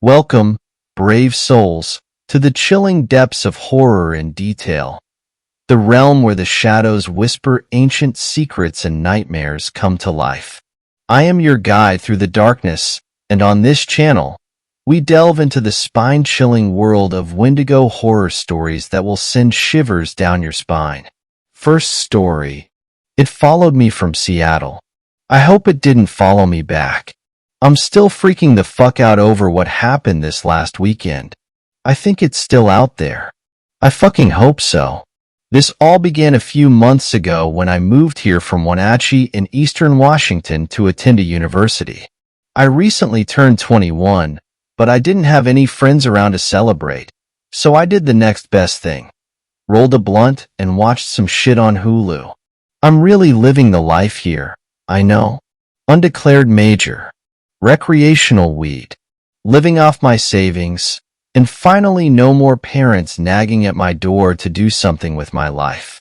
Welcome, brave souls, to the chilling depths of horror and detail, the realm where the shadows whisper ancient secrets and nightmares come to life. I am your guide through the darkness, and on this channel, we delve into the spine-chilling world of Wendigo horror stories that will send shivers down your spine. First story. It followed me from Seattle. I hope it didn't follow me back. I'm still freaking the fuck out over what happened this last weekend. I think it's still out there. I fucking hope so. This all began a few months ago when I moved here from Wenatchee in eastern Washington to attend a university. I recently turned 21, but I didn't have any friends around to celebrate, so I did the next best thing. Rolled a blunt and watched some shit on Hulu. I'm really living the life here, I know. Undeclared major. Recreational weed. Living off my savings. And finally no more parents nagging at my door to do something with my life.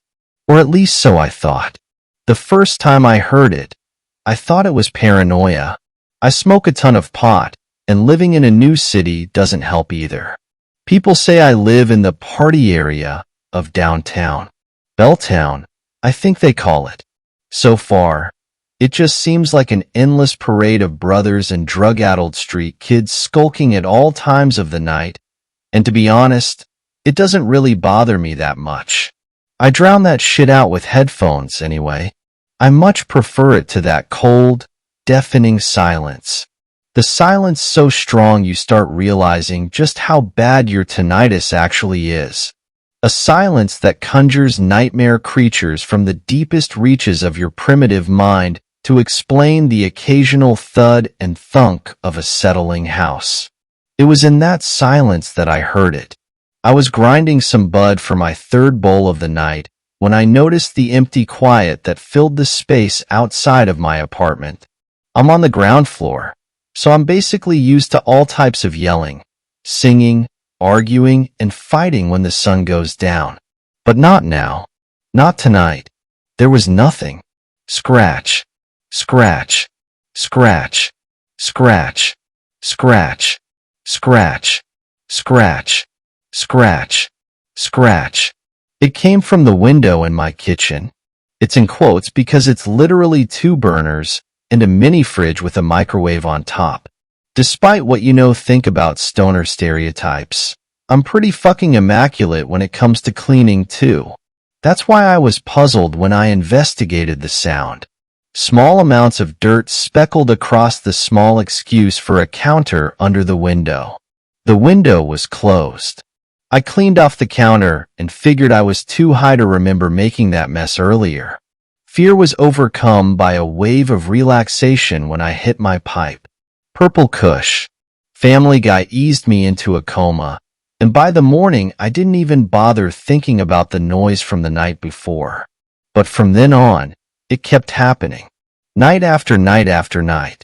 Or at least so I thought. The first time I heard it, I thought it was paranoia. I smoke a ton of pot, and living in a new city doesn't help either. People say I live in the party area of downtown. Belltown, I think they call it. So far, it just seems like an endless parade of brothers and drug-addled street kids skulking at all times of the night, and to be honest, it doesn't really bother me that much. I drown that shit out with headphones anyway. I much prefer it to that cold, deafening silence. The silence so strong you start realizing just how bad your tinnitus actually is. A silence that conjures nightmare creatures from the deepest reaches of your primitive mind to explain the occasional thud and thunk of a settling house. It was in that silence that I heard it. I was grinding some bud for my third bowl of the night when I noticed the empty quiet that filled the space outside of my apartment. I'm on the ground floor, so I'm basically used to all types of yelling, singing, arguing, and fighting when the sun goes down. But not now. Not tonight. There was nothing. Scratch. Scratch. Scratch. Scratch. Scratch. Scratch. Scratch. Scratch. Scratch. It came from the window in my kitchen. It's in quotes because it's literally 2 burners and a mini fridge with a microwave on top. Despite what think about stoner stereotypes, I'm pretty fucking immaculate when it comes to cleaning too. That's why I was puzzled when I investigated the sound. Small amounts of dirt speckled across the small excuse for a counter under the window. The window was closed. I cleaned off the counter and figured I was too high to remember making that mess earlier. Fear was overcome by a wave of relaxation when I hit my pipe. Purple Kush. Family Guy eased me into a coma, and by the morning I didn't even bother thinking about the noise from the night before. But from then on, it kept happening. Night after night after night.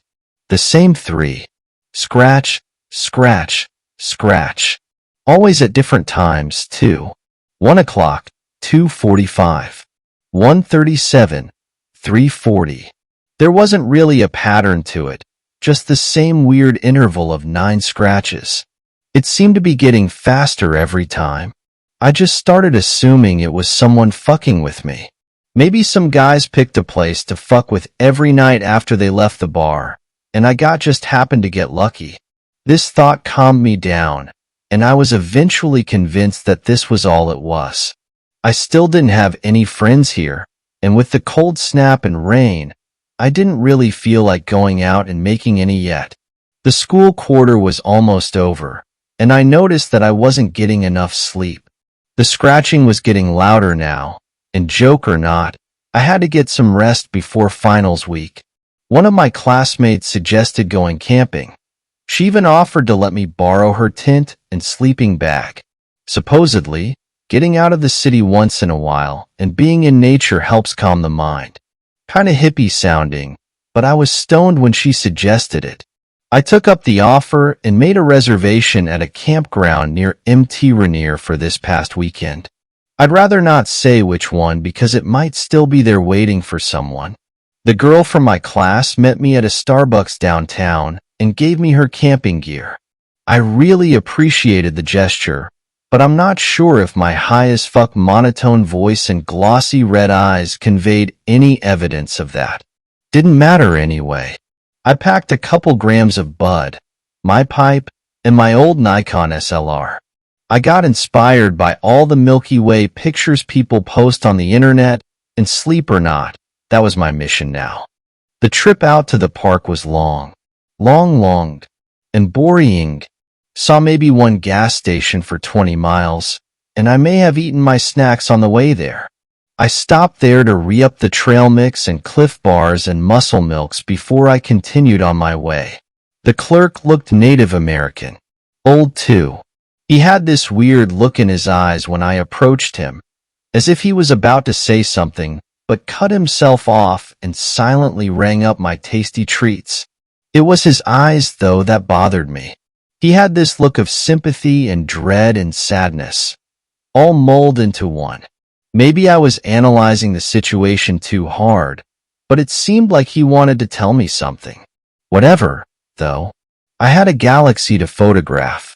The same 3. Scratch, scratch, scratch. Always at different times, too. 1 o'clock, 2:45. 1:37, 3:40. There wasn't really a pattern to it, just the same weird interval of 9 scratches. It seemed to be getting faster every time. I just started assuming it was someone fucking with me. Maybe some guys picked a place to fuck with every night after they left the bar, and I just happened to get lucky. This thought calmed me down, and I was eventually convinced that this was all it was. I still didn't have any friends here, and with the cold snap and rain, I didn't really feel like going out and making any yet. The school quarter was almost over, and I noticed that I wasn't getting enough sleep. The scratching was getting louder now, and joke or not, I had to get some rest before finals week. One of my classmates suggested going camping. She even offered to let me borrow her tent and sleeping bag. Supposedly, getting out of the city once in a while and being in nature helps calm the mind. Kinda hippie sounding, but I was stoned when she suggested it. I took up the offer and made a reservation at a campground near Mt. Rainier for this past weekend. I'd rather not say which one because it might still be there waiting for someone. The girl from my class met me at a Starbucks downtown and gave me her camping gear. I really appreciated the gesture, but I'm not sure if my high-as-fuck monotone voice and glossy red eyes conveyed any evidence of that. Didn't matter anyway. I packed a couple grams of bud, my pipe, and my old Nikon SLR. I got inspired by all the Milky Way pictures people post on the internet, and sleep or not, that was my mission now. The trip out to the park was long, and boring. Saw maybe one gas station for 20 miles, and I may have eaten my snacks on the way there. I stopped there to re-up the trail mix and Cliff Bars and Muscle Milks before I continued on my way. The clerk looked Native American. Old too. He had this weird look in his eyes when I approached him, as if he was about to say something, but cut himself off and silently rang up my tasty treats. It was his eyes, though, that bothered me. He had this look of sympathy and dread and sadness, all mulled into one. Maybe I was analyzing the situation too hard, but it seemed like he wanted to tell me something. Whatever, though. I had a galaxy to photograph.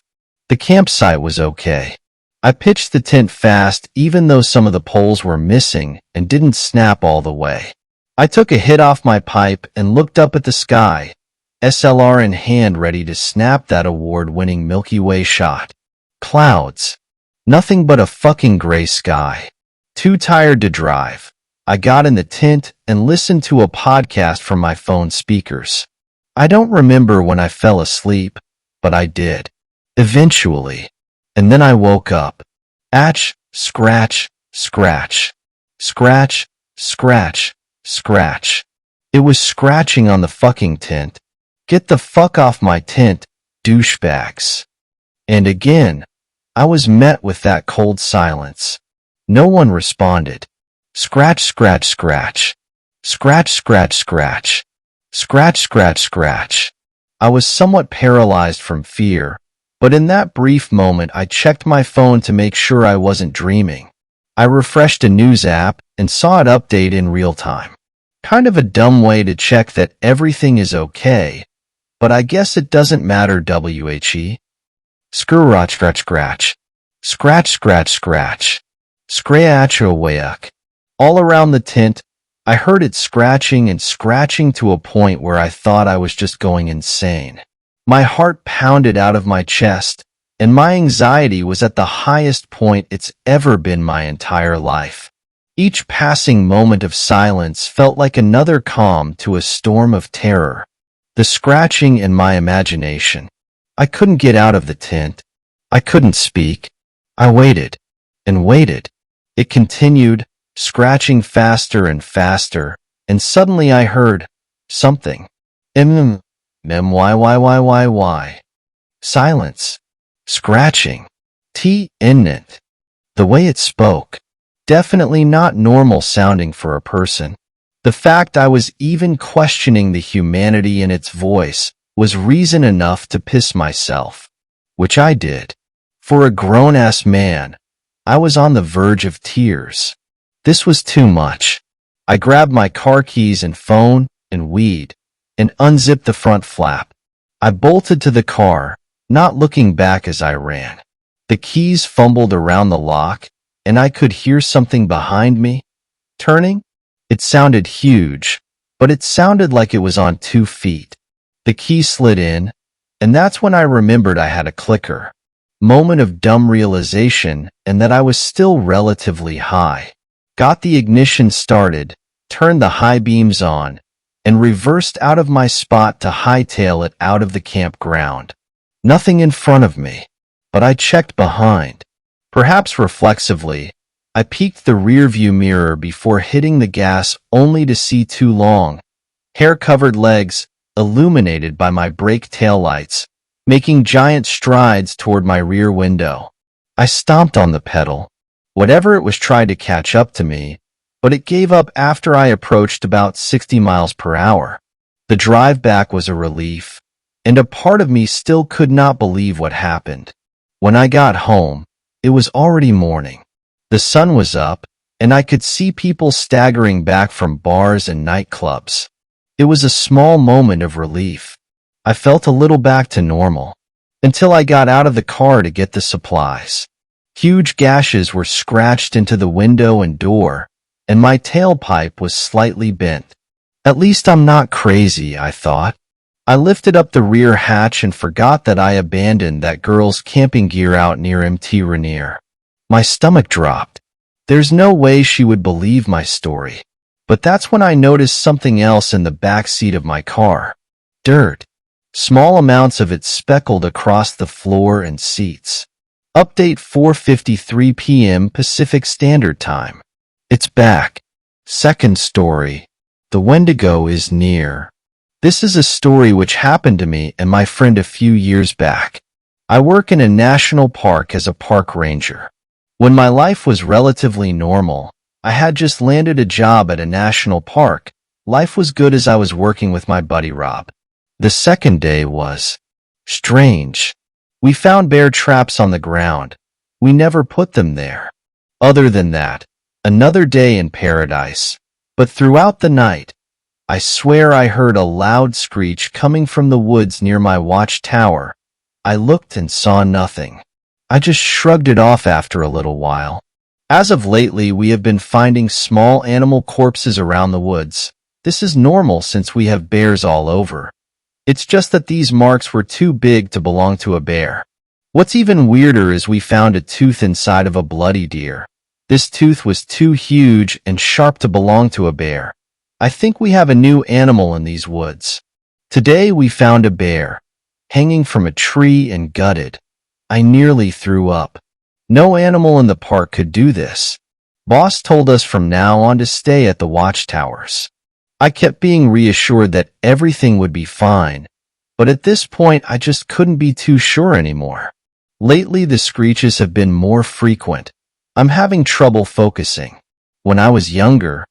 The campsite was okay. I pitched the tent fast even though some of the poles were missing and didn't snap all the way. I took a hit off my pipe and looked up at the sky, SLR in hand ready to snap that award-winning Milky Way shot. Clouds. Nothing but a fucking gray sky. Too tired to drive. I got in the tent and listened to a podcast from my phone speakers. I don't remember when I fell asleep, but I did. Eventually. And then I woke up. Atch, scratch, scratch. Scratch, scratch, scratch. It was scratching on the fucking tent. Get the fuck off my tent, douchebags. And again, I was met with that cold silence. No one responded. Scratch, scratch, scratch. Scratch, scratch, scratch. Scratch, scratch, scratch. I was somewhat paralyzed from fear, but in that brief moment I checked my phone to make sure I wasn't dreaming. I refreshed a news app and saw it update in real time. Kind of a dumb way to check that everything is okay, but I guess it doesn't matter. WHE. Scratch, scratch, scratch. Scratch, scratch, scratch. Scratch awake. All around the tent, I heard it scratching and scratching to a point where I thought I was just going insane. My heart pounded out of my chest, and my anxiety was at the highest point it's ever been my entire life. Each passing moment of silence felt like another calm to a storm of terror. The scratching in my imagination. I couldn't get out of the tent. I couldn't speak. I waited and waited. It continued, scratching faster and faster, and suddenly I heard something. Why? Silence. Scratching. In it. The way it spoke. Definitely not normal sounding for a person. The fact I was even questioning the humanity in its voice was reason enough to piss myself. Which I did. For a grown-ass man, I was on the verge of tears. This was too much. I grabbed my car keys and phone and weed and unzipped the front flap. I bolted to the car, not looking back as I ran. The keys fumbled around the lock, and I could hear something behind me. Turning? It sounded huge, but it sounded like it was on 2 feet. The key slid in, and that's when I remembered I had a clicker. Moment of dumb realization and that I was still relatively high. Got the ignition started, turned the high beams on, and reversed out of my spot to hightail it out of the campground. Nothing in front of me, but I checked behind. Perhaps reflexively, I peeked the rearview mirror before hitting the gas only to see 2 long, hair-covered legs illuminated by my brake taillights, making giant strides toward my rear window. I stomped on the pedal. Whatever it was tried to catch up to me, but it gave up after I approached about 60 miles per hour. The drive back was a relief, and a part of me still could not believe what happened. When I got home, it was already morning. The sun was up, and I could see people staggering back from bars and nightclubs. It was a small moment of relief. I felt a little back to normal. until I got out of the car to get the supplies. Huge gashes were scratched into the window and door, and my tailpipe was slightly bent. At least I'm not crazy, I thought. I lifted up the rear hatch and forgot that I abandoned that girl's camping gear out near Mt. Rainier. My stomach dropped. There's no way she would believe my story. But that's when I noticed something else in the back seat of my car. Dirt. Small amounts of it speckled across the floor and seats. Update 4:53 p.m. Pacific Standard Time. It's back. Second story. The Wendigo is near. This is a story which happened to me and my friend a few years back. I work in a national park as a park ranger. When my life was relatively normal, I had just landed a job at a national park. Life was good as I was working with my buddy Rob. The second day was strange. We found bear traps on the ground. We never put them there. Other than that, another day in paradise. But throughout the night, I swear I heard a loud screech coming from the woods near my watchtower. I looked and saw nothing. I just shrugged it off after a little while. As of lately, we have been finding small animal corpses around the woods. This is normal since we have bears all over. It's just that these marks were too big to belong to a bear. What's even weirder is we found a tooth inside of a bloody deer. This tooth was too huge and sharp to belong to a bear. I think we have a new animal in these woods. Today we found a bear, hanging from a tree and gutted. I nearly threw up. No animal in the park could do this. Boss told us from now on to stay at the watchtowers. I kept being reassured that everything would be fine, but at this point I just couldn't be too sure anymore. Lately the screeches have been more frequent. I'm having trouble focusing. When I was younger,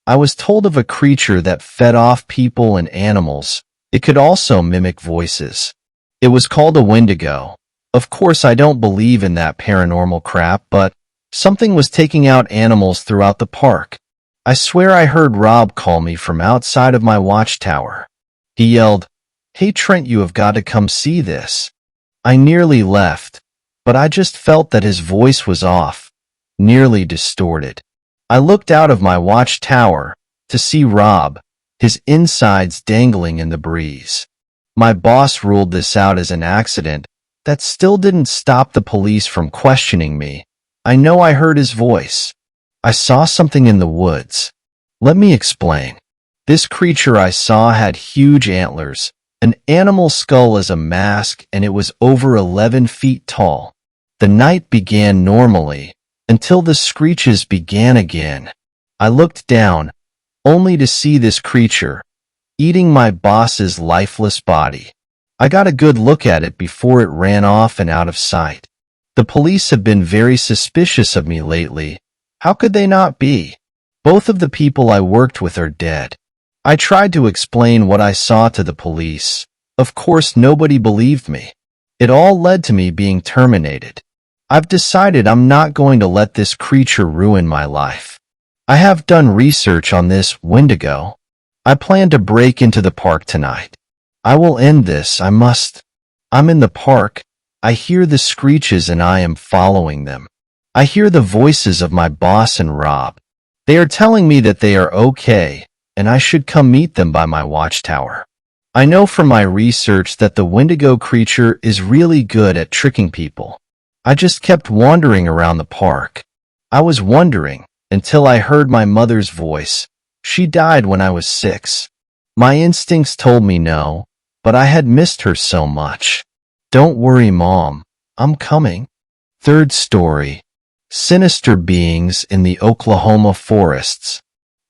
I was told of a creature that fed off people and animals. It could also mimic voices. It was called a Wendigo. Of course, I don't believe in that paranormal crap, but something was taking out animals throughout the park. I swear I heard Rob call me from outside of my watchtower. He yelled, "Hey Trent, you have got to come see this." I nearly left, but I just felt that his voice was off, nearly distorted. I looked out of my watchtower to see Rob, his insides dangling in the breeze. My boss ruled this out as an accident. That still didn't stop the police from questioning me. I know I heard his voice. I saw something in the woods. Let me explain. This creature I saw had huge antlers, an animal skull as a mask, and it was over 11 feet tall. The night began normally, until the screeches began again. I looked down, only to see this creature, eating my boss's lifeless body. I got a good look at it before it ran off and out of sight. The police have been very suspicious of me lately. How could they not be? Both of the people I worked with are dead. I tried to explain what I saw to the police. Of course, nobody believed me. It all led to me being terminated. I've decided I'm not going to let this creature ruin my life. I have done research on this Wendigo. I plan to break into the park tonight. I will end this, I must. I'm in the park. I hear the screeches and I am following them. I hear the voices of my boss and Rob. They are telling me that they are okay, and I should come meet them by my watchtower. I know from my research that the Wendigo creature is really good at tricking people. I just kept wandering around the park. I was wondering until I heard my mother's voice. She died when I was 6. My instincts told me no, but I had missed her so much. Don't worry, Mom. I'm coming. Third story. Sinister beings in the Oklahoma forests.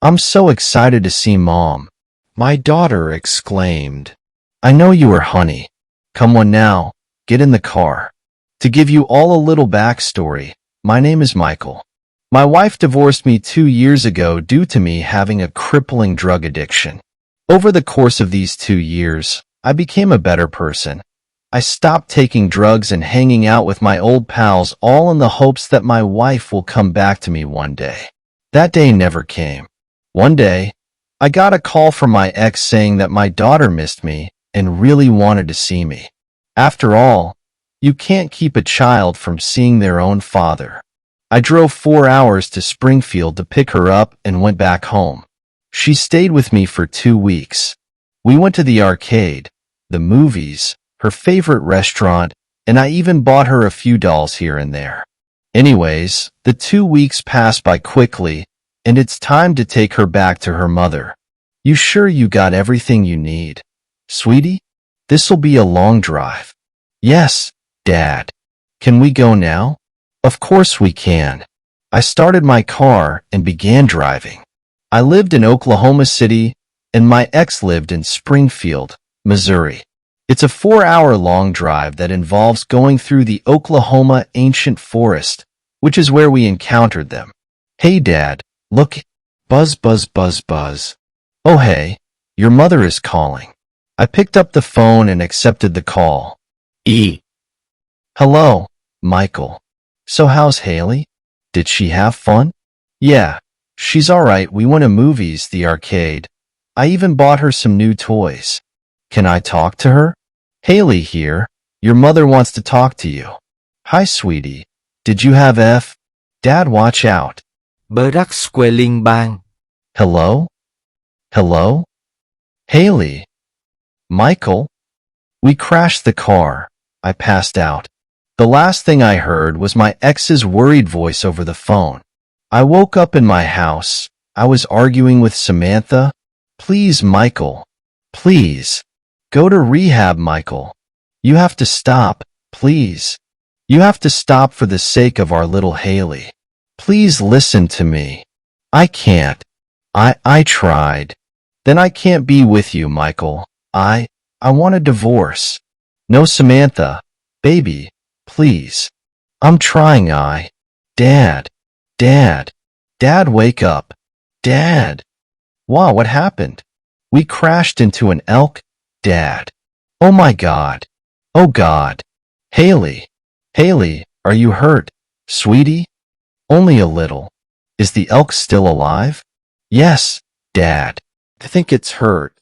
I'm so excited to see Mom. My daughter exclaimed. I know you are Honey. Come on now, get in the car. To give you all a little backstory, my name is Michael. My wife divorced me 2 years ago due to me having a crippling drug addiction. Over the course of these 2 years, I became a better person. I stopped taking drugs and hanging out with my old pals, all in the hopes that my wife will come back to me one day. That day never came. One day, I got a call from my ex saying that my daughter missed me and really wanted to see me. After all, You can't keep a child from seeing their own father. I drove 4 hours to Springfield to pick her up and went back home. She stayed with me for 2 weeks. We went to the arcade, the movies, her favorite restaurant, and I even bought her a few dolls here and there. Anyways, the 2 weeks pass by quickly, and it's time to take her back to her mother. You sure you got everything you need? Sweetie, this'll be a long drive. Yes, Dad. Can we go now? Of course we can. I started my car and began driving. I lived in Oklahoma City, and my ex lived in Springfield, Missouri. It's a 4-hour-long drive that involves going through the Oklahoma Ancient Forest, which is where we encountered them. Hey, Dad, look. Buzz, buzz, buzz, buzz. Oh, hey, your mother is calling. I picked up the phone and accepted the call. Hello, Michael. So how's Haley? Did she have fun? Yeah, she's alright. We went to movies, the arcade. I even bought her some new toys. Can I talk to her? Haley here. Your mother wants to talk to you. Hi, sweetie. Did you have F? Dad, watch out. Barack Squelling Bang. Hello? Hello? Haley? Michael? We crashed the car. I passed out. The last thing I heard was my ex's worried voice over the phone. I woke up in my house. I was arguing with Samantha. Please, Michael. Please. Go to rehab, Michael. You have to stop, please. You have to stop for the sake of our little Haley. Please listen to me. I can't. I tried. Then I can't be with you, Michael. I want a divorce. No, Samantha. Baby, please. I'm trying. Dad. Dad, wake up. Dad. Wow, what happened? We crashed into an elk, Dad. Oh my God. Oh God. Haley, are you hurt, sweetie? Only a little. Is the elk still alive? Yes, Dad. I think it's hurt.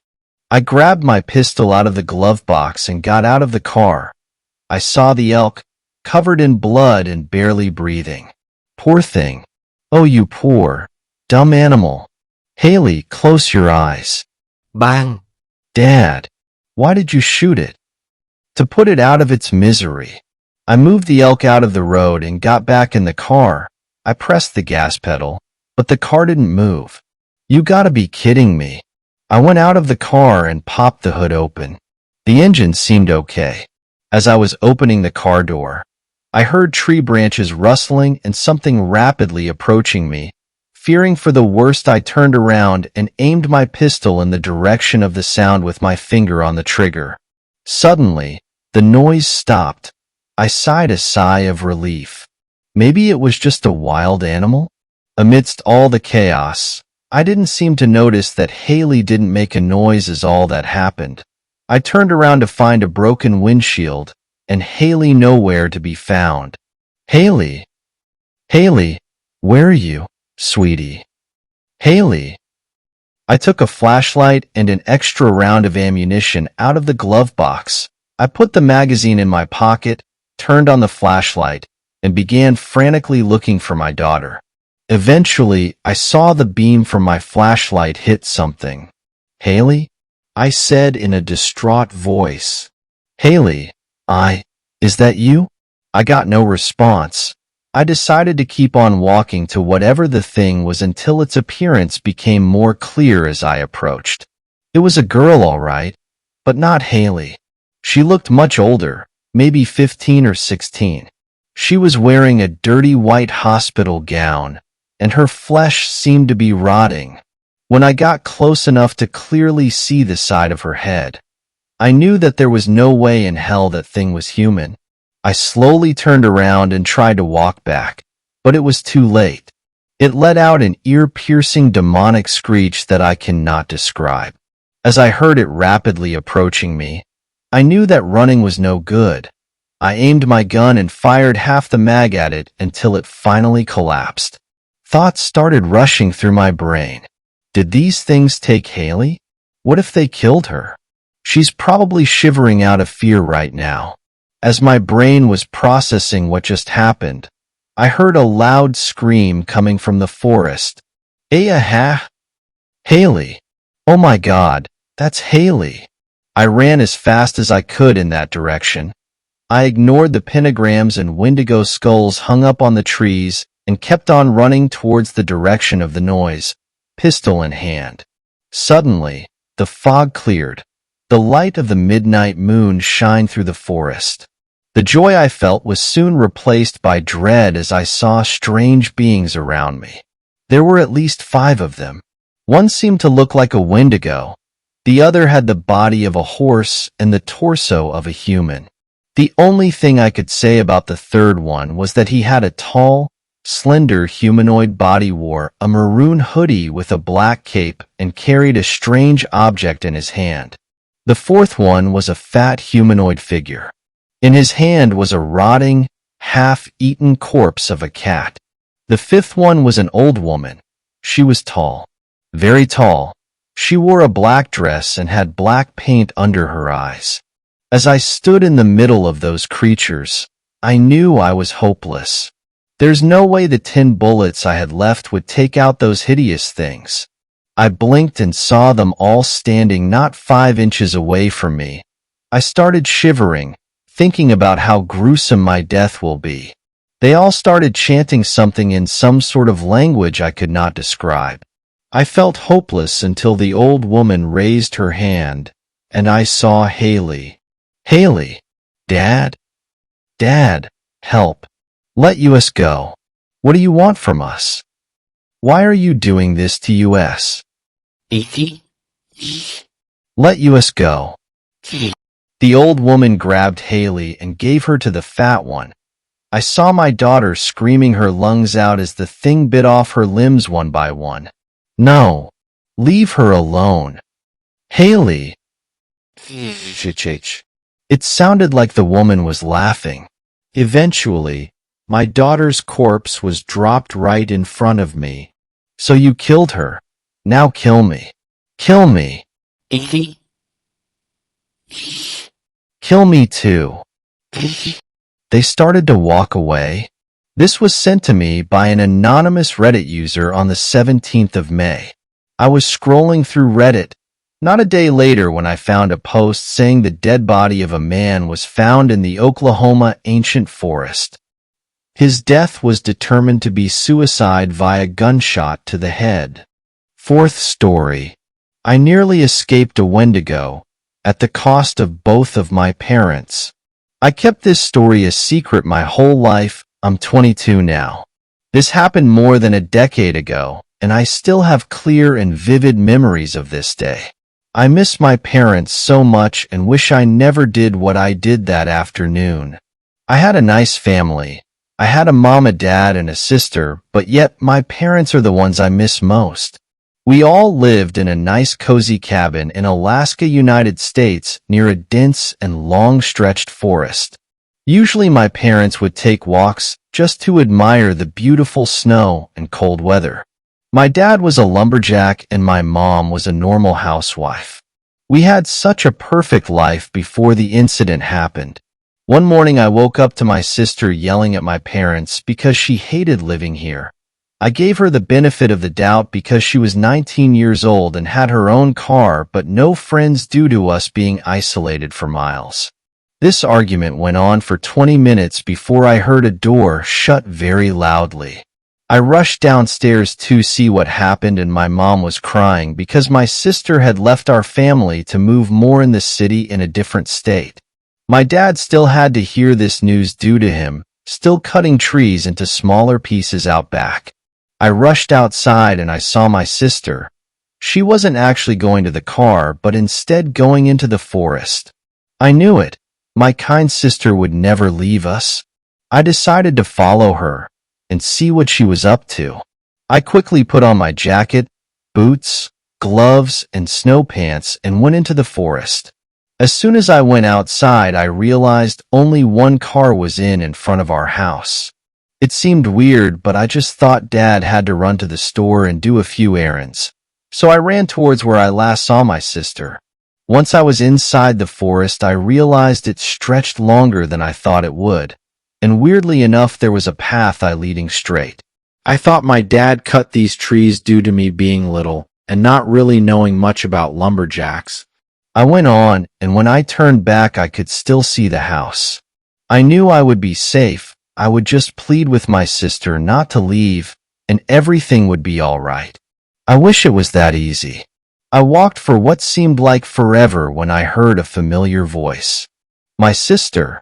I grabbed my pistol out of the glove box and got out of the car. I saw the elk, covered in blood and barely breathing. Poor thing. Oh, you poor, dumb animal. Haley, close your eyes. Bang. Dad, why did you shoot it? To put it out of its misery. I moved the elk out of the road and got back in the car. I pressed the gas pedal, but the car didn't move. You gotta be kidding me. I went out of the car and popped the hood open. The engine seemed okay. As I was opening the car door, I heard tree branches rustling and something rapidly approaching me. Fearing for the worst, I turned around and aimed my pistol in the direction of the sound with my finger on the trigger. Suddenly, the noise stopped. I sighed a sigh of relief. Maybe it was just a wild animal? Amidst all the chaos, I didn't seem to notice that Haley didn't make a noise as all that happened. I turned around to find a broken windshield, and Haley nowhere to be found. Haley, where are you, sweetie? Haley. I took a flashlight and an extra round of ammunition out of the glove box. I put the magazine in my pocket, turned on the flashlight, and began frantically looking for my daughter. Eventually, I saw the beam from my flashlight hit something. Haley? I said in a distraught voice. Haley, is that you? I got no response. I decided to keep on walking to whatever the thing was until its appearance became more clear as I approached. It was a girl, all right, but not Haley. She looked much older, maybe 15 or 16. She was wearing a dirty white hospital gown, and her flesh seemed to be rotting. When I got close enough to clearly see the side of her head, I knew that there was no way in hell that thing was human. I slowly turned around and tried to walk back, but it was too late. It let out an ear-piercing demonic screech that I cannot describe. As I heard it rapidly approaching me, I knew that running was no good. I aimed my gun and fired half the mag at it until it finally collapsed. Thoughts started rushing through my brain. Did these things take Haley? What if they killed her? She's probably shivering out of fear right now. As my brain was processing what just happened, I heard a loud scream coming from the forest. Aha! Haley! Oh my God, that's Haley! I ran as fast as I could in that direction. I ignored the pentagrams and Wendigo skulls hung up on the trees and kept on running towards the direction of the noise, pistol in hand. Suddenly, the fog cleared. The light of the midnight moon shined through the forest. The joy I felt was soon replaced by dread as I saw strange beings around me. There were at least 5 of them. One seemed to look like a Wendigo. The other had the body of a horse and the torso of a human. The only thing I could say about the third one was that he had a tall, slender humanoid body, wore a maroon hoodie with a black cape, and carried a strange object in his hand. The fourth one was a fat humanoid figure. In his hand was a rotting, half-eaten corpse of a cat. The fifth one was an old woman. She was tall, very tall. She wore a black dress and had black paint under her eyes. As I stood in the middle of those creatures, I knew I was hopeless. There's no way the 10 bullets I had left would take out those hideous things. I blinked and saw them all standing not 5 inches away from me. I started shivering, thinking about how gruesome my death will be. They all started chanting something in some sort of language I could not describe. I felt hopeless until the old woman raised her hand, and I saw Haley. Haley! Dad? Dad, help. Let us go. What do you want from us? Why are you doing this to us? Let us go. The old woman grabbed Haley and gave her to the fat one. I saw my daughter screaming her lungs out as the thing bit off her limbs one by one. No, leave her alone. Haley! It sounded like the woman was laughing. Eventually, my daughter's corpse was dropped right in front of me. So you killed her. Now kill me. Kill me. Kill me too. They started to walk away. This was sent to me by an anonymous Reddit user on the 17th of May. I was scrolling through Reddit, not a day later, when I found a post saying the dead body of a man was found in the Oklahoma ancient forest. His death was determined to be suicide via gunshot to the head. Fourth story. I nearly escaped a Wendigo, at the cost of both of my parents. I kept this story a secret my whole life. I'm 22 now. This happened more than a decade ago, and I still have clear and vivid memories of this day. I miss my parents so much and wish I never did what I did that afternoon. I had a nice family. I had a mom, a dad, and a sister, but yet my parents are the ones I miss most. We all lived in a nice cozy cabin in Alaska, United States, near a dense and long-stretched forest. Usually my parents would take walks just to admire the beautiful snow and cold weather. My dad was a lumberjack and my mom was a normal housewife. We had such a perfect life before the incident happened. One morning I woke up to my sister yelling at my parents because she hated living here. I gave her the benefit of the doubt because she was 19 years old and had her own car but no friends due to us being isolated for miles. This argument went on for 20 minutes before I heard a door shut very loudly. I rushed downstairs to see what happened, and my mom was crying because my sister had left our family to move more in the city in a different state. My dad still had to hear this news due to him, still cutting trees into smaller pieces out back. I rushed outside and I saw my sister. She wasn't actually going to the car, but instead going into the forest. I knew it. My kind sister would never leave us. I decided to follow her and see what she was up to. I quickly put on my jacket, boots, gloves, and snow pants and went into the forest. As soon as I went outside, I realized only one car was in front of our house. It seemed weird, but I just thought Dad had to run to the store and do a few errands. So I ran towards where I last saw my sister. Once I was inside the forest, I realized it stretched longer than I thought it would, and weirdly enough, there was a path leading straight. I thought my dad cut these trees due to me being little and not really knowing much about lumberjacks. I went on, and when I turned back, I could still see the house. I knew I would be safe. I would just plead with my sister not to leave, and everything would be all right. I wish it was that easy. I walked for what seemed like forever when I heard a familiar voice. My sister,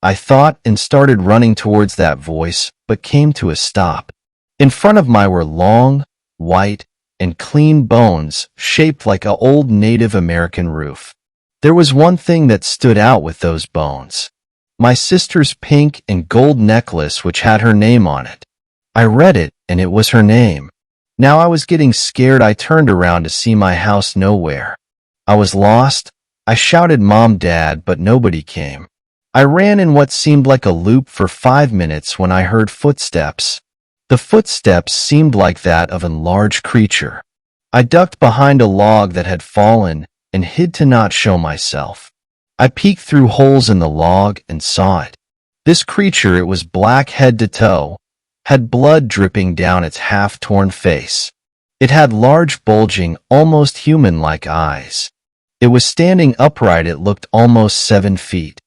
I thought, and started running towards that voice, but came to a stop. In front of me were long, white, and clean bones shaped like an old Native American roof. There was one thing that stood out with those bones. My sister's pink and gold necklace, which had her name on it. I read it, and it was her name. Now I was getting scared. I turned around to see my house nowhere. I was lost. I shouted, "Mom, Dad," but nobody came. I ran in what seemed like a loop for 5 minutes when I heard footsteps. The footsteps seemed like that of a large creature. I ducked behind a log that had fallen and hid to not show myself. I peeked through holes in the log and saw it. This creature, it was black head to toe, had blood dripping down its half-torn face. It had large, bulging, almost human-like eyes. It was standing upright. It looked almost 7 feet.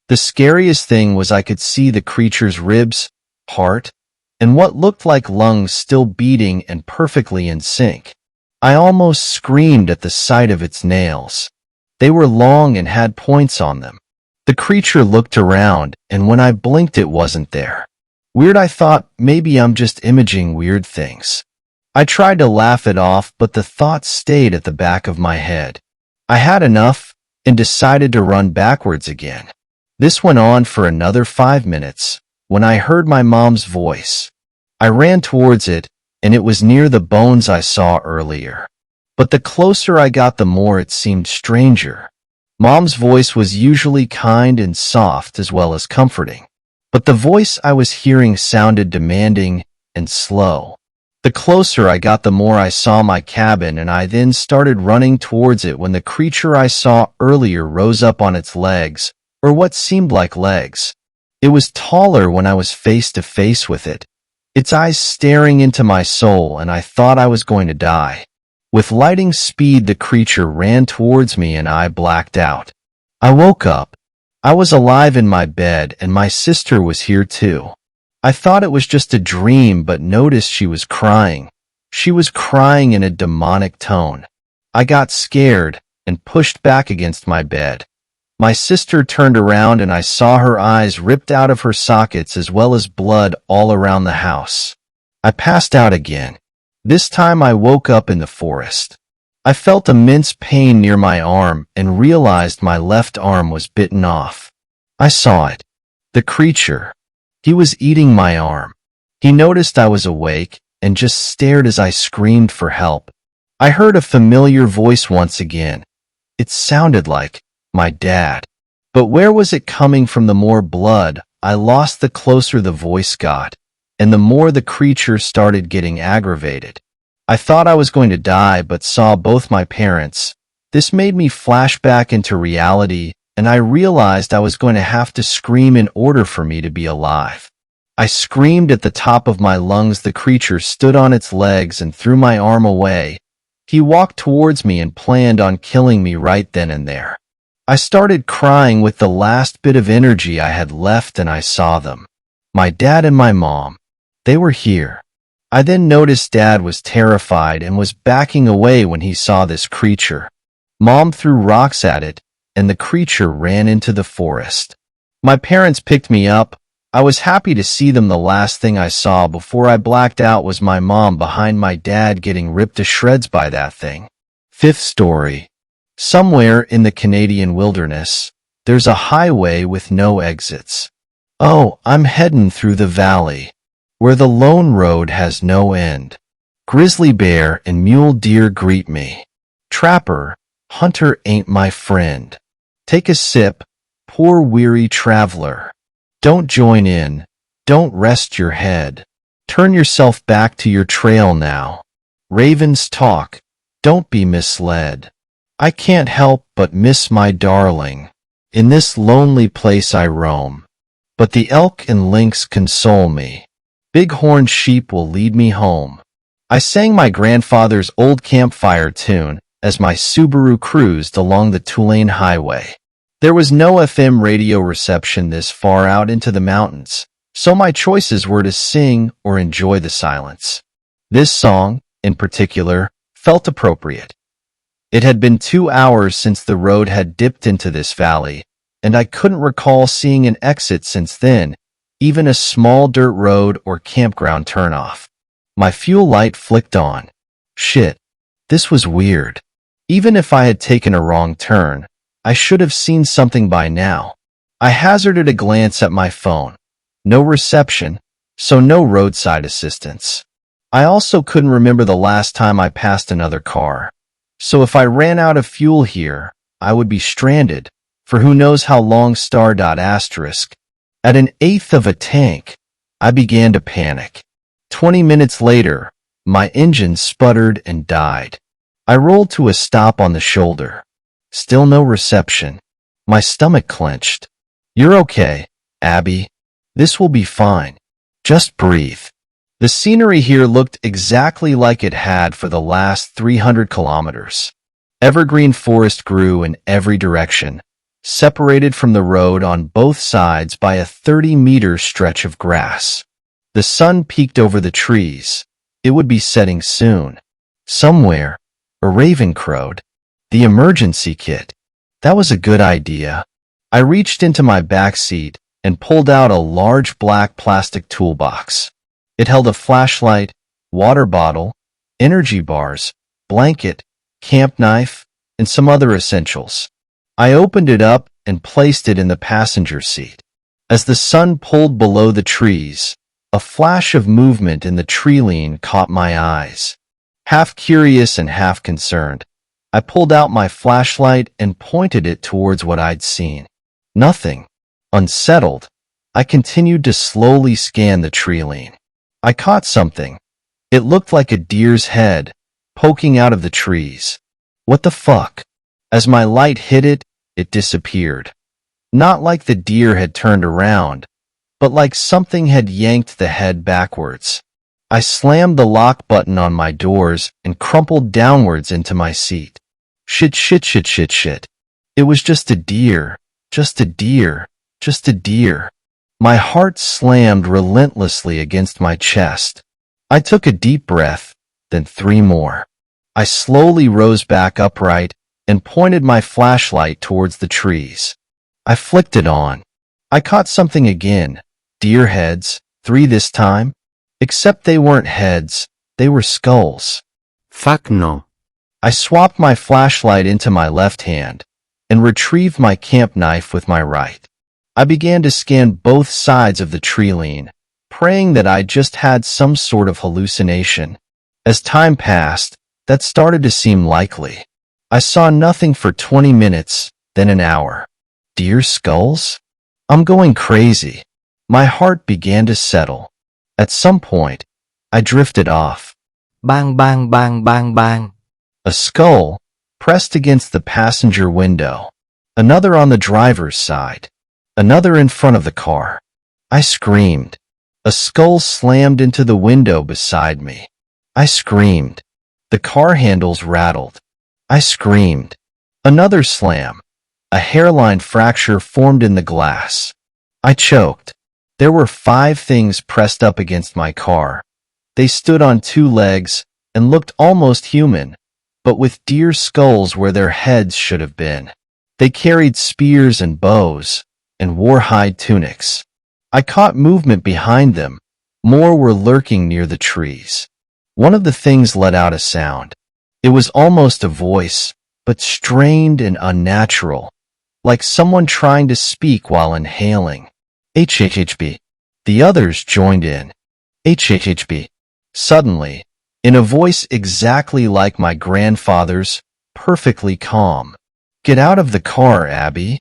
The scariest thing was I could see the creature's ribs, heart, and what looked like lungs still beating and perfectly in sync. I almost screamed at the sight of its nails. They were long and had points on them. The creature looked around, and when I blinked, it wasn't there. Weird, I thought. Maybe I'm just imaging weird things. I tried to laugh it off, but the thought stayed at the back of my head. I had enough and decided to run backwards again. This went on for another 5 minutes when I heard my mom's voice. I ran towards it, and it was near the bones I saw earlier. But the closer I got, the more it seemed stranger. Mom's voice was usually kind and soft as well as comforting. But the voice I was hearing sounded demanding and slow. The closer I got, the more I saw my cabin, and I then started running towards it when the creature I saw earlier rose up on its legs, or what seemed like legs. It was taller when I was face to face with it, its eyes staring into my soul, and I thought I was going to die. With lightning speed, the creature ran towards me, and I blacked out. I woke up. I was alive in my bed, and my sister was here too. I thought it was just a dream, but noticed she was crying. She was crying in a demonic tone. I got scared and pushed back against my bed. My sister turned around, and I saw her eyes ripped out of her sockets as well as blood all around the house. I passed out again. This time I woke up in the forest. I felt immense pain near my arm and realized my left arm was bitten off. I saw it. The creature. He was eating my arm. He noticed I was awake and just stared as I screamed for help. I heard a familiar voice once again. It sounded like my dad. But where was it coming from? The more blood I lost, the closer the voice got, and the more the creature started getting aggravated. I thought I was going to die, but saw both my parents. This made me flash back into reality, and I realized I was going to have to scream in order for me to be alive. I screamed at the top of my lungs. The creature stood on its legs and threw my arm away. He walked towards me and planned on killing me right then and there. I started crying with the last bit of energy I had left, and I saw them. My dad and my mom. They were here. I then noticed Dad was terrified and was backing away when he saw this creature. Mom threw rocks at it, and the creature ran into the forest. My parents picked me up. I was happy to see them. The last thing I saw before I blacked out was my mom behind my dad getting ripped to shreds by that thing. Fifth story. Somewhere in the Canadian wilderness, there's a highway with no exits. Oh, I'm heading through the valley, where the lone road has no end. Grizzly bear and mule deer greet me. Trapper, hunter ain't my friend. Take a sip, poor weary traveler. Don't join in, don't rest your head. Turn yourself back to your trail now. Ravens talk, don't be misled. I can't help but miss my darling. In this lonely place I roam, but the elk and lynx console me. Bighorn sheep will lead me home. I sang my grandfather's old campfire tune as my Subaru cruised along the Tulane Highway. There was no FM radio reception this far out into the mountains, so my choices were to sing or enjoy the silence. This song, in particular, felt appropriate. It had been 2 hours since the road had dipped into this valley, and I couldn't recall seeing an exit since then, even a small dirt road or campground turnoff. My fuel light flicked on. Shit, this was weird. Even if I had taken a wrong turn, I should have seen something by now. I hazarded a glance at my phone. No reception, so no roadside assistance. I also couldn't remember the last time I passed another car. So if I ran out of fuel here, I would be stranded for who knows how long. At an eighth of a tank, I began to panic. 20 minutes later, my engine sputtered and died. I rolled to a stop on the shoulder. Still no reception. My stomach clenched. You're okay, Abby. This will be fine. Just breathe. The scenery here looked exactly like it had for the last 300 kilometers. Evergreen forest grew in every direction, separated from the road on both sides by a 30-meter stretch of grass. The sun peeked over the trees. It would be setting soon. Somewhere, a raven crowed. The emergency kit. That was a good idea. I reached into my back seat and pulled out a large black plastic toolbox. It held a flashlight, water bottle, energy bars, blanket, camp knife, and some other essentials. I opened it up and placed it in the passenger seat. As the sun pulled below the trees, a flash of movement in the tree line caught my eyes. Half curious and half concerned, I pulled out my flashlight and pointed it towards what I'd seen. Nothing. Unsettled, I continued to slowly scan the tree line. I caught something. It looked like a deer's head, poking out of the trees. What the fuck? As my light hit it, it disappeared. Not like the deer had turned around, but like something had yanked the head backwards. I slammed the lock button on my doors and crumpled downwards into my seat. Shit. It was just a deer. Just a deer. Just a deer. My heart slammed relentlessly against my chest. I took a deep breath, then 3 more. I slowly rose back upright and pointed my flashlight towards the trees. I flicked it on. I caught something again. Deer heads, 3 this time. Except they weren't heads, they were skulls. Fuck no. I swapped my flashlight into my left hand and retrieved my camp knife with my right. I began to scan both sides of the tree line, praying that I just had some sort of hallucination. As time passed, that started to seem likely. I saw nothing for 20 minutes, then an hour. Deer skulls? I'm going crazy. My heart began to settle. At some point, I drifted off. Bang bang bang bang bang. A skull pressed against the passenger window. Another on the driver's side. Another in front of the car. I screamed. A skull slammed into the window beside me. I screamed. The car handles rattled. I screamed. Another slam. A hairline fracture formed in the glass. I choked. There were 5 things pressed up against my car. They stood on 2 legs and looked almost human, but with deer skulls where their heads should have been. They carried spears and bows and wore hide tunics. I caught movement behind them. More were lurking near the trees. One of the things let out a sound. It was almost a voice, but strained and unnatural, like someone trying to speak while inhaling. HHHB. The others joined in. HHHB. Suddenly, in a voice exactly like my grandfather's, perfectly calm. Get out of the car, Abby.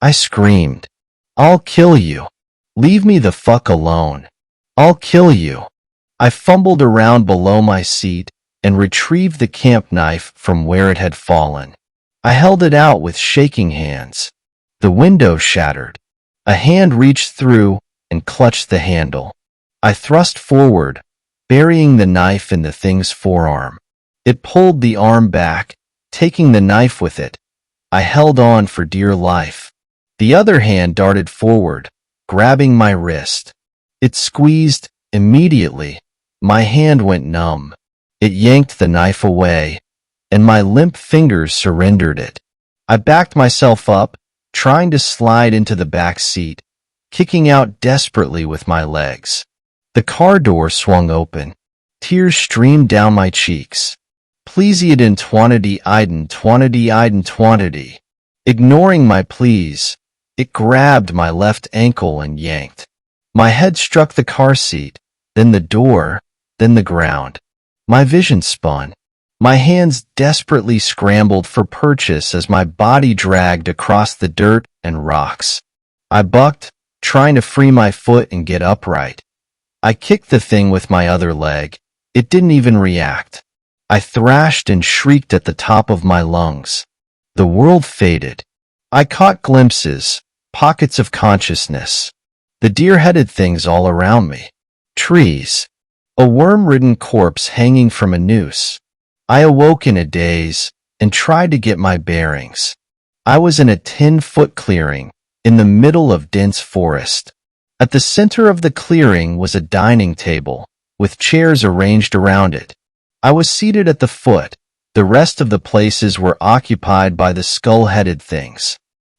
I screamed. I'll kill you. Leave me the fuck alone. I'll kill you. I fumbled around below my seat and retrieved the camp knife from where it had fallen. I held it out with shaking hands. The window shattered. A hand reached through and clutched the handle. I thrust forward, burying the knife in the thing's forearm. It pulled the arm back, taking the knife with it. I held on for dear life. The other hand darted forward, grabbing my wrist. It squeezed immediately. My hand went numb. It yanked the knife away, and my limp fingers surrendered it. I backed myself up, trying to slide into the back seat, kicking out desperately with my legs. The car door swung open. Tears streamed down my cheeks. Please iden twanity iden twanity iden twanity. Ignoring my pleas, it grabbed my left ankle and yanked. My head struck the car seat, then the door, then the ground. My vision spun. My hands desperately scrambled for purchase as my body dragged across the dirt and rocks. I bucked, trying to free my foot and get upright. I kicked the thing with my other leg. It didn't even react. I thrashed and shrieked at the top of my lungs. The world faded. I caught glimpses, pockets of consciousness. The deer-headed things all around me. Trees. A worm-ridden corpse hanging from a noose. I awoke in a daze and tried to get my bearings. I was in a 10-foot clearing, in the middle of dense forest. At the center of the clearing was a dining table, with chairs arranged around it. I was seated at the foot. The rest of the places were occupied by the skull-headed things.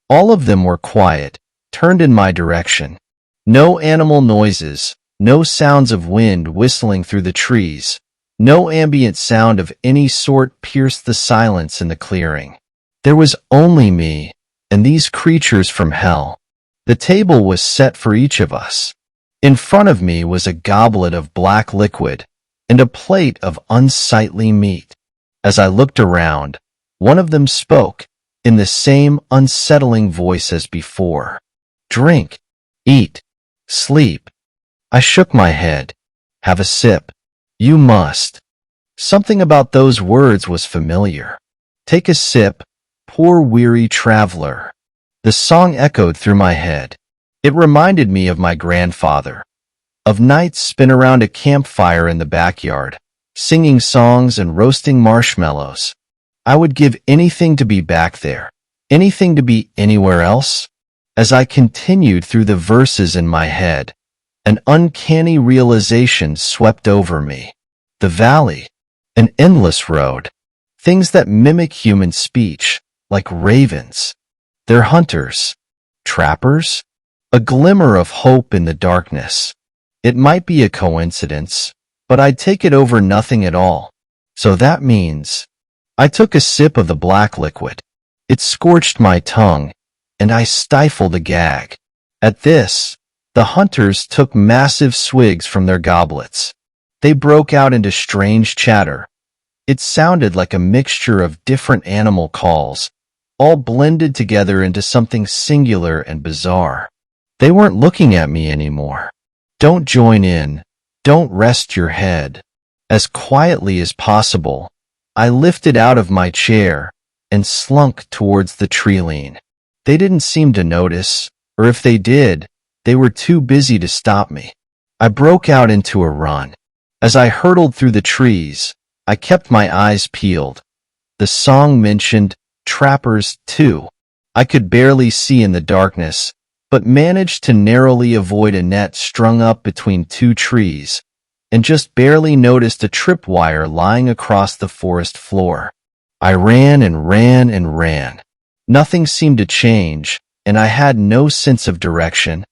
All of them were quiet, turned in my direction. No animal noises, no sounds of wind whistling through the trees. No ambient sound of any sort pierced the silence in the clearing. There was only me and these creatures from hell. The table was set for each of us. In front of me was a goblet of black liquid and a plate of unsightly meat. As I looked around, one of them spoke in the same unsettling voice as before. Drink, eat, sleep. I shook my head. Have a sip. You must. Something about those words was familiar. Take a sip, poor weary traveler. The song echoed through my head. It reminded me of my grandfather, of nights spent around a campfire in the backyard, singing songs and roasting marshmallows. I would give anything to be back there, anything to be anywhere else. As I continued through the verses in my head, an uncanny realization swept over me. The valley, an endless road, things that mimic human speech, like ravens. They're hunters, trappers, a glimmer of hope in the darkness. It might be a coincidence, but I'd take it over nothing at all. So that means I took a sip of the black liquid. It scorched my tongue, and I stifled a gag. At this, the hunters took massive swigs from their goblets. They broke out into strange chatter. It sounded like a mixture of different animal calls, all blended together into something singular and bizarre. They weren't looking at me anymore. Don't join in. Don't rest your head. As quietly as possible, I lifted out of my chair and slunk towards the tree line. They didn't seem to notice, or if they did, they were too busy to stop me. I broke out into a run. As I hurtled through the trees, I kept my eyes peeled. The song mentioned trappers, too. I could barely see in the darkness, but managed to narrowly avoid a net strung up between two trees, and just barely noticed a tripwire lying across the forest floor. I ran and ran and ran. Nothing seemed to change, and I had no sense of direction.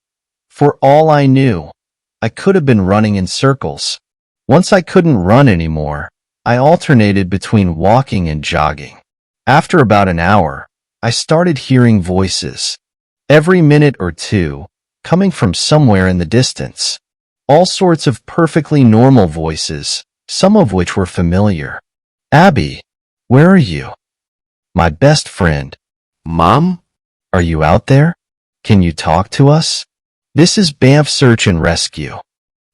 For all I knew, I could have been running in circles. Once I couldn't run anymore, I alternated between walking and jogging. After about an hour, I started hearing voices. Every minute or two, coming from somewhere in the distance. All sorts of perfectly normal voices, some of which were familiar. Abby, where are you? My best friend. Mom? Are you out there? Can you talk to us? This is Banff Search and Rescue.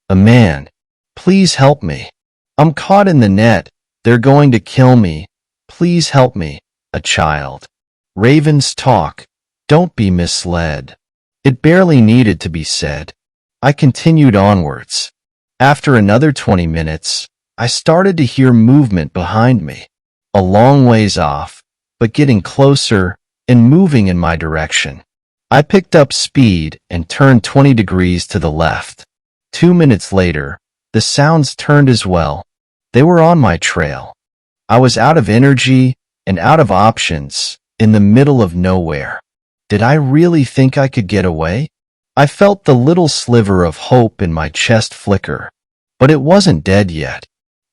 A man. Please help me. I'm caught in the net. They're going to kill me. Please help me. a child. Ravens talk. Don't be misled. It barely needed to be said. I continued onwards. After another 20 minutes, I started to hear movement behind me. A long ways off, but getting closer and moving in my direction. I picked up speed and turned 20 degrees to the left. 2 minutes later, the sounds turned as well. They were on my trail. I was out of energy and out of options, in the middle of nowhere. Did I really think I could get away? I felt the little sliver of hope in my chest flicker, but it wasn't dead yet.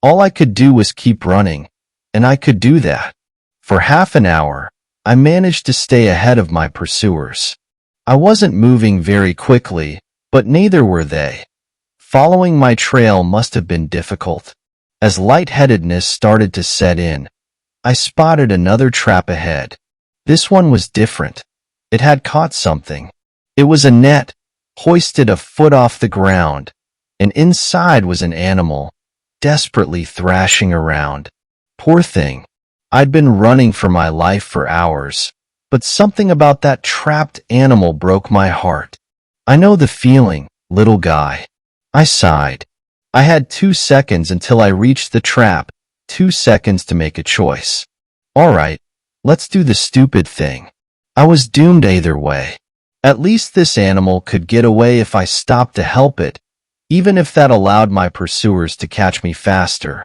All I could do was keep running, and I could do that. For half an hour, I managed to stay ahead of my pursuers. I wasn't moving very quickly, but neither were they. Following my trail must have been difficult. As lightheadedness started to set in, I spotted another trap ahead. This one was different. It had caught something. It was a net, hoisted a foot off the ground, and inside was an animal, desperately thrashing around. Poor thing. I'd been running for my life for hours, but something about that trapped animal broke my heart. I know the feeling, little guy. I sighed. I had 2 seconds until I reached the trap, 2 seconds to make a choice. All right, let's do the stupid thing. I was doomed either way. At least this animal could get away if I stopped to help it, even if that allowed my pursuers to catch me faster.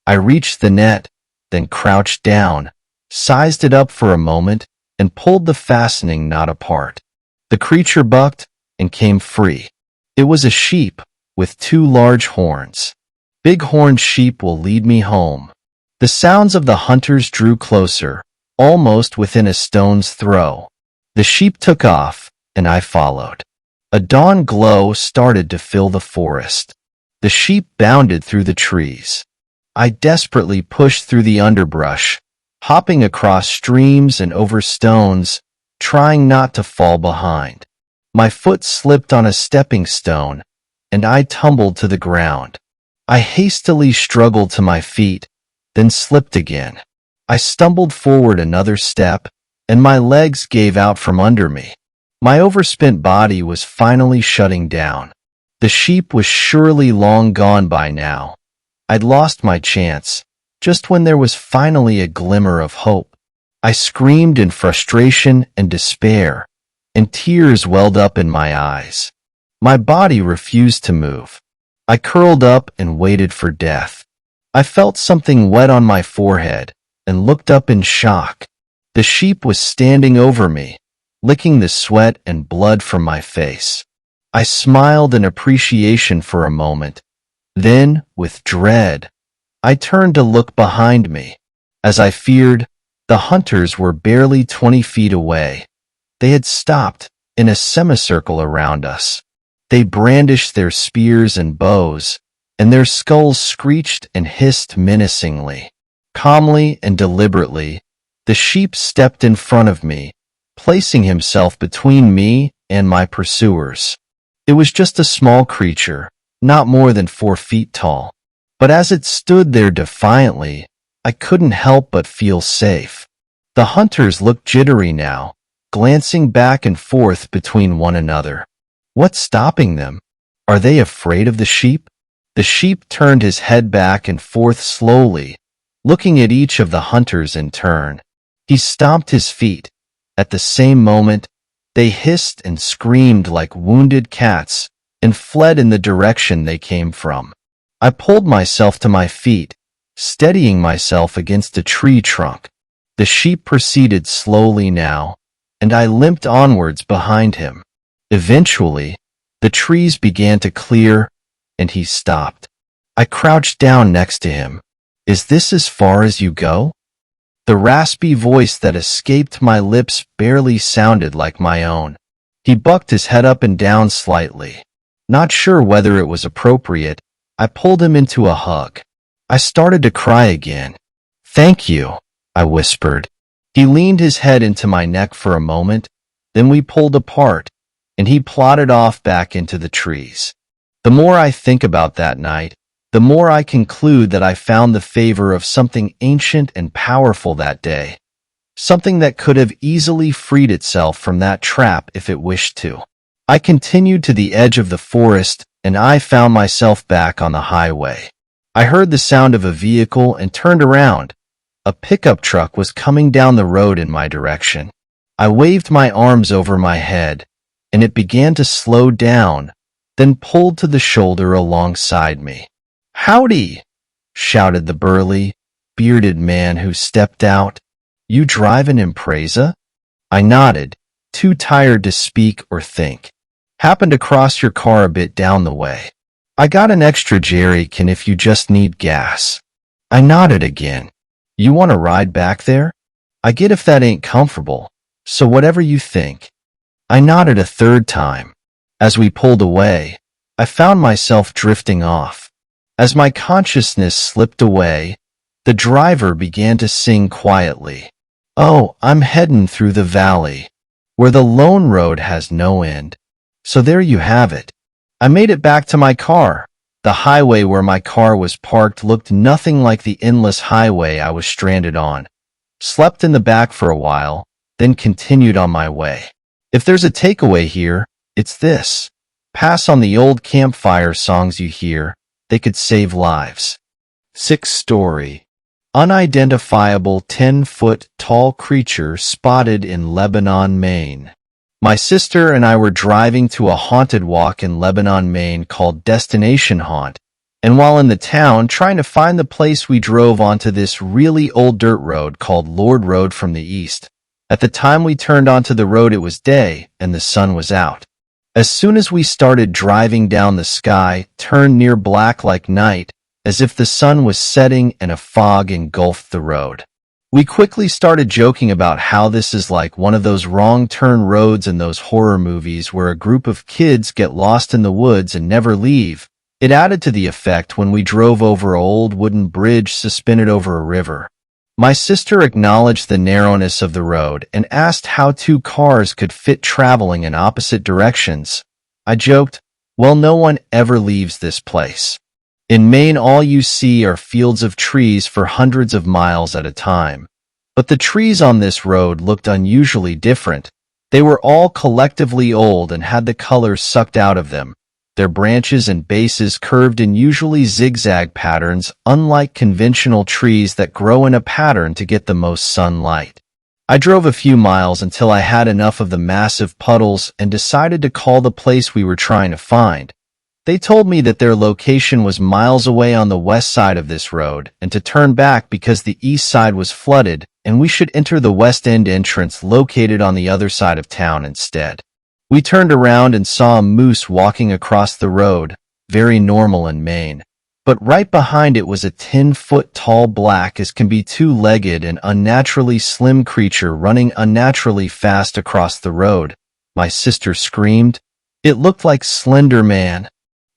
I reached the net, then crouched down, sized it up for a moment, and pulled the fastening knot apart. The creature bucked and came free. It was a sheep with 2 large horns. Big-horned sheep will lead me home. The sounds of the hunters drew closer, almost within a stone's throw. The sheep took off, and I followed. A dawn glow started to fill the forest. The sheep bounded through the trees. I desperately pushed through the underbrush, hopping across streams and over stones, trying not to fall behind. My foot slipped on a stepping stone, and I tumbled to the ground. I hastily struggled to my feet, then slipped again. I stumbled forward another step, and my legs gave out from under me. My overspent body was finally shutting down. The sheep was surely long gone by now. I'd lost my chance, just when there was finally a glimmer of hope. I screamed in frustration and despair, and tears welled up in my eyes. My body refused to move. I curled up and waited for death. I felt something wet on my forehead and looked up in shock. The sheep was standing over me, licking the sweat and blood from my face. I smiled in appreciation for a moment. Then, with dread, I turned to look behind me. As I feared, the hunters were barely 20 feet away. They had stopped in a semicircle around us. They brandished their spears and bows, and their skulls screeched and hissed menacingly. Calmly and deliberately, the sheep stepped in front of me, placing himself between me and my pursuers. It was just a small creature, not more than 4 feet tall. But as it stood there defiantly, I couldn't help but feel safe. The hunters looked jittery now, glancing back and forth between one another. What's stopping them? Are they afraid of the sheep? The sheep turned his head back and forth slowly, looking at each of the hunters in turn. He stomped his feet. At the same moment, they hissed and screamed like wounded cats and fled in the direction they came from. I pulled myself to my feet, steadying myself against a tree trunk. The sheep proceeded slowly now, and I limped onwards behind him. Eventually, the trees began to clear, and he stopped. I crouched down next to him. Is this as far as you go? The raspy voice that escaped my lips barely sounded like my own. He bucked his head up and down slightly. Not sure whether it was appropriate, I pulled him into a hug. I started to cry again. Thank you, I whispered. He leaned his head into my neck for a moment, then we pulled apart, and he plodded off back into the trees. The more I think about that night, the more I conclude that I found the favor of something ancient and powerful that day. something that could have easily freed itself from that trap if it wished to. I continued to the edge of the forest, and I found myself back on the highway. I heard the sound of a vehicle and turned around. A pickup truck was coming down the road in my direction. I waved my arms over my head, and it began to slow down, then pulled to the shoulder alongside me. "Howdy!" shouted the burly, bearded man who stepped out. "You drive an Impreza?" I nodded, too tired to speak or think. "Happened to cross your car a bit down the way. I got an extra jerrycan if you just need gas." I nodded again. "You want to ride back there? I get if that ain't comfortable, so whatever you think." I nodded a third time. As we pulled away, I found myself drifting off. As my consciousness slipped away, the driver began to sing quietly. "Oh, I'm heading through the valley, where the lone road has no end." So there you have it. I made it back to my car. The highway where my car was parked looked nothing like the endless highway I was stranded on. Slept in the back for a while, then continued on my way. If there's a takeaway here, it's this. Pass on the old campfire songs you hear. They could save lives. 6th story. Unidentifiable 10-foot-tall creature spotted in Lebanon, Maine. My sister and I were driving to a haunted walk in Lebanon, Maine called Destination Haunt, and while in the town trying to find the place, we drove onto this really old dirt road called Lord Road from the east. At the time we turned onto the road, it was day and the sun was out. As soon as we started driving down, the sky turned near black like night, as if the sun was setting and a fog engulfed the road. We quickly started joking about how this is like one of those wrong turn roads in those horror movies where a group of kids get lost in the woods and never leave. It added to the effect when we drove over an old wooden bridge suspended over a river. My sister acknowledged the narrowness of the road and asked how 2 cars could fit traveling in opposite directions. I joked, "Well, no one ever leaves this place. In Maine, all you see are fields of trees for hundreds of miles at a time." But the trees on this road looked unusually different. They were all collectively old and had the colors sucked out of them. Their branches and bases curved in usually zigzag patterns, unlike conventional trees that grow in a pattern to get the most sunlight. I drove a few miles until I had enough of the massive puddles and decided to call the place we were trying to find. They told me that their location was miles away on the west side of this road and to turn back because the east side was flooded and we should enter the west end entrance located on the other side of town instead. We turned around and saw a moose walking across the road, very normal in Maine. But right behind it was a 10-foot-tall black as can be two-legged and unnaturally slim creature running unnaturally fast across the road. My sister screamed. It looked like Slender Man.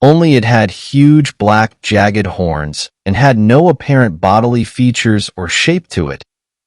Only it had huge black jagged horns and had no apparent bodily features or shape to it.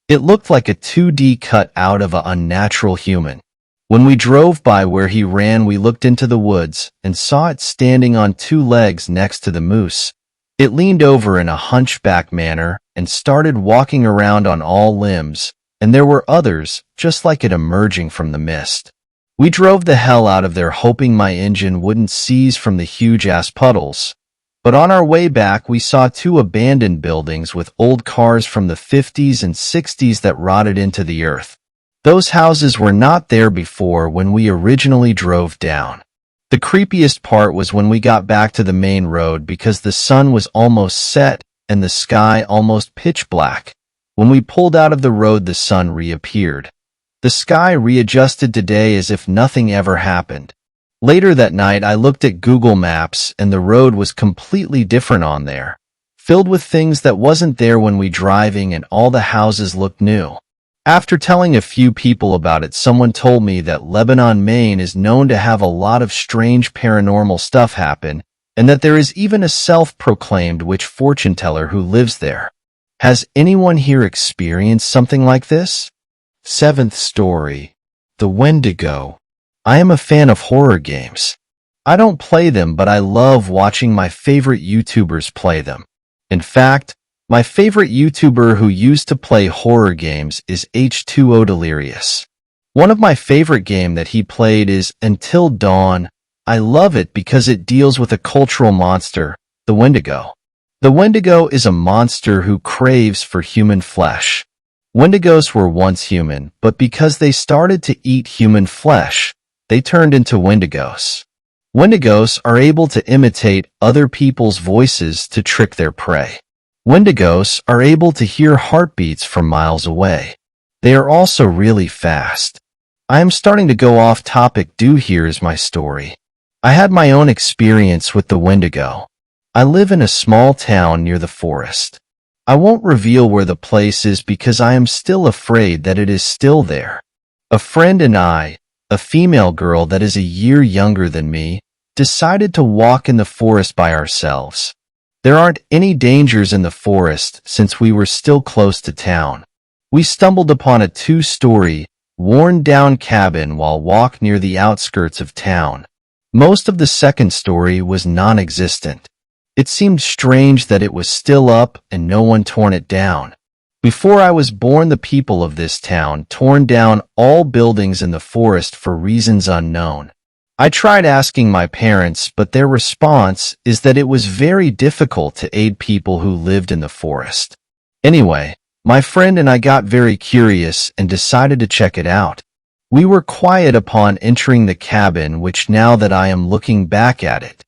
It looked like a 2D cut out of an unnatural human. When we drove by where he ran, we looked into the woods and saw it standing on 2 legs next to the moose. It leaned over in a hunchback manner and started walking around on all limbs, and there were others just like it emerging from the mist. We drove the hell out of there hoping my engine wouldn't seize from the huge-ass puddles. But on our way back, we saw 2 abandoned buildings with old cars from the 50s and 60s that rotted into the earth. Those houses were not there before when we originally drove down. The creepiest part was when we got back to the main road because the sun was almost set and the sky almost pitch black. When we pulled out of the road, the sun reappeared. The sky readjusted to day as if nothing ever happened. Later that night, I looked at Google Maps and the road was completely different on there, filled with things that wasn't there when we driving, and all the houses looked new. After telling a few people about it, someone told me that Lebanon, Maine is known to have a lot of strange paranormal stuff happen, and that there is even a self-proclaimed witch fortune teller who lives there. Has anyone here experienced something like this? 7th story. The Wendigo. I am a fan of horror games. I don't play them, but I love watching my favorite YouTubers play them. In fact, My favorite YouTuber who used to play horror games is H2O Delirious. One of my favorite game that he played is Until Dawn. I love it because it deals with a cultural monster, the Wendigo. The Wendigo is a monster who craves for human flesh. Wendigos were once human, but because they started to eat human flesh, they turned into Wendigos. Wendigos are able to imitate other people's voices to trick their prey. Wendigos are able to hear heartbeats from miles away. They are also really fast. I am starting to go off topic. Here is my story. I had my own experience with the Wendigo. I live in a small town near the forest. I won't reveal where the place is because I am still afraid that it is still there. A friend and I, a female girl that is a year younger than me, decided to walk in the forest by ourselves. There aren't any dangers in the forest since we were still close to town. We stumbled upon a 2-story, worn-down cabin while walking near the outskirts of town. Most of the second story was non-existent. It seemed strange that it was still up and no one torn it down. Before I was born, the people of this town torn down all buildings in the forest for reasons unknown. I tried asking my parents, but their response is that it was very difficult to aid people who lived in the forest. Anyway, my friend and I got very curious and decided to check it out. We were quiet upon entering the cabin, which now that I am looking back at it,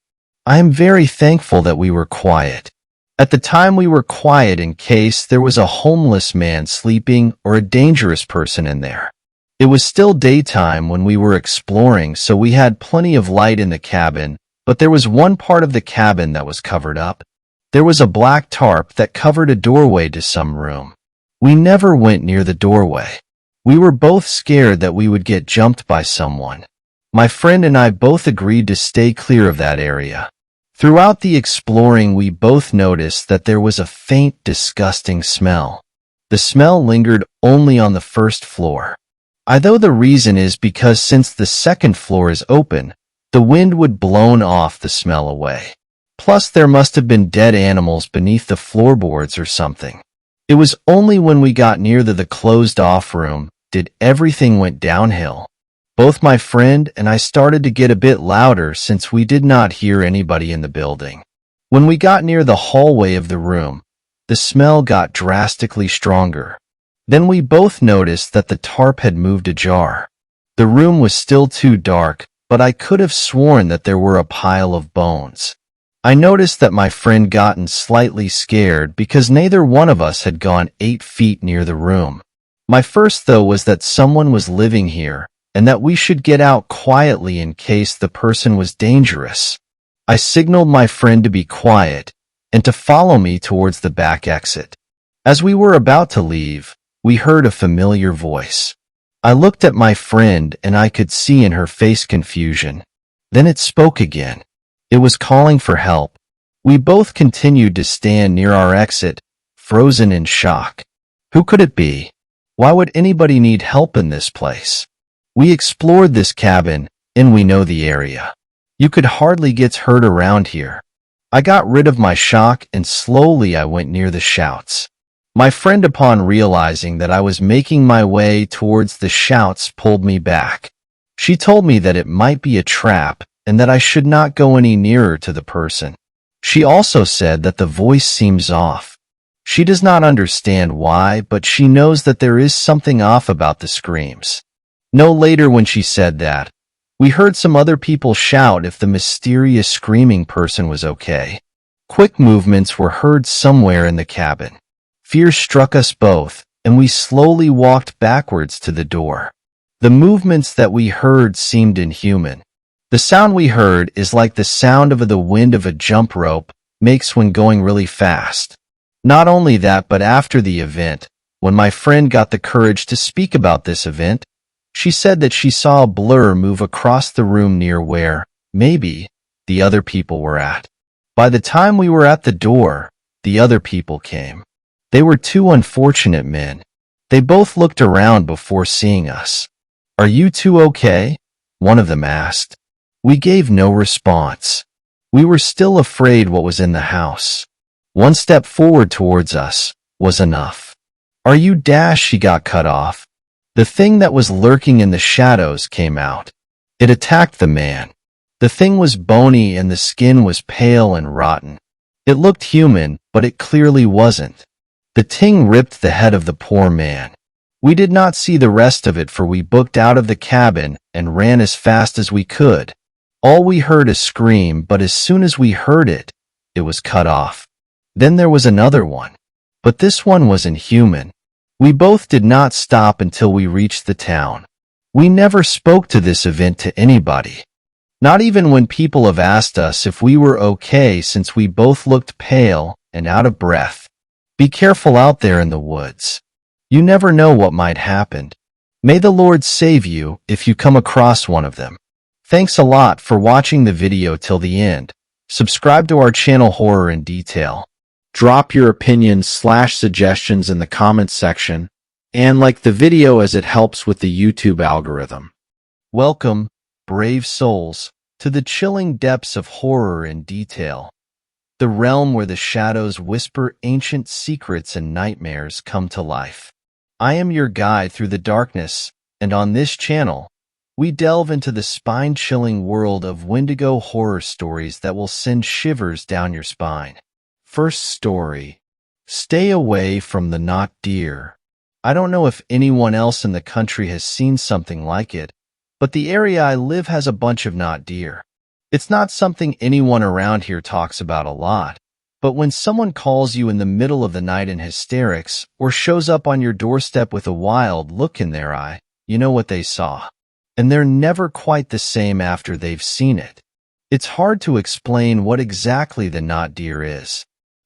I am very thankful that we were quiet. At the time we were quiet in case there was a homeless man sleeping or a dangerous person in there. It was still daytime when we were exploring, so we had plenty of light in the cabin, but there was one part of the cabin that was covered up. There was a black tarp that covered a doorway to some room. We never went near the doorway. We were both scared that we would get jumped by someone. My friend and I both agreed to stay clear of that area. Throughout the exploring, we both noticed that there was a faint, disgusting smell. The smell lingered only on the first floor. I know the reason is because since the second floor is open, the wind would blown off the smell away. Plus, there must have been dead animals beneath the floorboards or something. It was only when we got near the closed-off room did everything went downhill. Both my friend and I started to get a bit louder since we did not hear anybody in the building. When we got near the hallway of the room, the smell got drastically stronger. Then we both noticed that the tarp had moved ajar. The room was still too dark, but I could have sworn that there were a pile of bones. I noticed that my friend gotten slightly scared because neither one of us had gone 8 feet near the room. My first thought was that someone was living here, and that we should get out quietly in case the person was dangerous. I signaled my friend to be quiet, and to follow me towards the back exit. As we were about to leave, we heard a familiar voice. I looked at my friend and I could see in her face confusion. Then it spoke again. It was calling for help. We both continued to stand near our exit, frozen in shock. Who could it be? Why would anybody need help in this place? We explored this cabin, and we know the area. You could hardly get hurt around here. I got rid of my shock and slowly I went near the shouts. My friend, upon realizing that I was making my way towards the shouts, pulled me back. She told me that it might be a trap and that I should not go any nearer to the person. She also said that the voice seems off. She does not understand why, but she knows that there is something off about the screams. No later, when she said that, we heard some other people shout if the mysterious screaming person was okay. Quick movements were heard somewhere in the cabin. Fear struck us both, and we slowly walked backwards to the door. The movements that we heard seemed inhuman. The sound we heard is like the sound of the wind of a jump rope makes when going really fast. Not only that, but after the event, when my friend got the courage to speak about this event, she said that she saw a blur move across the room near where, maybe, the other people were at. By the time we were at the door, the other people came. They were 2 unfortunate men. They both looked around before seeing us. "Are you 2 okay?" one of them asked. We gave no response. We were still afraid what was in the house. One step forward towards us was enough. "Are you dash?" She got cut off. The thing that was lurking in the shadows came out. It attacked the man. The thing was bony and the skin was pale and rotten. It looked human, but it clearly wasn't. The thing ripped the head of the poor man. We did not see the rest of it, for we booked out of the cabin and ran as fast as we could. All we heard a scream, but as soon as we heard it, it was cut off. Then there was another one. But this one wasn't human. We both did not stop until we reached the town. We never spoke to this event to anybody. Not even when people have asked us if we were okay, since we both looked pale and out of breath. Be careful out there in the woods. You never know what might happen. May the Lord save you if you come across one of them. Thanks a lot for watching the video till the end. Subscribe to our channel Horror in Detail. Drop your opinions/suggestions in the comments section, and like the video as it helps with the YouTube algorithm. Welcome, brave souls, to the chilling depths of horror in detail. The realm where the shadows whisper ancient secrets and nightmares come to life. I am your guide through the darkness, and on this channel, we delve into the spine-chilling world of Wendigo horror stories that will send shivers down your spine. First story. Stay away from the not deer. I don't know if anyone else in the country has seen something like it, but the area I live has a bunch of not deer. It's not something anyone around here talks about a lot, but when someone calls you in the middle of the night in hysterics or shows up on your doorstep with a wild look in their eye, you know what they saw. And they're never quite the same after they've seen it. It's hard to explain what exactly the not deer is.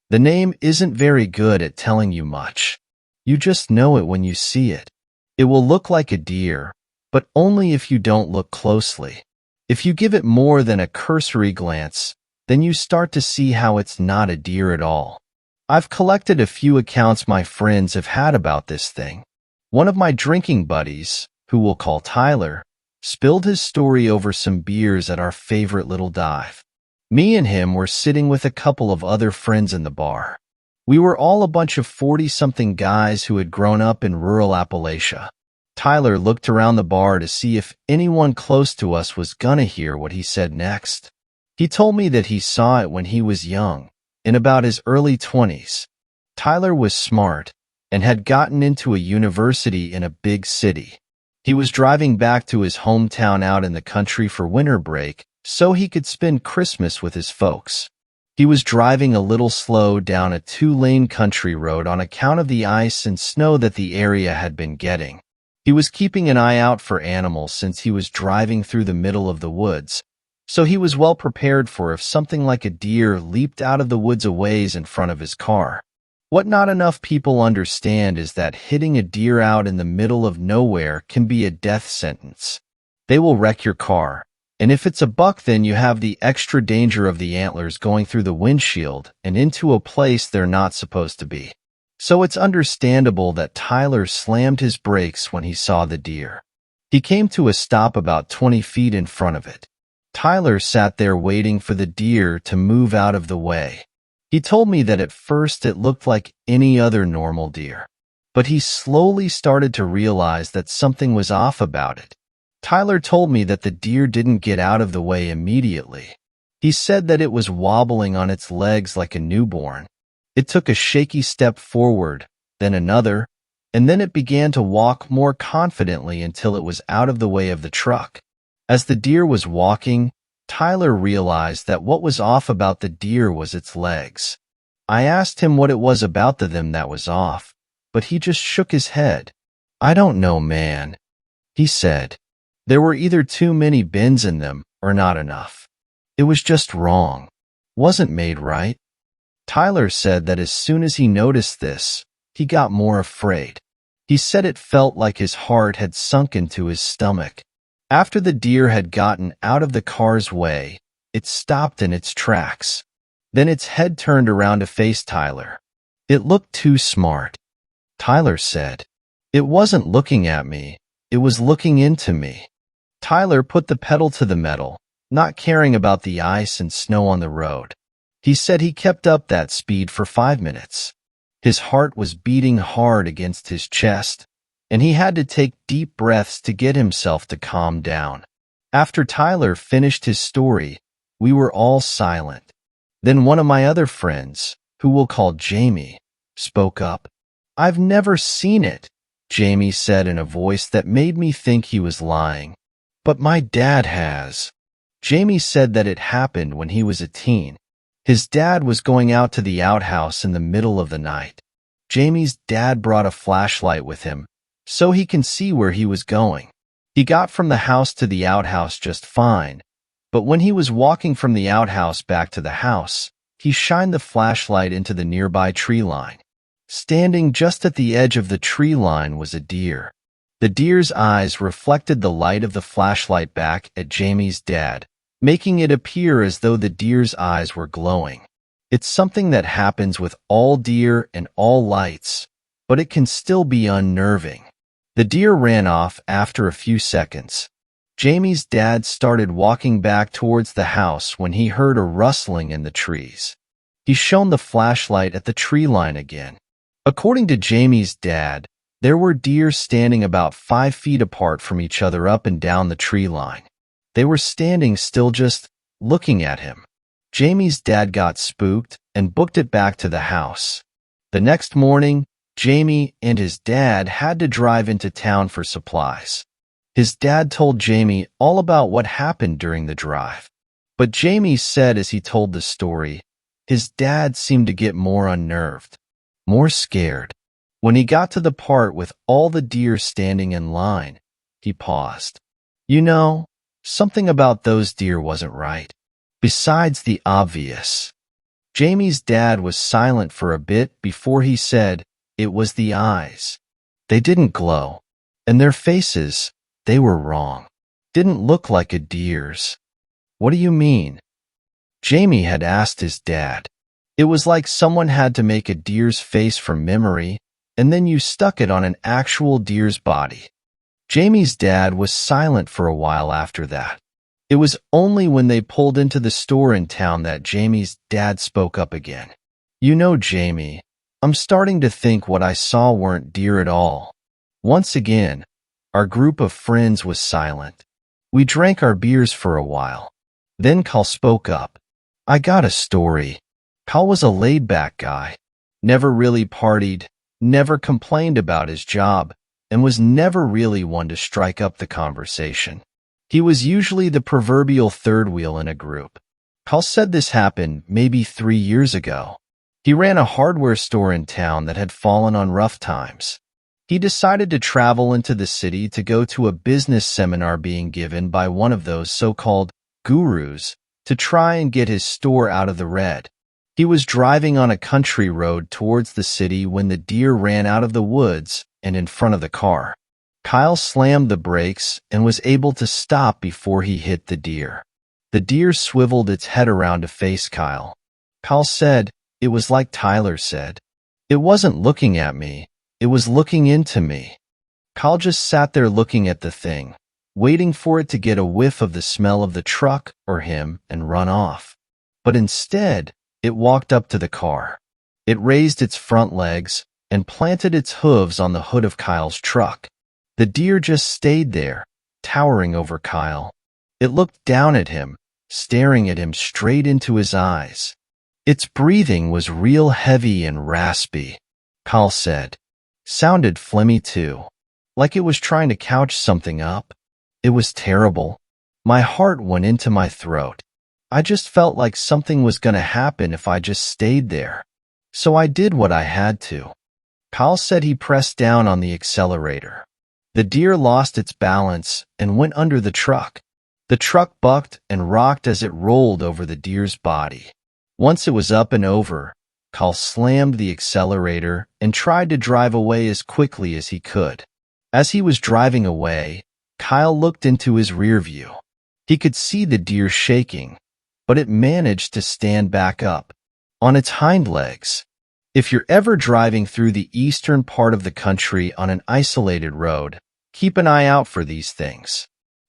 The name isn't very good at telling you much. You just know it when you see it. It will look like a deer, but only if you don't look closely. If you give it more than a cursory glance, then you start to see how it's not a deer at all. I've collected a few accounts my friends have had about this thing. One of my drinking buddies, who we'll call Tyler, spilled his story over some beers at our favorite little dive. Me and him were sitting with a couple of other friends in the bar. We were all a bunch of 40-something guys who had grown up in rural Appalachia. Tyler looked around the bar to see if anyone close to us was gonna hear what he said next. He told me that he saw it when he was young, in about his early 20s. Tyler was smart and had gotten into a university in a big city. He was driving back to his hometown out in the country for winter break so he could spend Christmas with his folks. He was driving a little slow down a 2-lane country road on account of the ice and snow that the area had been getting. He was keeping an eye out for animals since he was driving through the middle of the woods, so he was well prepared for if something like a deer leaped out of the woods a ways in front of his car. What not enough people understand is that hitting a deer out in the middle of nowhere can be a death sentence. They will wreck your car, and if it's a buck, then you have the extra danger of the antlers going through the windshield and into a place they're not supposed to be. So it's understandable that Tyler slammed his brakes when he saw the deer. He came to a stop about 20 feet in front of it. Tyler sat there waiting for the deer to move out of the way. He told me that at first it looked like any other normal deer, but he slowly started to realize that something was off about it. Tyler told me that the deer didn't get out of the way immediately. He said that it was wobbling on its legs like a newborn. It took a shaky step forward, then another, and then it began to walk more confidently until it was out of the way of the truck. As the deer was walking, Tyler realized that what was off about the deer was its legs. I asked him what it was about them that was off, but he just shook his head. "I don't know, man," he said. "There were either too many bends in them or not enough. It was just wrong. Wasn't made right." Tyler said that as soon as he noticed this, he got more afraid. He said it felt like his heart had sunk into his stomach. After the deer had gotten out of the car's way, it stopped in its tracks. Then its head turned around to face Tyler. "It looked too smart," Tyler said. "It wasn't looking at me, it was looking into me." Tyler put the pedal to the metal, not caring about the ice and snow on the road. He said he kept up that speed for 5 minutes. His heart was beating hard against his chest, and he had to take deep breaths to get himself to calm down. After Tyler finished his story, we were all silent. Then one of my other friends, who we'll call Jamie, spoke up. "I've never seen it," Jamie said in a voice that made me think he was lying. "But my dad has." Jamie said that it happened when he was a teen. His dad was going out to the outhouse in the middle of the night. Jamie's dad brought a flashlight with him, so he can see where he was going. He got from the house to the outhouse just fine, but when he was walking from the outhouse back to the house, he shined the flashlight into the nearby tree line. Standing just at the edge of the tree line was a deer. The deer's eyes reflected the light of the flashlight back at Jamie's dad, making it appear as though the deer's eyes were glowing. It's something that happens with all deer and all lights, but it can still be unnerving. The deer ran off after a few seconds. Jamie's dad started walking back towards the house when he heard a rustling in the trees. He shone the flashlight at the tree line again. According to Jamie's dad, there were deer standing about 5 feet apart from each other up and down the tree line. They were standing still, just looking at him. Jamie's dad got spooked and booked it back to the house. The next morning, Jamie and his dad had to drive into town for supplies. His dad told Jamie all about what happened during the drive. But Jamie said as he told the story, his dad seemed to get more unnerved, more scared. When he got to the part with all the deer standing in line, he paused. "You know, something about those deer wasn't right. Besides the obvious." Jamie's dad was silent for a bit before he said, "It was the eyes. They didn't glow. And their faces, they were wrong. Didn't look like a deer's." "What do you mean?" Jamie had asked his dad. "It was like someone had to make a deer's face from memory, and then you stuck it on an actual deer's body." Jamie's dad was silent for a while after that. It was only when they pulled into the store in town that Jamie's dad spoke up again. "You know, Jamie, I'm starting to think what I saw weren't deer at all." Once again, our group of friends was silent. We drank our beers for a while. Then Carl spoke up. "I got a story." Carl was a laid-back guy, never really partied, never complained about his job, and was never really one to strike up the conversation. He was usually the proverbial third wheel in a group. Carl said this happened maybe 3 years ago. He ran a hardware store in town that had fallen on rough times. He decided to travel into the city to go to a business seminar being given by one of those so-called gurus to try and get his store out of the red. He was driving on a country road towards the city when the deer ran out of the woods and in front of the car. Kyle slammed the brakes and was able to stop before he hit the deer. The deer swiveled its head around to face Kyle. Kyle said, "It was like Tyler said. It wasn't looking at me. It was looking into me." Kyle just sat there looking at the thing, waiting for it to get a whiff of the smell of the truck or him and run off. But instead, it walked up to the car. It raised its front legs and planted its hooves on the hood of Kyle's truck. The deer just stayed there, towering over Kyle. It looked down at him, staring at him straight into his eyes. Its breathing was real heavy and raspy, Kyle said. Sounded phlegmy too, like it was trying to couch something up. It was terrible. My heart went into my throat. I just felt like something was going to happen if I just stayed there. So I did what I had to. Kyle said he pressed down on the accelerator. The deer lost its balance and went under the truck. The truck bucked and rocked as it rolled over the deer's body. Once it was up and over, Kyle slammed the accelerator and tried to drive away as quickly as he could. As he was driving away, Kyle looked into his rear view. He could see the deer shaking, but it managed to stand back up on its hind legs. If you're ever driving through the eastern part of the country on an isolated road, keep an eye out for these things.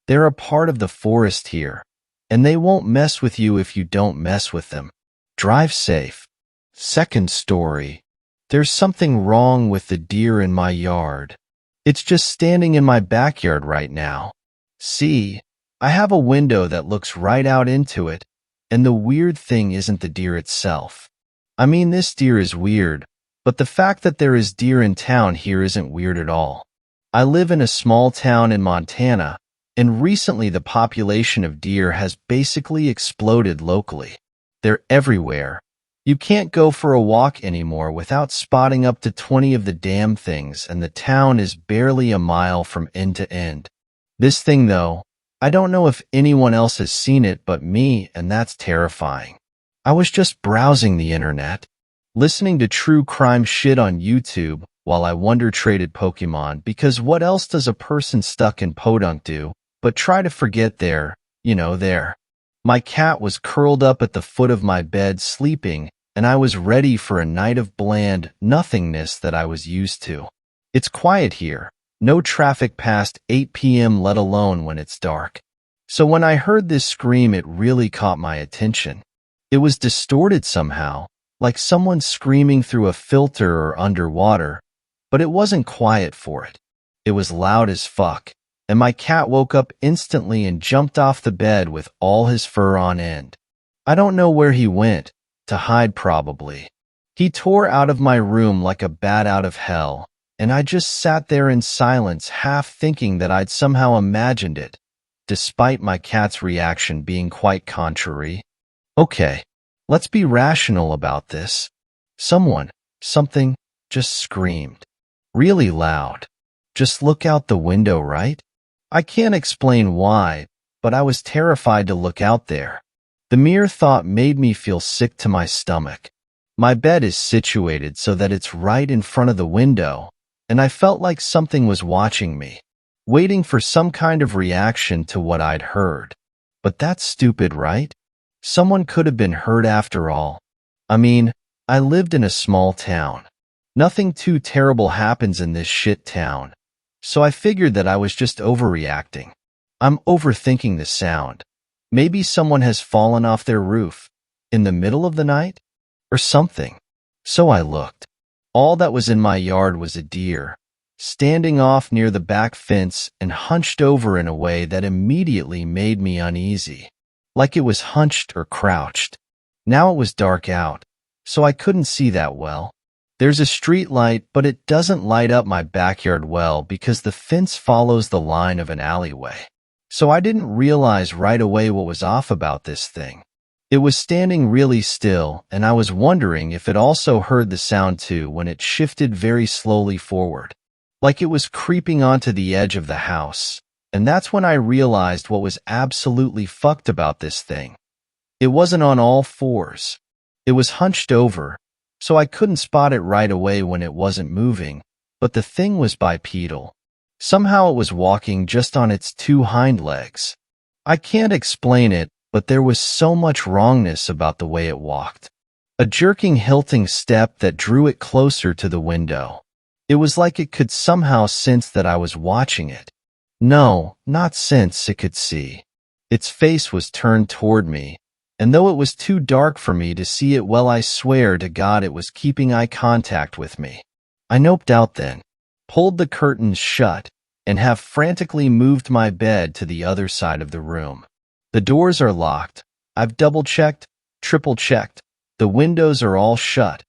They're a part of the forest here, and they won't mess with you if you don't mess with them. Drive safe. Second story. There's something wrong with the deer in my yard. It's just standing in my backyard right now. See, I have a window that looks right out into it, and the weird thing isn't the deer itself. I mean, this deer is weird, but the fact that there is deer in town here isn't weird at all. I live in a small town in Montana, and recently the population of deer has basically exploded locally. They're everywhere. You can't go for a walk anymore without spotting up to 20 of the damn things, and the town is barely a mile from end to end. This thing, though, I don't know if anyone else has seen it but me, and that's terrifying. I was just browsing the internet, listening to true crime shit on YouTube while I wonder traded Pokemon, because what else does a person stuck in Podunk do but try to forget there. My cat was curled up at the foot of my bed sleeping, and I was ready for a night of bland nothingness that I was used to. It's quiet here. No traffic past 8 p.m. let alone when it's dark. So when I heard this scream, it really caught my attention. It was distorted somehow, like someone screaming through a filter or underwater, but it wasn't quiet for it. It was loud as fuck, and my cat woke up instantly and jumped off the bed with all his fur on end. I don't know where he went, to hide probably. He tore out of my room like a bat out of hell, and I just sat there in silence, half thinking that I'd somehow imagined it, despite my cat's reaction being quite contrary. Okay, let's be rational about this. Something, just screamed. Really loud. Just look out the window, right? I can't explain why, but I was terrified to look out there. The mere thought made me feel sick to my stomach. My bed is situated so that it's right in front of the window, and I felt like something was watching me, waiting for some kind of reaction to what I'd heard. But that's stupid, right? Someone could have been hurt after all. I mean, I lived in a small town. Nothing too terrible happens in this shit town. So I figured that I was just overreacting. I'm overthinking the sound. Maybe someone has fallen off their roof in the middle of the night or something. So I looked. All that was in my yard was a deer, standing off near the back fence and hunched over in a way that immediately made me uneasy, like it was hunched or crouched. Now it was dark out, so I couldn't see that well. There's a street light, but it doesn't light up my backyard well because the fence follows the line of an alleyway. So I didn't realize right away what was off about this thing. It was standing really still, and I was wondering if it also heard the sound too when it shifted very slowly forward, like it was creeping onto the edge of the house. And that's when I realized what was absolutely fucked about this thing. It wasn't on all fours. It was hunched over, so I couldn't spot it right away when it wasn't moving, but the thing was bipedal. Somehow it was walking just on its two hind legs. I can't explain it, but there was so much wrongness about the way it walked. A jerking, hilting step that drew it closer to the window. It was like it could somehow sense that I was watching it. No, not sense, it could see. Its face was turned toward me, and though it was too dark for me to see it well, I swear to God it was keeping eye contact with me. I noped out then, pulled the curtains shut, and have frantically moved my bed to the other side of the room. The doors are locked. I've double-checked, triple-checked. The windows are all shut.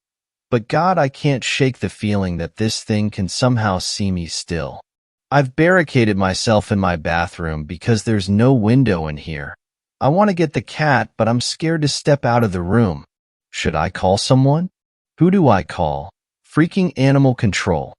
But God, I can't shake the feeling that this thing can somehow see me still. I've barricaded myself in my bathroom because there's no window in here. I want to get the cat, but I'm scared to step out of the room. Should I call someone? Who do I call? Freaking animal control.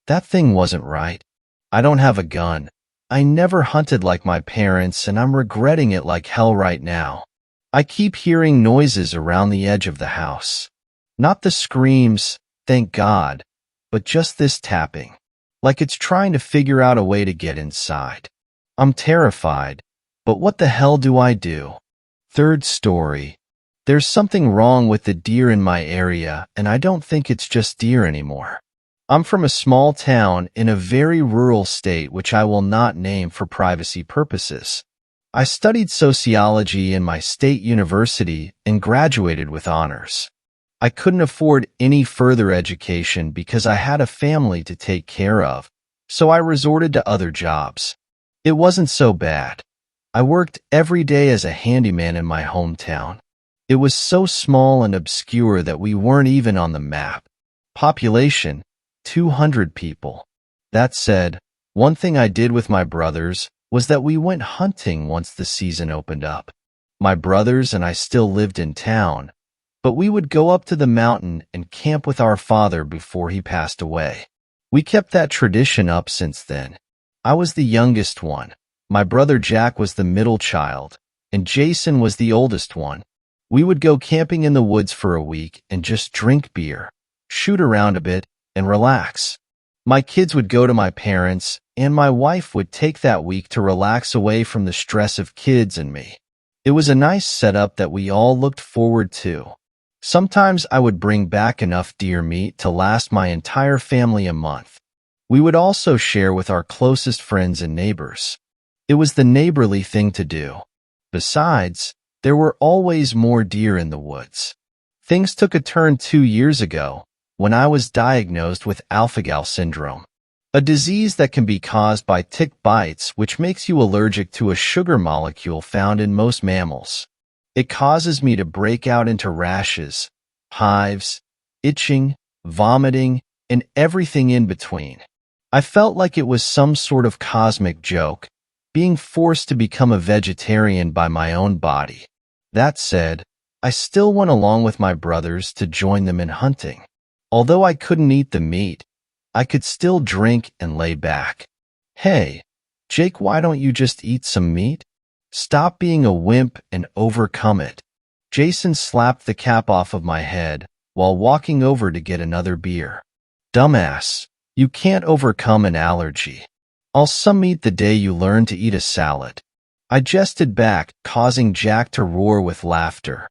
That thing wasn't right. I don't have a gun. I never hunted like my parents, and I'm regretting it like hell right now. I keep hearing noises around the edge of the house. Not the screams, thank God, but just this tapping, like it's trying to figure out a way to get inside. I'm terrified, but what the hell do I do? Third story. There's something wrong with the deer in my area, and I don't think it's just deer anymore. I'm from a small town in a very rural state which I will not name for privacy purposes. I studied sociology in my state university and graduated with honors. I couldn't afford any further education because I had a family to take care of, so I resorted to other jobs. It wasn't so bad. I worked every day as a handyman in my hometown. It was so small and obscure that we weren't even on the map. Population, 200 people. That said, one thing I did with my brothers was that we went hunting once the season opened up. My brothers and I still lived in town, but we would go up to the mountain and camp with our father before he passed away. We kept that tradition up since then. I was the youngest one. My brother Jack was the middle child, and Jason was the oldest one. We would go camping in the woods for a week and just drink beer, shoot around a bit, and relax. My kids would go to my parents', and my wife would take that week to relax away from the stress of kids and me. It was a nice setup that we all looked forward to. Sometimes I would bring back enough deer meat to last my entire family a month. We would also share with our closest friends and neighbors. It was the neighborly thing to do. Besides, there were always more deer in the woods. Things took a turn 2 years ago when I was diagnosed with alpha-gal syndrome, a disease that can be caused by tick bites, which makes you allergic to a sugar molecule found in most mammals. It causes me to break out into rashes, hives, itching, vomiting, and everything in between. I felt like it was some sort of cosmic joke, being forced to become a vegetarian by my own body. That said, I still went along with my brothers to join them in hunting. Although I couldn't eat the meat, I could still drink and lay back. Hey, Jake, why don't you just eat some meat? Stop being a wimp and overcome it. Jason slapped the cap off of my head while walking over to get another beer. Dumbass, you can't overcome an allergy. I'll some eat the day you learn to eat a salad. I jested back, causing Jack to roar with laughter.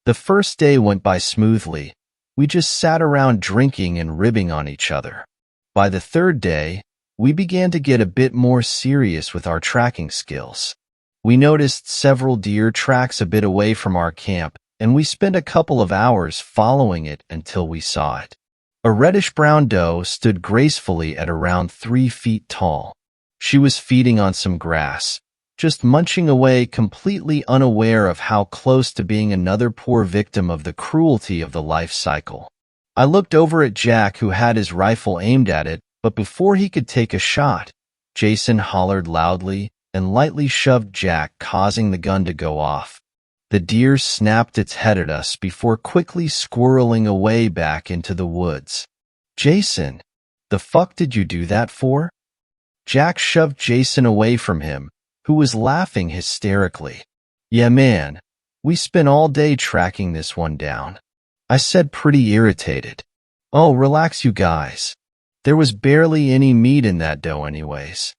The first day went by smoothly. We just sat around drinking and ribbing on each other. By the third day, we began to get a bit more serious with our tracking skills. We noticed several deer tracks a bit away from our camp, and we spent a couple of hours following it until we saw it. A reddish-brown doe stood gracefully at around 3 feet tall. She was feeding on some grass, just munching away, completely unaware of how close to being another poor victim of the cruelty of the life cycle. I looked over at Jack, who had his rifle aimed at it, but before he could take a shot, Jason hollered loudly and lightly shoved Jack, causing the gun to go off. The deer snapped its head at us before quickly squirreling away back into the woods. Jason, the fuck did you do that for? Jack shoved Jason away from him, who was laughing hysterically. Yeah, man, we spent all day tracking this one down. I said, pretty irritated. Oh, relax, you guys. There was barely any meat in that doe anyways.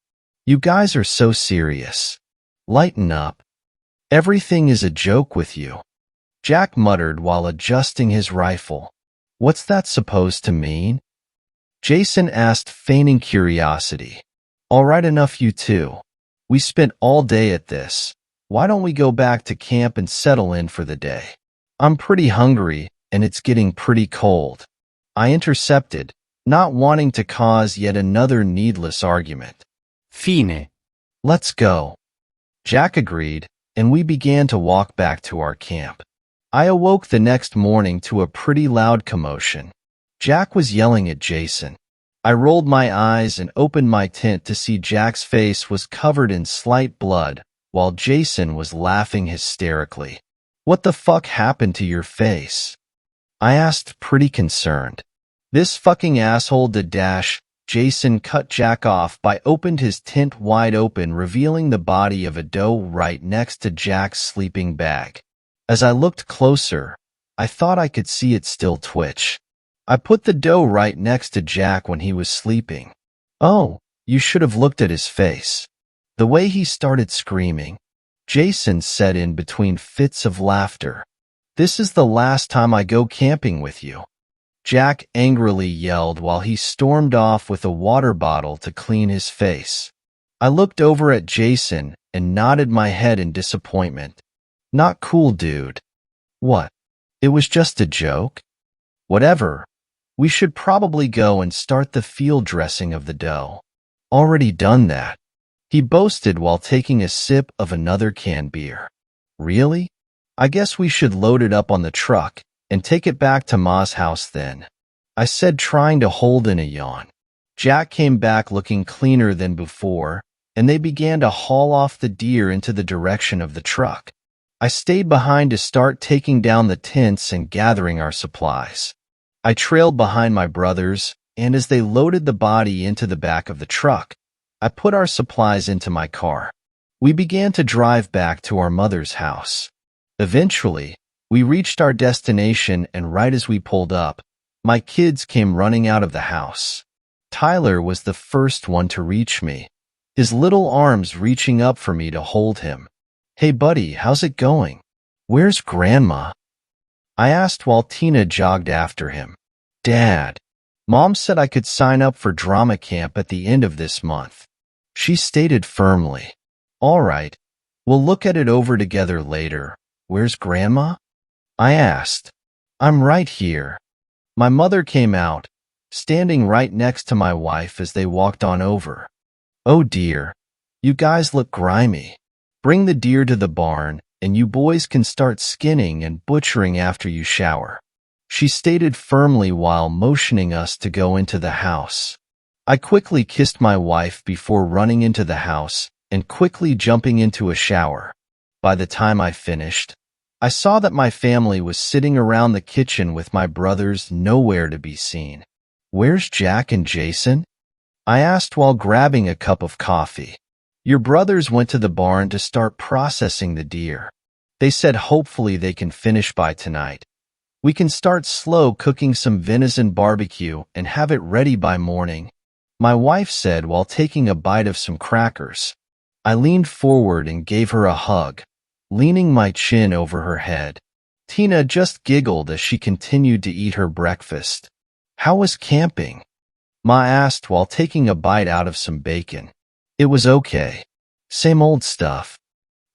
You guys are so serious. Lighten up. Everything is a joke with you. Jack muttered while adjusting his rifle. What's that supposed to mean? Jason asked, feigning curiosity. All right, enough you two. We spent all day at this. Why don't we go back to camp and settle in for the day? I'm pretty hungry, and it's getting pretty cold. I intercepted, not wanting to cause yet another needless argument. Fine. Let's go. Jack agreed, and we began to walk back to our camp. I awoke the next morning to a pretty loud commotion. Jack was yelling at Jason. I rolled my eyes and opened my tent to see Jack's face was covered in slight blood, while Jason was laughing hysterically. What the fuck happened to your face? I asked, pretty concerned. This fucking asshole did dash. Jason cut Jack off by opened his tent wide open, revealing the body of a doe right next to Jack's sleeping bag. As I looked closer, I thought I could see it still twitch. I put the doe right next to Jack when he was sleeping. Oh, you should have looked at his face. The way he started screaming. Jason said in between fits of laughter. This is the last time I go camping with you. Jack angrily yelled while he stormed off with a water bottle to clean his face. I looked over at Jason and nodded my head in disappointment. Not cool, dude. What? It was just a joke? Whatever. We should probably go and start the field dressing of the dough. Already done that, he boasted while taking a sip of another canned beer. Really? I guess we should load it up on the truck and take it back to Ma's house then, I said, trying to hold in a yawn. Jack came back looking cleaner than before, and they began to haul off the deer into the direction of the truck. I stayed behind to start taking down the tents and gathering our supplies. I trailed behind my brothers, and as they loaded the body into the back of the truck, I put our supplies into my car. We began to drive back to our mother's house. Eventually, we reached our destination, and right as we pulled up, my kids came running out of the house. Tyler was the first one to reach me, his little arms reaching up for me to hold him. Hey buddy, how's it going? Where's Grandma? I asked while Tina jogged after him. Dad, Mom said I could sign up for drama camp at the end of this month. She stated firmly. All right, we'll look at it over together later. Where's Grandma? I asked. I'm right here. My mother came out, standing right next to my wife as they walked on over. Oh dear, you guys look grimy. Bring the deer to the barn, and you boys can start skinning and butchering after you shower, she stated firmly while motioning us to go into the house. I quickly kissed my wife before running into the house and quickly jumping into a shower. By the time I finished, I saw that my family was sitting around the kitchen with my brothers nowhere to be seen. Where's Jack and Jason? I asked while grabbing a cup of coffee. Your brothers went to the barn to start processing the deer. They said hopefully they can finish by tonight. We can start slow cooking some venison barbecue and have it ready by morning, my wife said while taking a bite of some crackers. I leaned forward and gave her a hug, leaning my chin over her head. Tina just giggled as she continued to eat her breakfast. How was camping? Ma asked while taking a bite out of some bacon. It was okay. Same old stuff.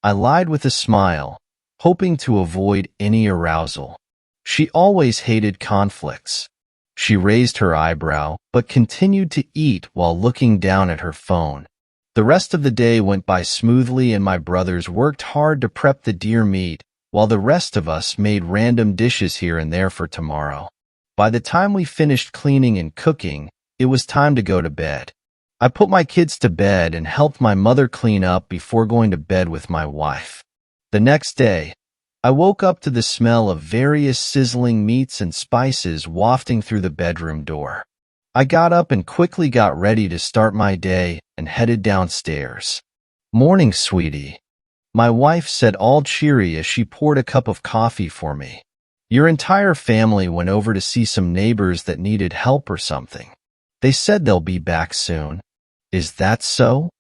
I lied with a smile, hoping to avoid any arousal. She always hated conflicts. She raised her eyebrow, but continued to eat while looking down at her phone. The rest of the day went by smoothly, and my brothers worked hard to prep the deer meat, while the rest of us made random dishes here and there for tomorrow. By the time we finished cleaning and cooking, it was time to go to bed. I put my kids to bed and helped my mother clean up before going to bed with my wife. The next day, I woke up to the smell of various sizzling meats and spices wafting through the bedroom door. I got up and quickly got ready to start my day and headed downstairs. Morning, sweetie, my wife said, all cheery as she poured a cup of coffee for me. Your entire family went over to see some neighbors that needed help or something. They said they'll be back soon. Is that so?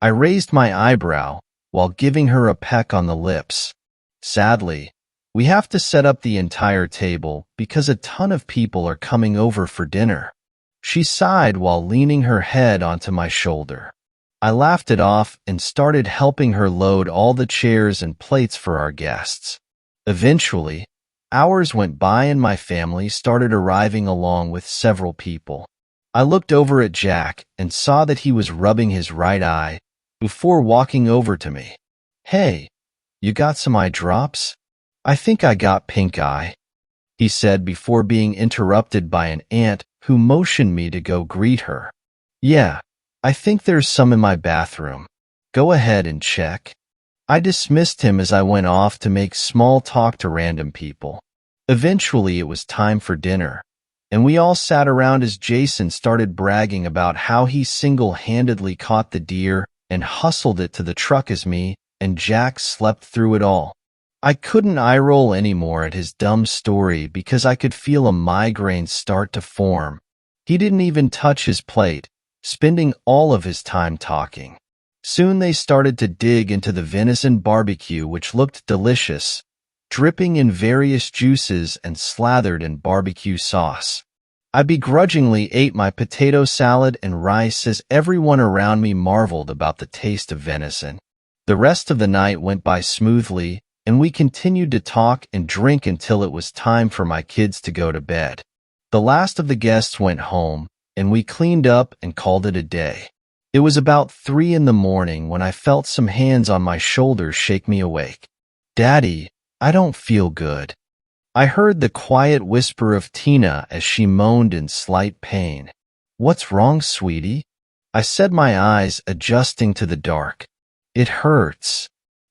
I raised my eyebrow while giving her a peck on the lips. Sadly, we have to set up the entire table because a ton of people are coming over for dinner. She sighed while leaning her head onto my shoulder. I laughed it off and started helping her load all the chairs and plates for our guests. Eventually, hours went by and my family started arriving along with several people. I looked over at Jack and saw that he was rubbing his right eye before walking over to me. Hey, you got some eye drops? I think I got pink eye, he said before being interrupted by an aunt who motioned me to go greet her. Yeah, I think there's some in my bathroom. Go ahead and check. I dismissed him as I went off to make small talk to random people. Eventually, it was time for dinner, and we all sat around as Jason started bragging about how he single-handedly caught the deer and hustled it to the truck as me and Jack slept through it all. I couldn't eye-roll anymore at his dumb story because I could feel a migraine start to form. He didn't even touch his plate, spending all of his time talking. Soon they started to dig into the venison barbecue, which looked delicious, dripping in various juices and slathered in barbecue sauce. I begrudgingly ate my potato salad and rice as everyone around me marveled about the taste of venison. The rest of the night went by smoothly, and we continued to talk and drink until it was time for my kids to go to bed. The last of the guests went home, and we cleaned up and called it a day. It was about 3 in the morning when I felt some hands on my shoulders shake me awake. "Daddy, I don't feel good." I heard the quiet whisper of Tina as she moaned in slight pain. "What's wrong, sweetie?" I said, my eyes adjusting to the dark. "It hurts."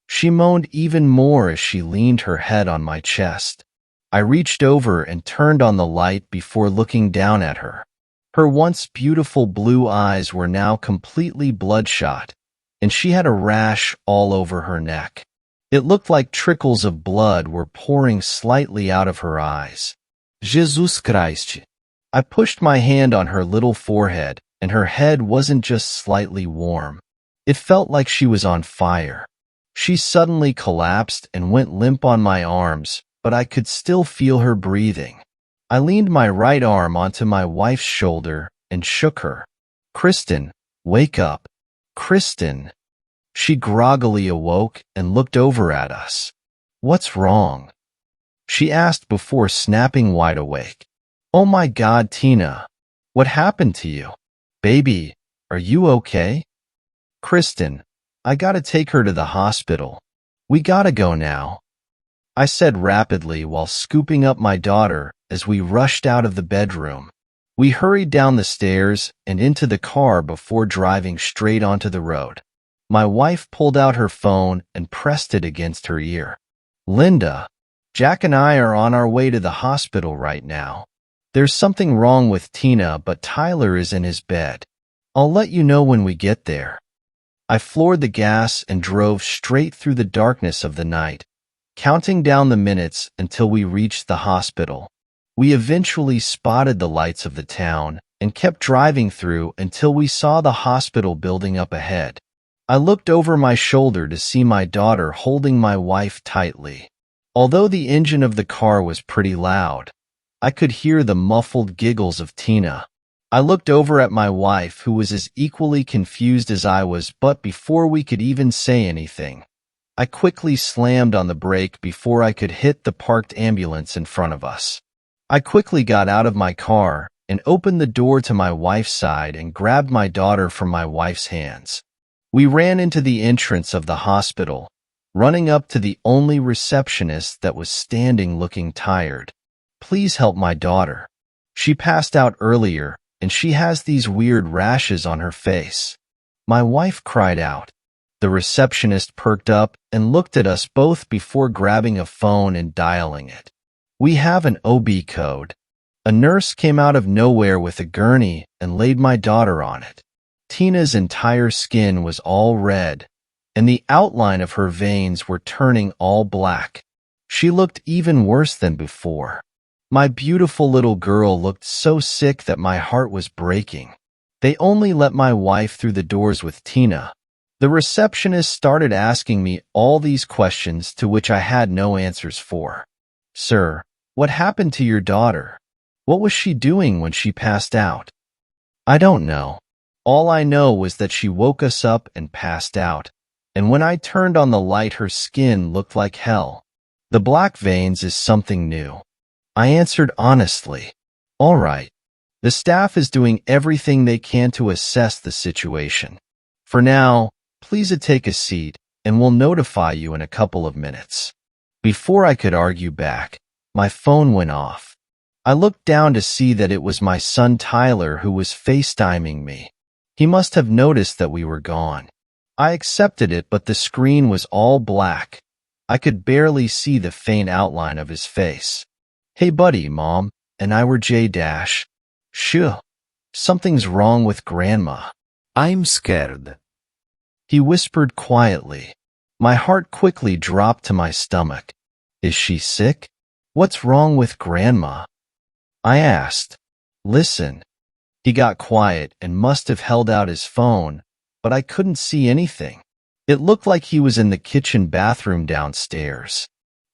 She moaned even more as she leaned her head on my chest. I reached over and turned on the light before looking down at her. Her once beautiful blue eyes were now completely bloodshot, and she had a rash all over her neck. It looked like trickles of blood were pouring slightly out of her eyes. Jesus Christ! I pushed my hand on her little forehead, and her head wasn't just slightly warm. It felt like she was on fire. She suddenly collapsed and went limp on my arms, but I could still feel her breathing. I leaned my right arm onto my wife's shoulder and shook her. "Kristen, wake up. Kristen." She groggily awoke and looked over at us. "What's wrong?" she asked before snapping wide awake. "Oh my God, Tina. What happened to you? Baby, are you okay?" "Kristen, I gotta take her to the hospital. We gotta go now," I said rapidly while scooping up my daughter as we rushed out of the bedroom. We hurried down the stairs and into the car before driving straight onto the road. My wife pulled out her phone and pressed it against her ear. "Linda, Jack and I are on our way to the hospital right now. There's something wrong with Tina, but Tyler is in his bed. I'll let you know when we get there." I floored the gas and drove straight through the darkness of the night, counting down the minutes until we reached the hospital. We eventually spotted the lights of the town and kept driving through until we saw the hospital building up ahead. I looked over my shoulder to see my daughter holding my wife tightly. Although the engine of the car was pretty loud, I could hear the muffled giggles of Tina. I looked over at my wife, who was as equally confused as I was, but before we could even say anything, I quickly slammed on the brake before I could hit the parked ambulance in front of us. I quickly got out of my car and opened the door to my wife's side and grabbed my daughter from my wife's hands. We ran into the entrance of the hospital, running up to the only receptionist that was standing looking tired. "Please help my daughter. She passed out earlier, and she has these weird rashes on her face," my wife cried out. The receptionist perked up and looked at us both before grabbing a phone and dialing it. "We have an OB code." A nurse came out of nowhere with a gurney and laid my daughter on it. Tina's entire skin was all red, and the outline of her veins were turning all black. She looked even worse than before. My beautiful little girl looked so sick that my heart was breaking. They only let my wife through the doors with Tina. The receptionist started asking me all these questions to which I had no answers for. "Sir, what happened to your daughter? What was she doing when she passed out?" "I don't know. All I know was that she woke us up and passed out, and when I turned on the light her skin looked like hell. The black veins is something new," I answered honestly. "All right. The staff is doing everything they can to assess the situation. For now, please take a seat, and we'll notify you in a couple of minutes." Before I could argue back, my phone went off. I looked down to see that it was my son Tyler who was FaceTiming me. He must have noticed that we were gone. I accepted it, but the screen was all black. I could barely see the faint outline of his face. "Hey buddy, Mom and I were J-dash. Shoo, something's wrong with Grandma." I'm scared. He whispered quietly. My heart quickly dropped to my stomach. "Is she sick? What's wrong with Grandma?" I asked. "Listen." He got quiet and must have held out his phone, but I couldn't see anything. It looked like he was in the kitchen bathroom downstairs.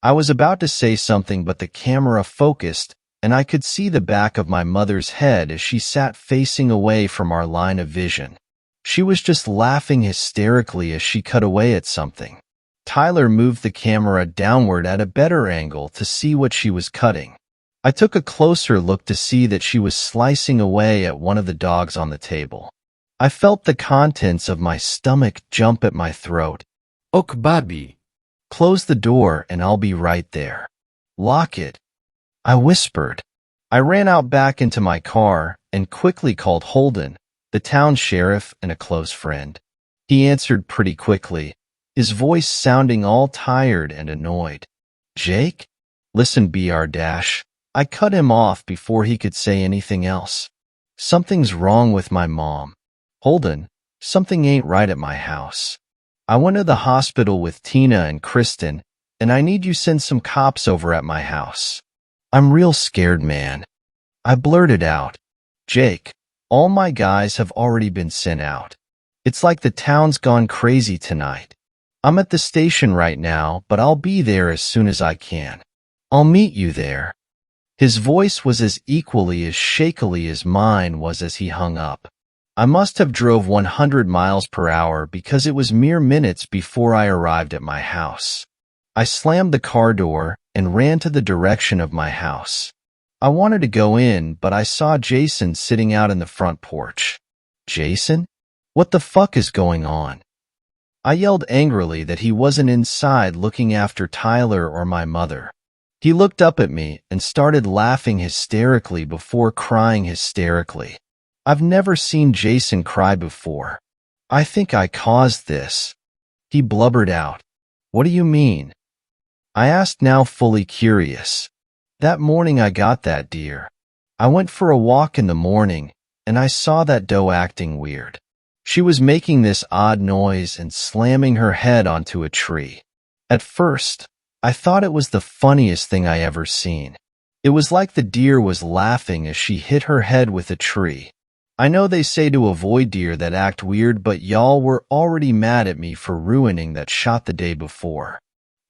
I was about to say something, but the camera focused, and I could see the back of my mother's head as she sat facing away from our line of vision. She was just laughing hysterically as she cut away at something. Tyler moved the camera downward at a better angle to see what she was cutting. I took a closer look to see that she was slicing away at one of the dogs on the table. I felt the contents of my stomach jump at my throat. Ok babi. Close the door and I'll be right there. Lock it, I whispered. I ran out back into my car and quickly called Holden, the town sheriff and a close friend. He answered pretty quickly, his voice sounding all tired and annoyed. Jake? Listen, Br-. I cut him off before he could say anything else. Something's wrong with my mom. Holden, something ain't right at my house. I went to the hospital with Tina and Kristen, and I need you send some cops over at my house. I'm real scared, man. I blurted out. Jake, all my guys have already been sent out. It's like the town's gone crazy tonight. I'm at the station right now, but I'll be there as soon as I can. I'll meet you there. His voice was as equally as shakily as mine was as he hung up. I must have drove 100 miles per hour because it was mere minutes before I arrived at my house. I slammed the car door and ran to the direction of my house. I wanted to go in, but I saw Jason sitting out in the front porch. Jason? What the fuck is going on? I yelled angrily that he wasn't inside looking after Tyler or my mother. He looked up at me and started laughing hysterically before crying hysterically. I've never seen Jason cry before. I think I caused this. He blubbered out. What do you mean? I asked, now fully curious. That morning I got that deer. I went for a walk in the morning, and I saw that doe acting weird. She was making this odd noise and slamming her head onto a tree. At first, I thought it was the funniest thing I ever seen. It was like the deer was laughing as she hit her head with a tree. I know they say to avoid deer that act weird, but y'all were already mad at me for ruining that shot the day before.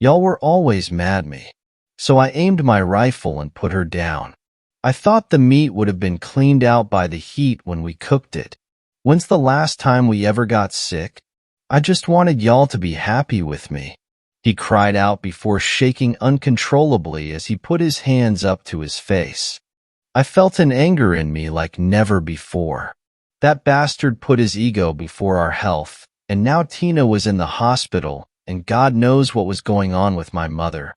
Y'all were always mad at me. So I aimed my rifle and put her down. I thought the meat would have been cleaned out by the heat when we cooked it. When's the last time we ever got sick? I just wanted y'all to be happy with me. He cried out before shaking uncontrollably as he put his hands up to his face. I felt an anger in me like never before. That bastard put his ego before our health, and now Tina was in the hospital, and God knows what was going on with my mother.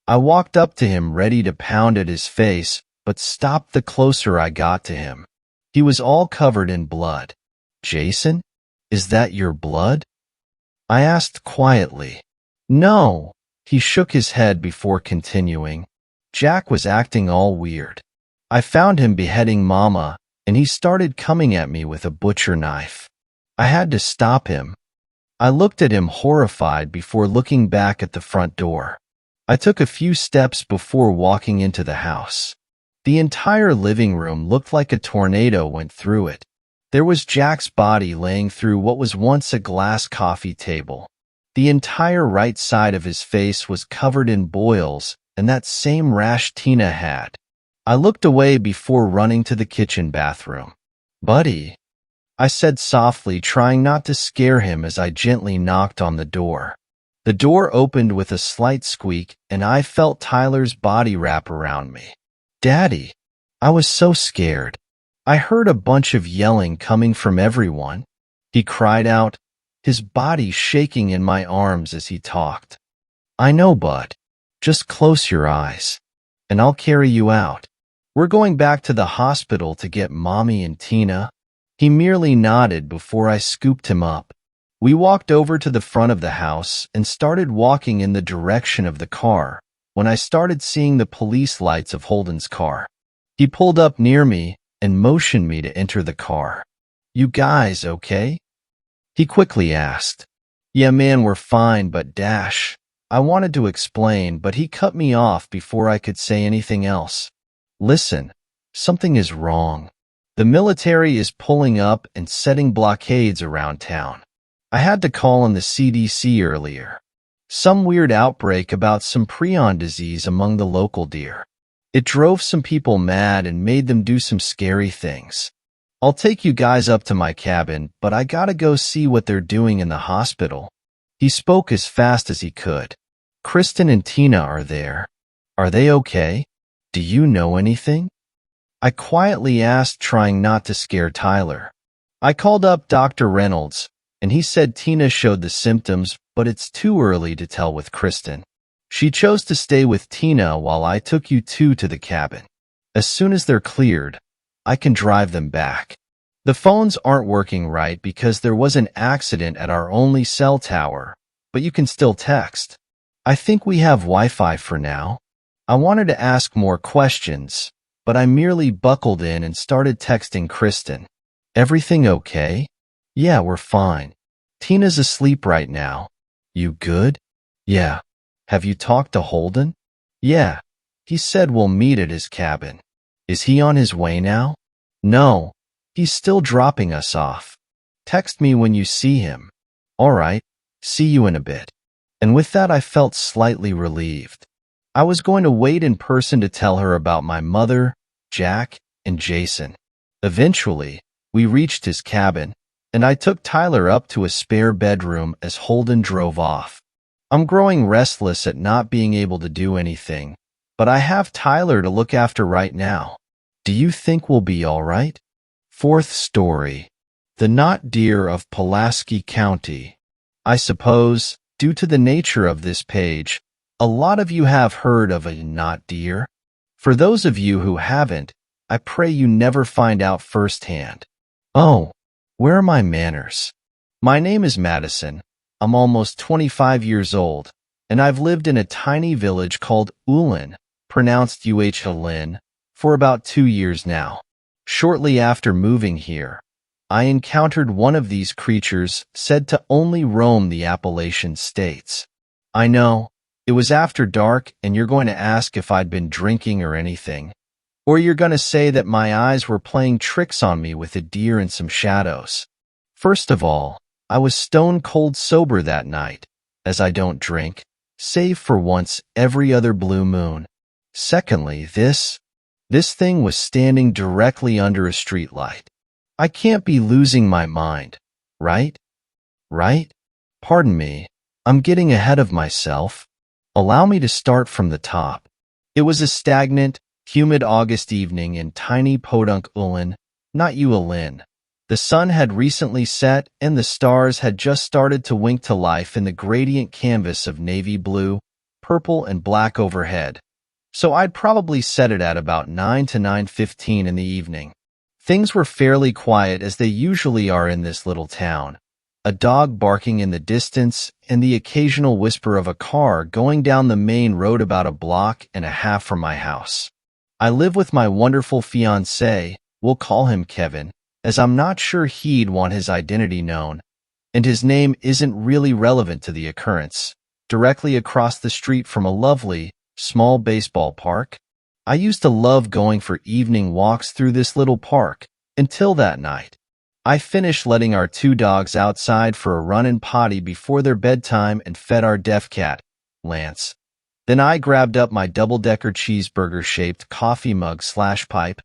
I walked up to him ready to pound at his face, but stopped the closer I got to him. He was all covered in blood. Jason, is that your blood? I asked quietly. No. He shook his head before continuing. Jack was acting all weird. I found him beheading Mama, and he started coming at me with a butcher knife. I had to stop him. I looked at him horrified before looking back at the front door. I took a few steps before walking into the house. The entire living room looked like a tornado went through it. There was Jack's body laying through what was once a glass coffee table. The entire right side of his face was covered in boils, and that same rash Tina had. I looked away before running to the kitchen bathroom. Buddy, I said softly, trying not to scare him as I gently knocked on the door. The door opened with a slight squeak, and I felt Tyler's body wrap around me. Daddy, I was so scared. I heard a bunch of yelling coming from everyone. He cried out, his body shaking in my arms as he talked. I know, bud. Just close your eyes, and I'll carry you out. We're going back to the hospital to get Mommy and Tina. He merely nodded before I scooped him up. We walked over to the front of the house and started walking in the direction of the car when I started seeing the police lights of Holden's car. He pulled up near me and motioned me to enter the car. You guys okay? He quickly asked. Yeah, man, we're fine, but I wanted to explain, but he cut me off before I could say anything else. Listen, something is wrong. The military is pulling up and setting blockades around town. I had to call on the CDC earlier. Some weird outbreak about some prion disease among the local deer. It drove some people mad and made them do some scary things. I'll take you guys up to my cabin, but I gotta go see what they're doing in the hospital." He spoke as fast as he could. "Kristen and Tina are there. Are they okay? Do you know anything?" I quietly asked, trying not to scare Tyler. "I called up Dr. Reynolds, and he said Tina showed the symptoms, but it's too early to tell with Kristen. She chose to stay with Tina while I took you two to the cabin. As soon as they're cleared, I can drive them back. The phones aren't working right because there was an accident at our only cell tower, but you can still text. I think we have Wi-Fi for now." I wanted to ask more questions, but I merely buckled in and started texting Kristen. "Everything okay?" "Yeah, we're fine. Tina's asleep right now." "You good?" "Yeah." "Have you talked to Holden?" "Yeah. He said we'll meet at his cabin." "Is he on his way now?" "No. He's still dropping us off. Text me when you see him." "All right. See you in a bit." And with that, I felt slightly relieved. I was going to wait in person to tell her about my mother, Jack, and Jason. Eventually, we reached his cabin, and I took Tyler up to a spare bedroom as Holden drove off. I'm growing restless at not being able to do anything, but I have Tyler to look after right now. Do you think we'll be all right? Fourth story. The Knot Deer of Pulaski County. I suppose, due to the nature of this page, a lot of you have heard of a knot deer. For those of you who haven't, I pray you never find out firsthand. Oh, where are my manners? My name is Madison. I'm almost 25 years old, and I've lived in a tiny village called Ullin, pronounced Uhlin, for about 2 years now. Shortly after moving here, I encountered one of these creatures said to only roam the Appalachian states. I know, it was after dark, and you're going to ask if I'd been drinking or anything, or you're going to say that my eyes were playing tricks on me with a deer and some shadows. First of all, I was stone cold sober that night, as I don't drink, save for once every other blue moon. Secondly, this thing was standing directly under a streetlight. I can't be losing my mind, right? Right? Pardon me, I'm getting ahead of myself. Allow me to start from the top. It was a stagnant, humid August evening in tiny Podunk Ullin, not Ullin. The sun had recently set, and the stars had just started to wink to life in the gradient canvas of navy blue, purple, and black overhead. So I'd probably set it at about 9 to 9:15 in the evening. Things were fairly quiet, as they usually are in this little town. A dog barking in the distance, and the occasional whisper of a car going down the main road about a block and a half from my house. I live with my wonderful fiancé, we'll call him Kevin, as I'm not sure he'd want his identity known, and his name isn't really relevant to the occurrence, directly across the street from a lovely, small baseball park. I used to love going for evening walks through this little park, until that night. I finished letting our 2 dogs outside for a run and potty before their bedtime and fed our deaf cat, Lance. Then I grabbed up my double-decker cheeseburger-shaped coffee mug/pipe,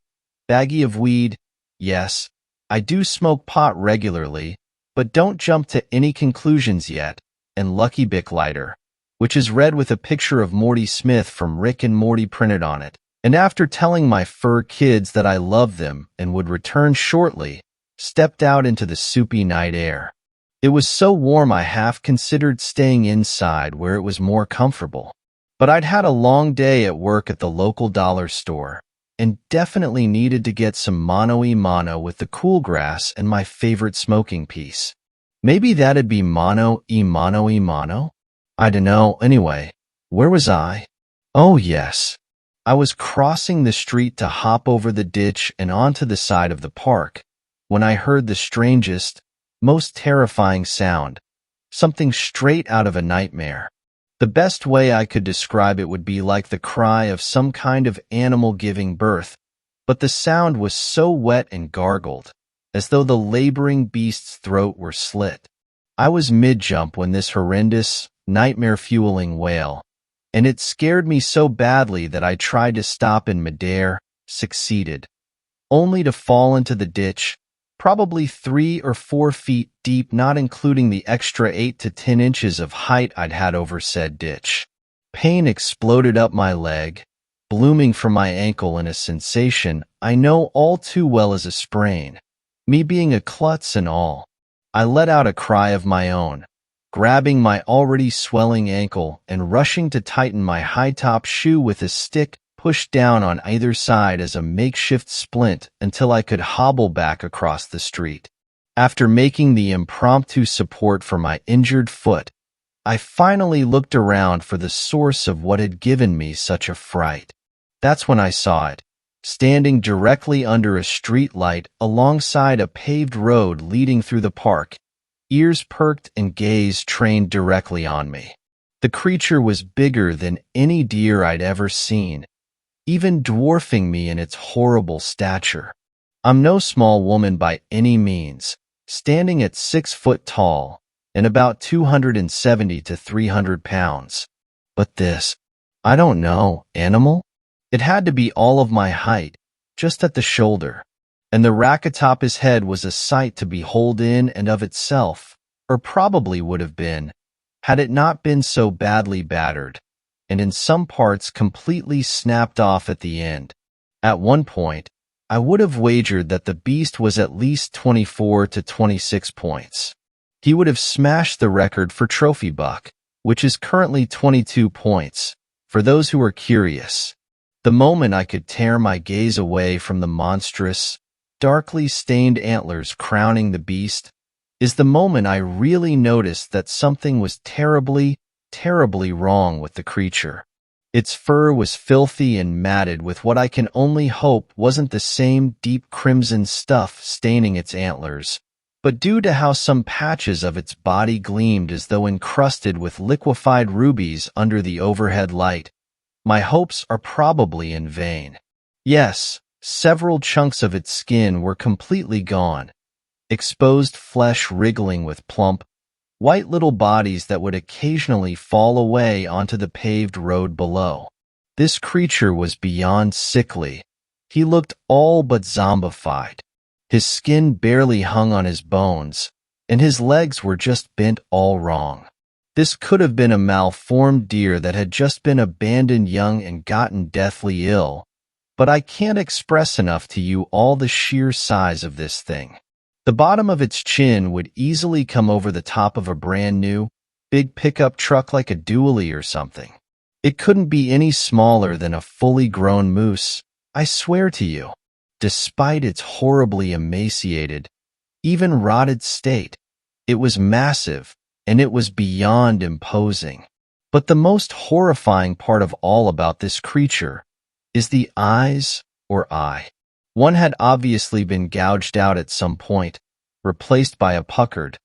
baggie of weed. Yes, I do smoke pot regularly, but don't jump to any conclusions yet, and Lucky Bic lighter, which is red with a picture of Morty Smith from Rick and Morty printed on it. And after telling my fur kids that I loved them and would return shortly, stepped out into the soupy night air. It was so warm I half considered staying inside where it was more comfortable. But I'd had a long day at work at the local dollar store, and definitely needed to get some mano-y-mano with the cool grass and my favorite smoking piece. Maybe that'd be mano-y-mano-y-mano? I dunno. Anyway, where was I? Oh yes. I was crossing the street to hop over the ditch and onto the side of the park, when I heard the strangest, most terrifying sound, something straight out of a nightmare. The best way I could describe it would be like the cry of some kind of animal giving birth, but the sound was so wet and gargled, as though the laboring beast's throat were slit. I was mid-jump when this horrendous, nightmare-fueling wail, and it scared me so badly that I tried to stop in midair, succeeded, only to fall into the ditch, probably 3 or 4 feet deep, not including the extra 8 to 10 inches of height I'd had over said ditch. Pain exploded up my leg, blooming from my ankle in a sensation I know all too well as a sprain, me being a klutz and all. I let out a cry of my own, grabbing my already swelling ankle and rushing to tighten my high-top shoe with a stick pushed down on either side as a makeshift splint until I could hobble back across the street. After making the impromptu support for my injured foot, I finally looked around for the source of what had given me such a fright. That's when I saw it, standing directly under a street light alongside a paved road leading through the park, ears perked and gaze trained directly on me. The creature was bigger than any deer I'd ever seen, even dwarfing me in its horrible stature. I'm no small woman by any means, standing at 6 foot tall and about 270 to 300 pounds. But this, I don't know, animal? It had to be all of my height, just at the shoulder, and the rack atop his head was a sight to behold in and of itself, or probably would have been, had it not been so badly battered, and in some parts completely snapped off at the end. At one point, I would have wagered that the beast was at least 24 to 26 points. He would have smashed the record for Trophy Buck, which is currently 22 points, for those who are curious. The moment I could tear my gaze away from the monstrous, darkly stained antlers crowning the beast is the moment I really noticed that something was terribly wrong with the creature. Its fur was filthy and matted with what I can only hope wasn't the same deep crimson stuff staining its antlers, but due to how some patches of its body gleamed as though encrusted with liquefied rubies under the overhead light, my hopes are probably in vain. Yes, several chunks of its skin were completely gone, exposed flesh wriggling with plump, white little bodies that would occasionally fall away onto the paved road below. This creature was beyond sickly. He looked all but zombified. His skin barely hung on his bones, and his legs were just bent all wrong. This could have been a malformed deer that had just been abandoned young and gotten deathly ill, but I can't express enough to you all the sheer size of this thing. The bottom of its chin would easily come over the top of a brand new, big pickup truck like a dually or something. It couldn't be any smaller than a fully grown moose, I swear to you. Despite its horribly emaciated, even rotted state, it was massive, and it was beyond imposing. But the most horrifying part of all about this creature is the eyes or eye. One had obviously been gouged out at some point, replaced by a puckered,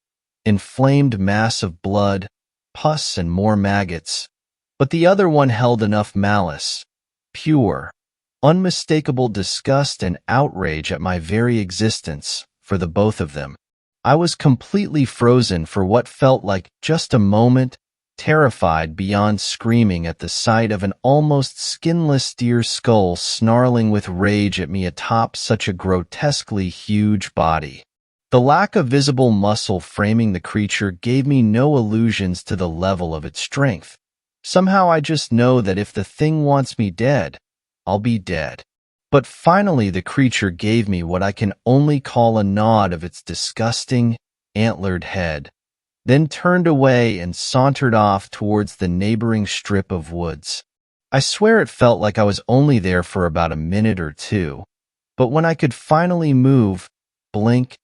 inflamed mass of blood, pus, and more maggots, but the other one held enough malice, pure, unmistakable disgust and outrage at my very existence, for the both of them. I was completely frozen for what felt like just a moment, terrified beyond screaming at the sight of an almost skinless deer skull snarling with rage at me atop such a grotesquely huge body. The lack of visible muscle framing the creature gave me no illusions to the level of its strength. Somehow I just know that if the thing wants me dead, I'll be dead. But finally the creature gave me what I can only call a nod of its disgusting, antlered head, then turned away and sauntered off towards the neighboring strip of woods. I swear it felt like I was only there for about a minute or two, but when I could finally move, blink,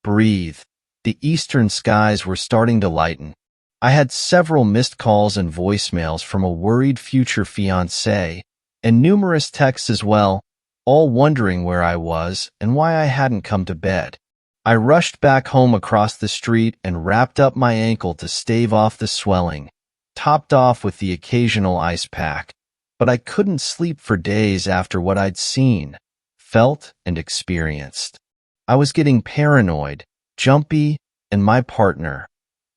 breathe, the eastern skies were starting to lighten. I had several missed calls and voicemails from a worried future fiancé, and numerous texts as well, all wondering where I was and why I hadn't come to bed. I rushed back home across the street and wrapped up my ankle to stave off the swelling, topped off with the occasional ice pack, but I couldn't sleep for days after what I'd seen, felt, and experienced. I was getting paranoid, jumpy, and my partner,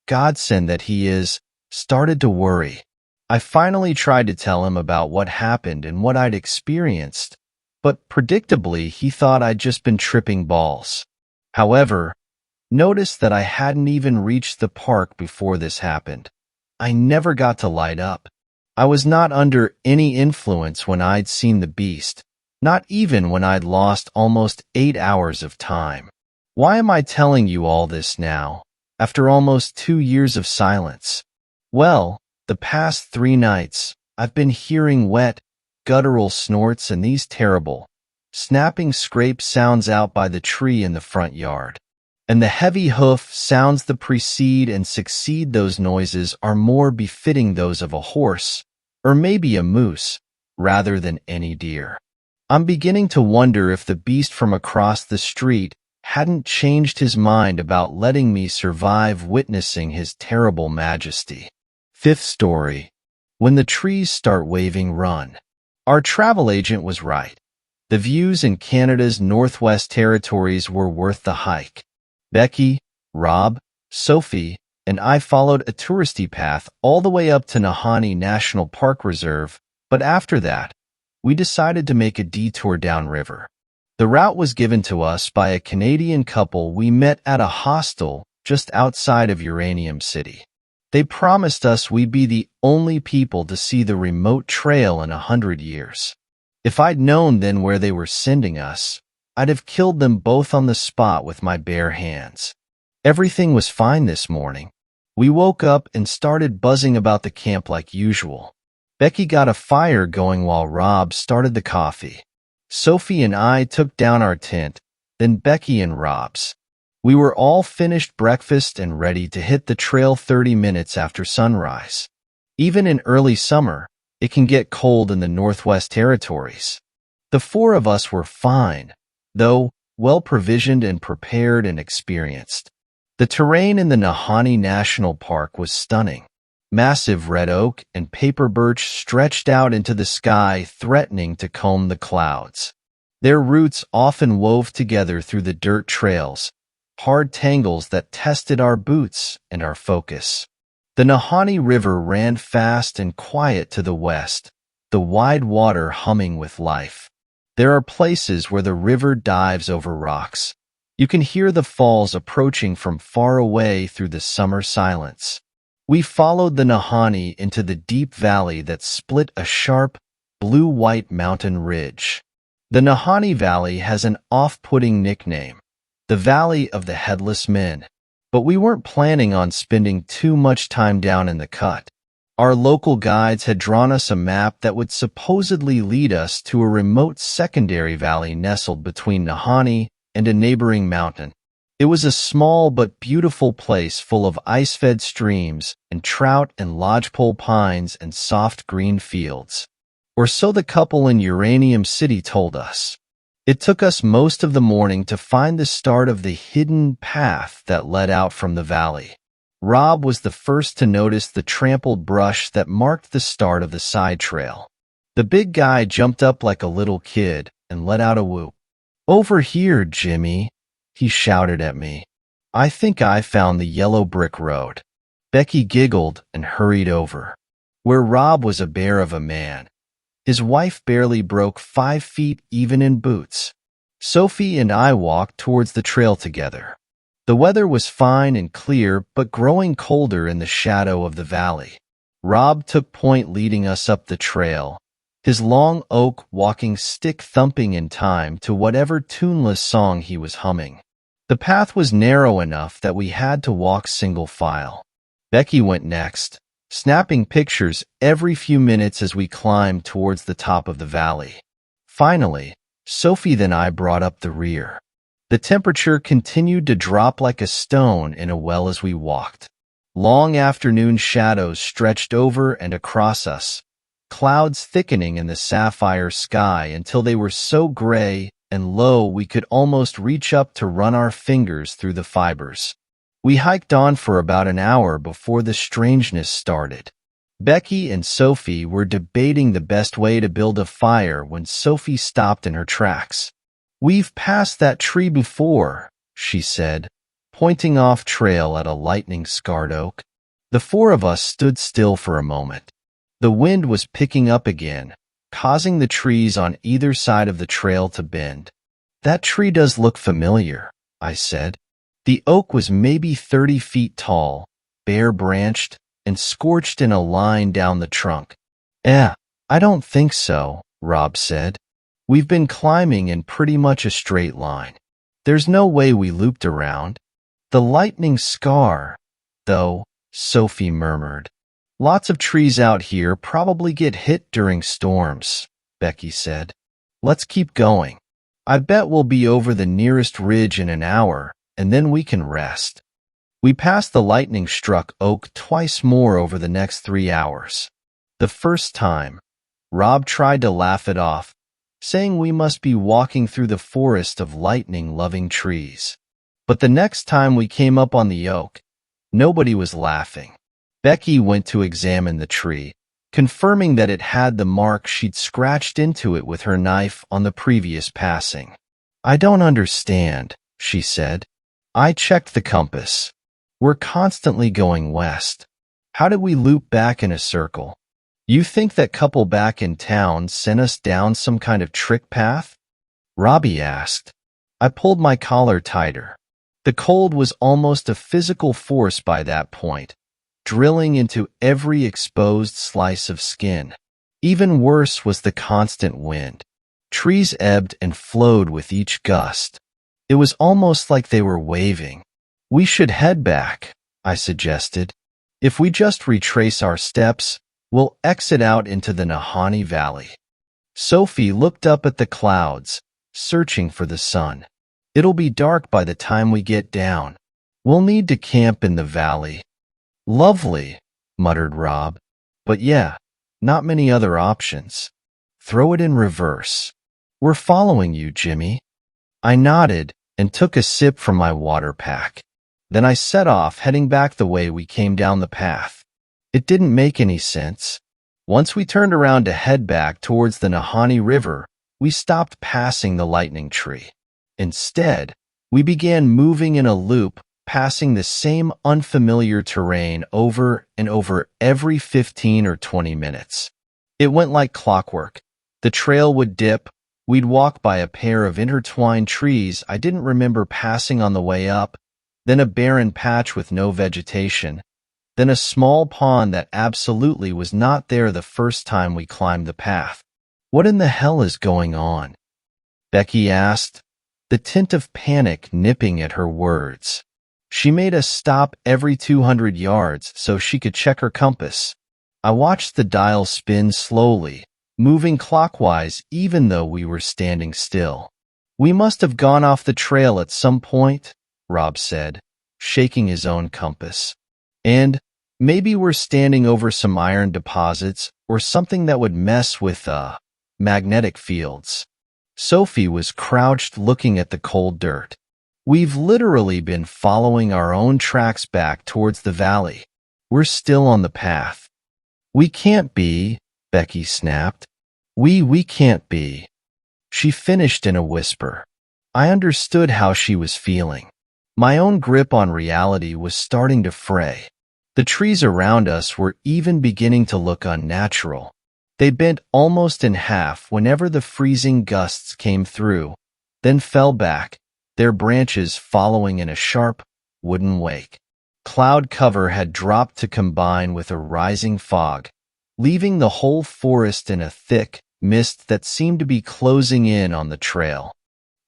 godsend that he is, started to worry. I finally tried to tell him about what happened and what I'd experienced, but predictably he thought I'd just been tripping balls. However, notice that I hadn't even reached the park before this happened. I never got to light up. I was not under any influence when I'd seen the beast, not even when I'd lost almost 8 hours of time. Why am I telling you all this now, after almost 2 years of silence? Well, the past 3 nights, I've been hearing wet, guttural snorts and these terrible, snapping scrape sounds out by the tree in the front yard. And the heavy hoof sounds that precede and succeed those noises are more befitting those of a horse, or maybe a moose, rather than any deer. I'm beginning to wonder if the beast from across the street hadn't changed his mind about letting me survive witnessing his terrible majesty. 5th story. When the trees start waving, run. Our travel agent was right. The views in Canada's Northwest Territories were worth the hike. Becky, Rob, Sophie, and I followed a touristy path all the way up to Nahanni National Park Reserve, but after that, we decided to make a detour downriver. The route was given to us by a Canadian couple we met at a hostel just outside of Uranium City. They promised us we'd be the only people to see the remote trail in 100 years. If I'd known then where they were sending us, I'd have killed them both on the spot with my bare hands. Everything was fine this morning. We woke up and started buzzing about the camp like usual. Becky got a fire going while Rob started the coffee. Sophie and I took down our tent, then Becky and Rob's. We were all finished breakfast and ready to hit the trail 30 minutes after sunrise. Even in early summer, it can get cold in the Northwest Territories. The 4 of us were fine, though well-provisioned and prepared and experienced. The terrain in the Nahanni National Park was stunning. Massive red oak and paper birch stretched out into the sky, threatening to comb the clouds. Their roots often wove together through the dirt trails, hard tangles that tested our boots and our focus. The Nahanni River ran fast and quiet to the west, the wide water humming with life. There are places where the river dives over rocks. You can hear the falls approaching from far away through the summer silence. We followed the Nahanni into the deep valley that split a sharp, blue-white mountain ridge. The Nahanni Valley has an off-putting nickname, the Valley of the Headless Men, but we weren't planning on spending too much time down in the cut. Our local guides had drawn us a map that would supposedly lead us to a remote secondary valley nestled between Nahanni and a neighboring mountain. It was a small but beautiful place full of ice-fed streams and trout and lodgepole pines and soft green fields. Or so the couple in Uranium City told us. It took us most of the morning to find the start of the hidden path that led out from the valley. Rob was the first to notice the trampled brush that marked the start of the side trail. The big guy jumped up like a little kid and let out a whoop. "Over here, Jimmy," he shouted at me. "I think I found the yellow brick road." Becky giggled and hurried over. Where Rob was a bear of a man, his wife barely broke 5 feet even in boots. Sophie and I walked towards the trail together. The weather was fine and clear, but growing colder in the shadow of the valley. Rob took point leading us up the trail, his long oak walking stick thumping in time to whatever tuneless song he was humming. The path was narrow enough that we had to walk single file. Becky went next, snapping pictures every few minutes as we climbed towards the top of the valley. Finally, Sophie then I brought up the rear. The temperature continued to drop like a stone in a well as we walked. Long afternoon shadows stretched over and across us, clouds thickening in the sapphire sky until they were so gray and low we could almost reach up to run our fingers through the fibers. We hiked on for about an hour before the strangeness started. Becky and Sophie were debating the best way to build a fire when Sophie stopped in her tracks. "We've passed that tree before," she said, pointing off trail at a lightning-scarred oak. The 4 of us stood still for a moment. The wind was picking up again, causing the trees on either side of the trail to bend. "That tree does look familiar," I said. The oak was maybe 30 feet tall, bare-branched, and scorched in a line down the trunk. I don't think so," Rob said. "We've been climbing in pretty much a straight line. There's no way we looped around." "The lightning scar, though," Sophie murmured. "Lots of trees out here probably get hit during storms," Becky said. "Let's keep going. I bet we'll be over the nearest ridge in an hour, and then we can rest." We passed the lightning-struck oak twice more over the next 3 hours. The first time, Rob tried to laugh it off, saying we must be walking through the forest of lightning-loving trees. But the next time we came up on the oak, nobody was laughing. Becky went to examine the tree, confirming that it had the mark she'd scratched into it with her knife on the previous passing. "I don't understand," she said. "I checked the compass. We're constantly going west. How did we loop back in a circle?" "You think that couple back in town sent us down some kind of trick path?" Robbie asked. I pulled my collar tighter. The cold was almost a physical force by that point, drilling into every exposed slice of skin. Even worse was the constant wind. Trees ebbed and flowed with each gust. It was almost like they were waving. "We should head back," I suggested. "If we just retrace our steps, we'll exit out into the Nahanni Valley." Sophie looked up at the clouds, searching for the sun. "It'll be dark by the time we get down. We'll need to camp in the valley." "Lovely," muttered Rob. "But yeah, not many other options." "Throw it in reverse." "We're following you, Jimmy." I nodded and took a sip from my water pack. Then I set off, heading back the way we came down the path. It didn't make any sense. Once we turned around to head back towards the Nahanni River, we stopped passing the lightning tree. Instead, we began moving in a loop, passing the same unfamiliar terrain over and over every 15 or 20 minutes. It went like clockwork. The trail would dip, we'd walk by a pair of intertwined trees I didn't remember passing on the way up, then a barren patch with no vegetation, then a small pond that absolutely was not there the first time we climbed the path. "What in the hell is going on?" Becky asked, the tint of panic nipping at her words. She made us stop every 200 yards so she could check her compass. I watched the dial spin slowly, moving clockwise even though we were standing still. "We must have gone off the trail at some point," Rob said, shaking his own compass. "And maybe we're standing over some iron deposits or something that would mess with, magnetic fields." Sophie was crouched looking at the cold dirt. "We've literally been following our own tracks back towards the valley. We're still on the path." "We can't be," Becky snapped. We can't be." She finished in a whisper. I understood how she was feeling. My own grip on reality was starting to fray. The trees around us were even beginning to look unnatural. They bent almost in half whenever the freezing gusts came through, then fell back, their branches following in a sharp, wooden wake. Cloud cover had dropped to combine with a rising fog, leaving the whole forest in a thick mist that seemed to be closing in on the trail.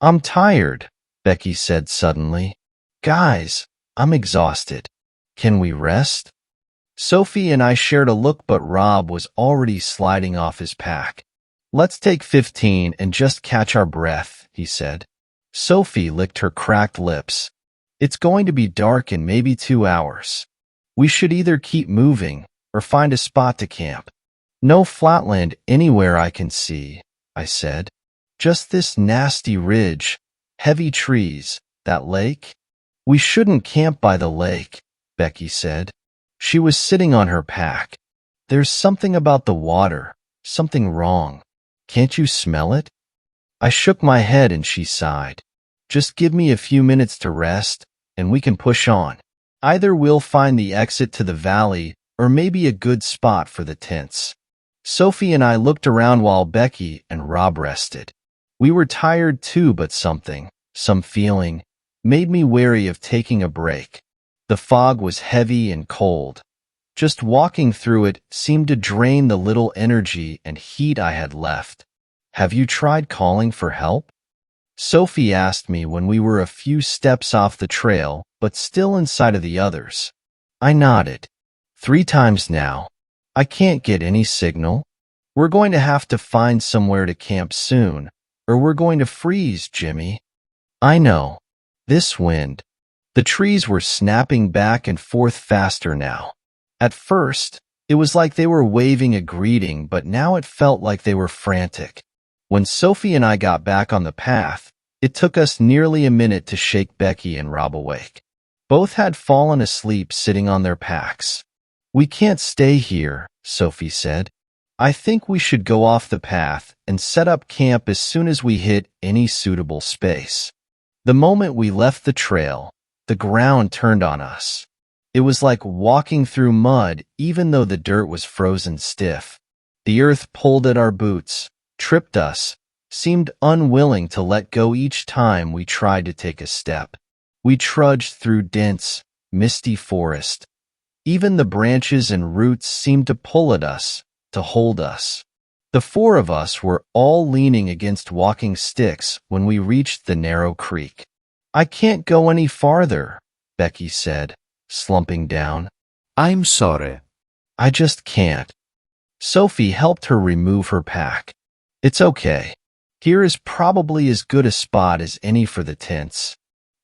"I'm tired," Becky said suddenly. "Guys, I'm exhausted. Can we rest?" Sophie and I shared a look, but Rob was already sliding off his pack. "Let's take 15 and just catch our breath," he said. Sophie licked her cracked lips. "It's going to be dark in maybe 2 hours. We should either keep moving or find a spot to camp." "No flatland anywhere I can see," I said. "Just this nasty ridge, heavy trees, that lake." "We shouldn't camp by the lake," Becky said. She was sitting on her pack. "There's something about the water, something wrong. Can't you smell it?" I shook my head and she sighed. "Just give me a few minutes to rest, and we can push on. Either we'll find the exit to the valley or maybe a good spot for the tents." Sophie and I looked around while Becky and Rob rested. We were tired too, but some feeling, made me wary of taking a break. The fog was heavy and cold. Just walking through it seemed to drain the little energy and heat I had left. Have you tried calling for help? Sophie asked me when we were a few steps off the trail, but still inside of the others. I nodded. 3 times now. I can't get any signal. We're going to have to find somewhere to camp soon, or we're going to freeze, Jimmy. I know. This wind. The trees were snapping back and forth faster now. At first, it was like they were waving a greeting, but now it felt like they were frantic. When Sophie and I got back on the path, it took us nearly a minute to shake Becky and Rob awake. Both had fallen asleep sitting on their packs. We can't stay here, Sophie said. I think we should go off the path and set up camp as soon as we hit any suitable space. The moment we left the trail, the ground turned on us. It was like walking through mud, even though the dirt was frozen stiff. The earth pulled at our boots, tripped us, seemed unwilling to let go each time we tried to take a step. We trudged through dense, misty forest. Even the branches and roots seemed to pull at us, to hold us. The 4 of us were all leaning against walking sticks when we reached the narrow creek. I can't go any farther, Becky said, slumping down. I'm sorry. I just can't. Sophie helped her remove her pack. It's okay. Here is probably as good a spot as any for the tents.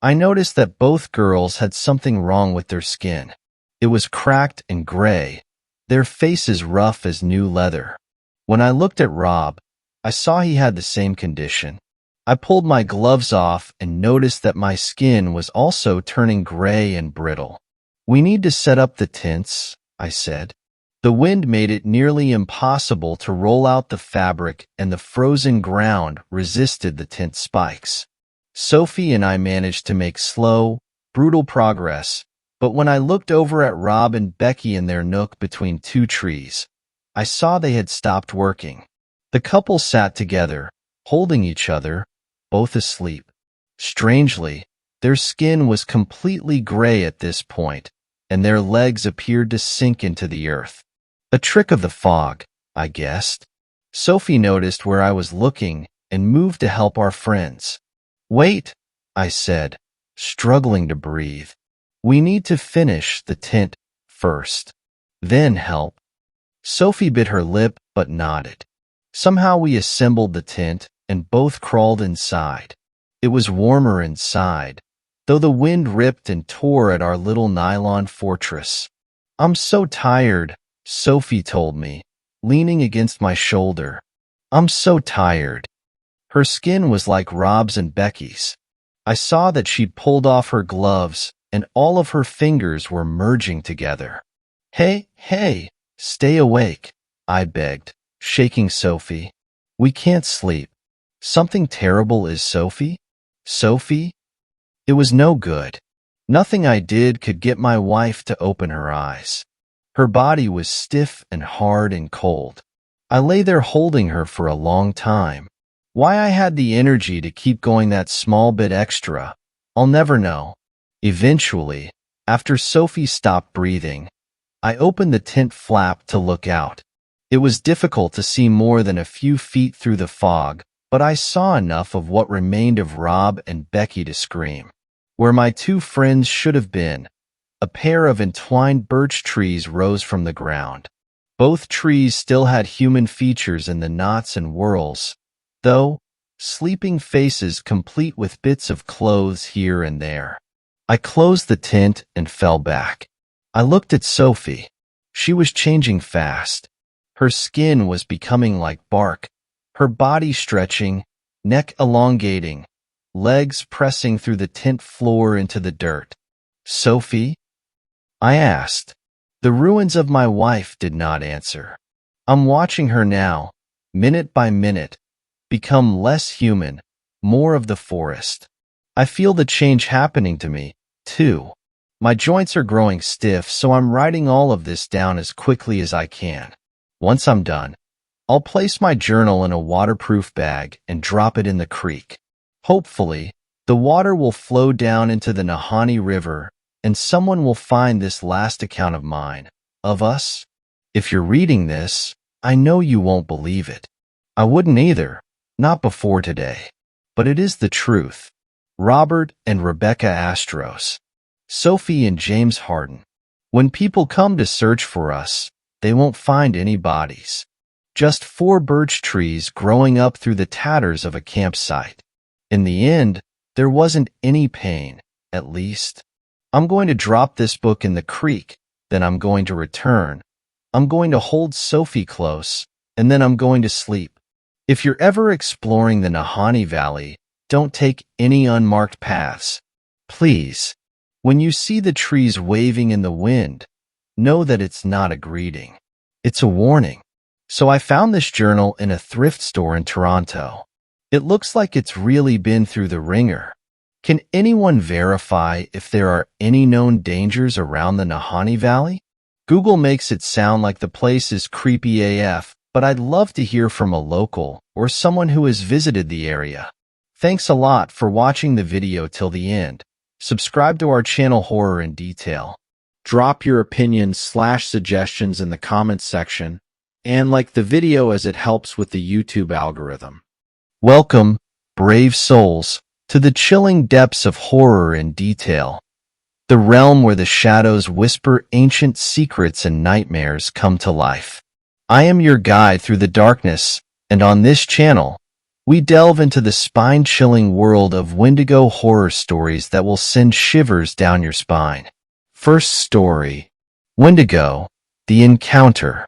I noticed that both girls had something wrong with their skin. It was cracked and gray, their faces rough as new leather. When I looked at Rob, I saw he had the same condition. I pulled my gloves off and noticed that my skin was also turning gray and brittle. We need to set up the tents, I said. The wind made it nearly impossible to roll out the fabric, and the frozen ground resisted the tent spikes. Sophie and I managed to make slow, brutal progress, but when I looked over at Rob and Becky in their nook between 2 trees, I saw they had stopped working. The couple sat together, holding each other, both asleep. Strangely, their skin was completely gray at this point, and their legs appeared to sink into the earth. A trick of the fog, I guessed. Sophie noticed where I was looking and moved to help our friends. Wait, I said, struggling to breathe. We need to finish the tent first, then help. Sophie bit her lip but nodded. Somehow we assembled the tent and both crawled inside. It was warmer inside, though the wind ripped and tore at our little nylon fortress. I'm so tired, Sophie told me, leaning against my shoulder. I'm so tired. Her skin was like Rob's and Becky's. I saw that she'd pulled off her gloves, and all of her fingers were merging together. Hey, stay awake, I begged, shaking Sophie. We can't sleep. Something terrible is Sophie? Sophie? It was no good. Nothing I did could get my wife to open her eyes. Her body was stiff and hard and cold. I lay there holding her for a long time. Why I had the energy to keep going that small bit extra, I'll never know. Eventually, after Sophie stopped breathing, I opened the tent flap to look out. It was difficult to see more than a few feet through the fog, but I saw enough of what remained of Rob and Becky to scream. Where my 2 friends should have been, a pair of entwined birch trees rose from the ground. Both trees still had human features in the knots and whorls, though sleeping faces complete with bits of clothes here and there. I closed the tent and fell back. I looked at Sophie. She was changing fast. Her skin was becoming like bark, her body stretching, neck elongating, legs pressing through the tent floor into the dirt. Sophie? I asked. The ruins of my wife did not answer. I'm watching her now, minute by minute, become less human, more of the forest. I feel the change happening to me, too. My joints are growing stiff, so I'm writing all of this down as quickly as I can. Once I'm done, I'll place my journal in a waterproof bag and drop it in the creek. Hopefully, the water will flow down into the Nahanni River and someone will find this last account of mine, of us. If you're reading this, I know you won't believe it. I wouldn't either, not before today. But it is the truth. Robert and Rebecca Astros. Sophie and James Harden. When people come to search for us, they won't find any bodies. Just 4 birch trees growing up through the tatters of a campsite. In the end, there wasn't any pain, at least. I'm going to drop this book in the creek, then I'm going to return. I'm going to hold Sophie close, and then I'm going to sleep. If you're ever exploring the Nahanni Valley, don't take any unmarked paths. Please. When you see the trees waving in the wind, know that it's not a greeting. It's a warning. So I found this journal in a thrift store in Toronto. It looks like it's really been through the ringer. Can anyone verify if there are any known dangers around the Nahanni Valley? Google makes it sound like the place is creepy AF, but I'd love to hear from a local or someone who has visited the area. Thanks a lot for watching the video till the end. Subscribe to our channel Horror in Detail. Drop your opinions/suggestions in the comments section and like the video as it helps with the YouTube algorithm. Welcome, brave souls, to the chilling depths of Horror in Detail, the realm where the shadows whisper ancient secrets and nightmares come to life. I am your guide through the darkness, and on this channel, we delve into the spine-chilling world of Wendigo horror stories that will send shivers down your spine. First story, Wendigo, the Encounter.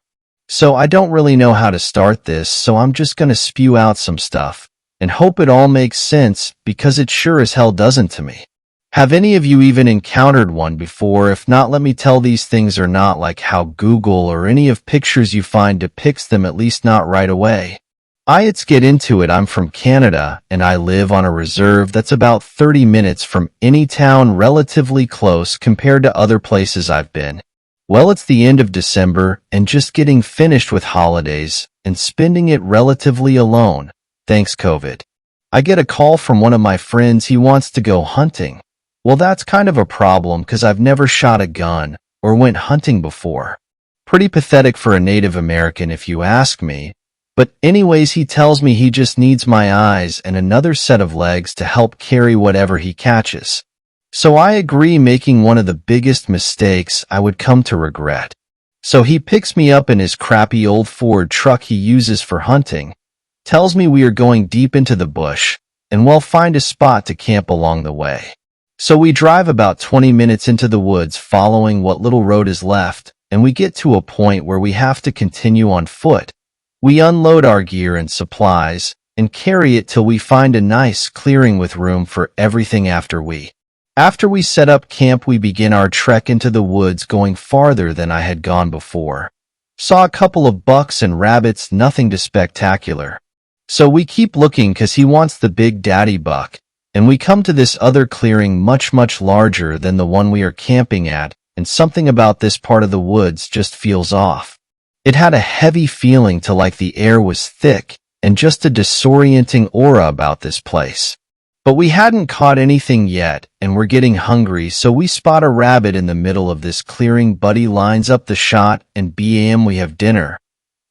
So I don't really know how to start this, so I'm just gonna spew out some stuff and hope it all makes sense because it sure as hell doesn't to me. Have any of you even encountered one before? If not, let me tell these things are not like how Google or any of pictures you find depicts them, at least not right away. Let's get into it. I'm from Canada, and I live on a reserve that's about 30 minutes from any town, relatively close compared to other places I've been. Well, it's the end of December, and just getting finished with holidays and spending it relatively alone, thanks COVID. I get a call from one of my friends. He wants to go hunting. Well, that's kind of a problem because I've never shot a gun or went hunting before. Pretty pathetic for a Native American if you ask me. But anyways, he tells me he just needs my eyes and another set of legs to help carry whatever he catches. So I agree, making one of the biggest mistakes I would come to regret. So he picks me up in his crappy old Ford truck he uses for hunting, tells me we are going deep into the bush, and we'll find a spot to camp along the way. So we drive about 20 minutes into the woods following what little road is left, and we get to a point where we have to continue on foot. We unload our gear and supplies and carry it till we find a nice clearing with room for everything. After we set up camp, we begin our trek into the woods, going farther than I had gone before. Saw a couple of bucks and rabbits, nothing too spectacular. So we keep looking because he wants the big daddy buck, and we come to this other clearing much larger than the one we are camping at, and something about this part of the woods just feels off. It had a heavy feeling to like the air was thick and just a disorienting aura about this place. But we hadn't caught anything yet and we're getting hungry, so we spot a rabbit in the middle of this clearing. Buddy lines up the shot and bam, we have dinner.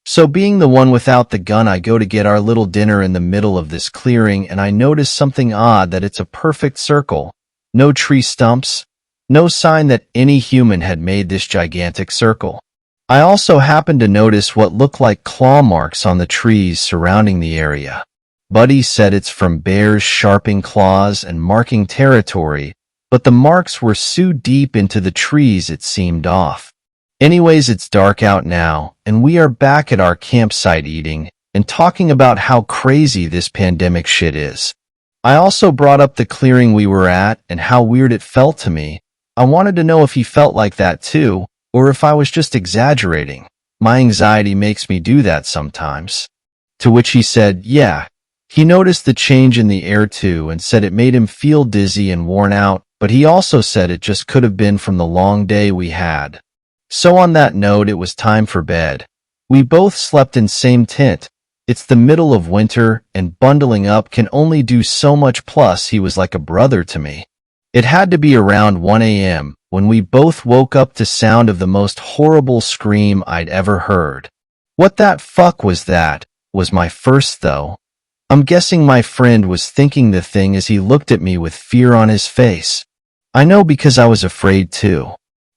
So being the one without the gun, I go to get our little dinner in the middle of this clearing and I notice something odd, that it's a perfect circle. No tree stumps, no sign that any human had made this gigantic circle. I also happened to notice what looked like claw marks on the trees surrounding the area. Buddy said it's from bears sharpening claws and marking territory, but the marks were so deep into the trees it seemed off. Anyways, it's dark out now, and we are back at our campsite eating and talking about how crazy this pandemic shit is. I also brought up the clearing we were at and how weird it felt to me. I wanted to know if he felt like that too, or if I was just exaggerating. My anxiety makes me do that sometimes. To which he said, yeah. He noticed the change in the air too and said it made him feel dizzy and worn out, but he also said it just could have been from the long day we had. So on that note, it was time for bed. We both slept in same tent. It's the middle of winter, and bundling up can only do so much, plus he was like a brother to me. It had to be around 1 a.m. when we both woke up to sound of the most horrible scream I'd ever heard. What that fuck was that? Was my first though. I'm guessing my friend was thinking the thing as he looked at me with fear on his face. I know because I was afraid too.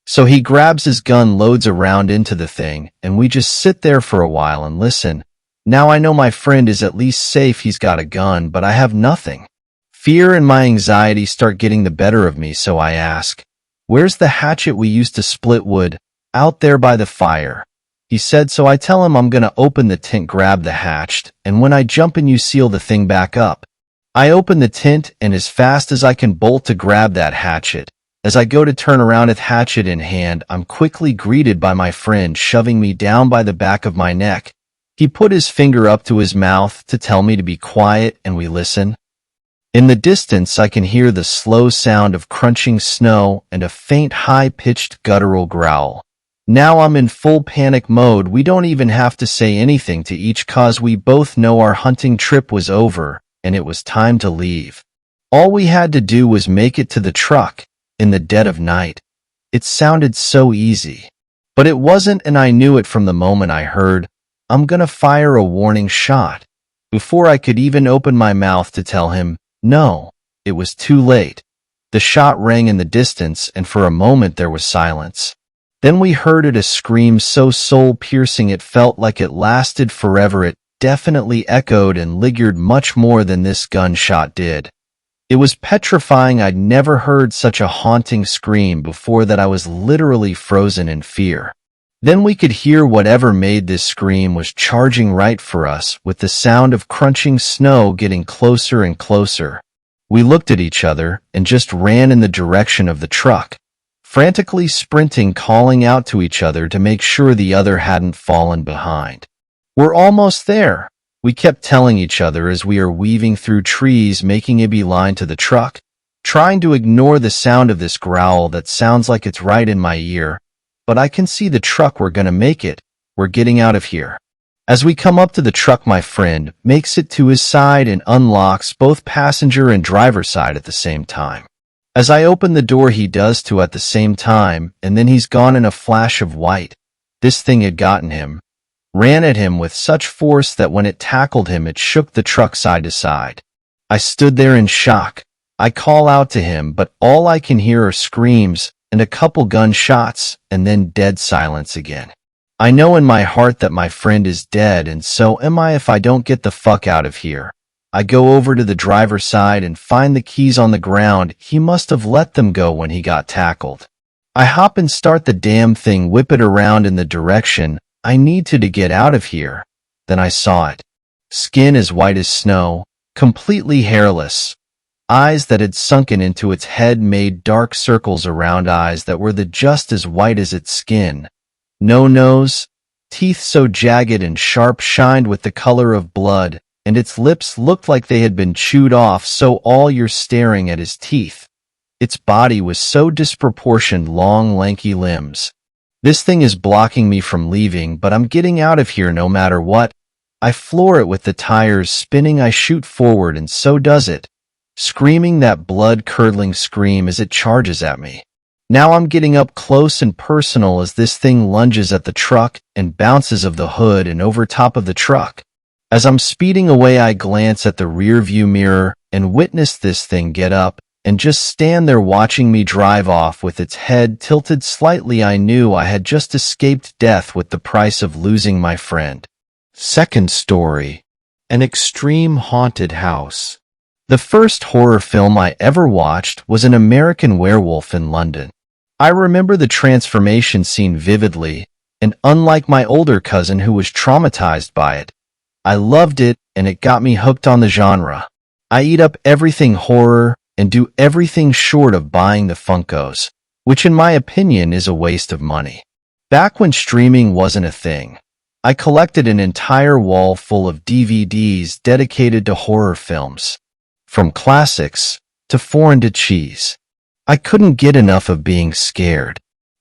So he grabs his gun, loads a round into the thing, and we just sit there for a while and listen. Now I know my friend is at least safe, he's got a gun, but I have nothing. Fear and my anxiety start getting the better of me, so I ask, "Where's the hatchet we used to split wood?" "Out there by the fire," he said, so I tell him I'm gonna open the tent, grab the hatchet, and when I jump in you seal the thing back up. I open the tent, and as fast as I can bolt to grab that hatchet. As I go to turn around with hatchet in hand, I'm quickly greeted by my friend shoving me down by the back of my neck. He put his finger up to his mouth to tell me to be quiet, and we listen. In the distance, I can hear the slow sound of crunching snow and a faint, high-pitched guttural growl. Now I'm in full panic mode. We don't even have to say anything to each, cause we both know our hunting trip was over and it was time to leave. All we had to do was make it to the truck in the dead of night. It sounded so easy. But it wasn't, and I knew it from the moment I heard, "I'm gonna fire a warning shot." Before I could even open my mouth to tell him, no, it was too late. The shot rang in the distance, and for a moment there was silence. Then we heard it, a scream so soul-piercing it felt like it lasted forever. It definitely echoed and lingered much more than this gunshot did. It was petrifying. I'd never heard such a haunting scream before, that I was literally frozen in fear. Then we could hear whatever made this scream was charging right for us, with the sound of crunching snow getting closer and closer. We looked at each other and just ran in the direction of the truck, frantically sprinting, calling out to each other to make sure the other hadn't fallen behind. "We're almost there," we kept telling each other as we are weaving through trees, making a beeline to the truck, trying to ignore the sound of this growl that sounds like it's right in my ear. But I can see the truck. We're gonna make it. We're getting out of here. As we come up to the truck, my friend makes it to his side and unlocks both passenger and driver side at the same time. As I open the door, he does too at the same time, and then he's gone in a flash of white. This thing had gotten him. Ran at him with such force that when it tackled him, it shook the truck side to side. I stood there in shock. I call out to him, but all I can hear are screams and a couple gunshots, and then dead silence again. I know in my heart that my friend is dead, and so am I if I don't get the fuck out of here. I go over to the driver's side and find the keys on the ground. He must have let them go when he got tackled. I hop and start the damn thing, whip it around in the direction I need to get out of here. Then I saw it. Skin as white as snow, completely hairless. Eyes that had sunken into its head made dark circles around eyes that were just as white as its skin. No nose, teeth so jagged and sharp shined with the color of blood, and its lips looked like they had been chewed off, so all you're staring at is teeth. Its body was so disproportioned, long, lanky limbs. This thing is blocking me from leaving, but I'm getting out of here no matter what. I floor it with the tires spinning. I shoot forward, and so does it, screaming that blood-curdling scream as it charges at me. Now I'm getting up close and personal as this thing lunges at the truck and bounces of the hood and over top of the truck. As I'm speeding away, I glance at the rear-view mirror and witness this thing get up and just stand there watching me drive off with its head tilted slightly. I knew I had just escaped death with the price of losing my friend. Second story. An extreme haunted house. The first horror film I ever watched was An American Werewolf in London. I remember the transformation scene vividly, and unlike my older cousin who was traumatized by it, I loved it, and it got me hooked on the genre. I eat up everything horror and do everything short of buying the Funkos, which in my opinion is a waste of money. Back when streaming wasn't a thing, I collected an entire wall full of DVDs dedicated to horror films. From classics to foreign to cheese. I couldn't get enough of being scared.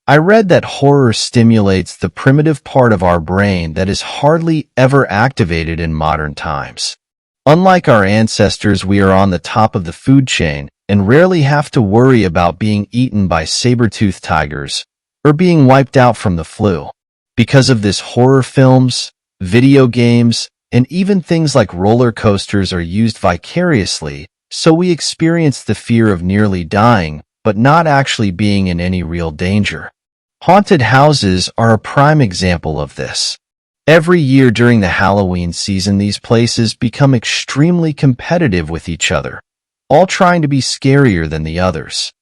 I read that horror stimulates the primitive part of our brain that is hardly ever activated in modern times. Unlike our ancestors, we are on the top of the food chain and rarely have to worry about being eaten by saber-toothed tigers or being wiped out from the flu. Because of this, horror films, video games, and even things like roller coasters are used vicariously, so we experience the fear of nearly dying, but not actually being in any real danger. Haunted houses are a prime example of this. Every year during the Halloween season, these places become extremely competitive with each other, all trying to be scarier than the others.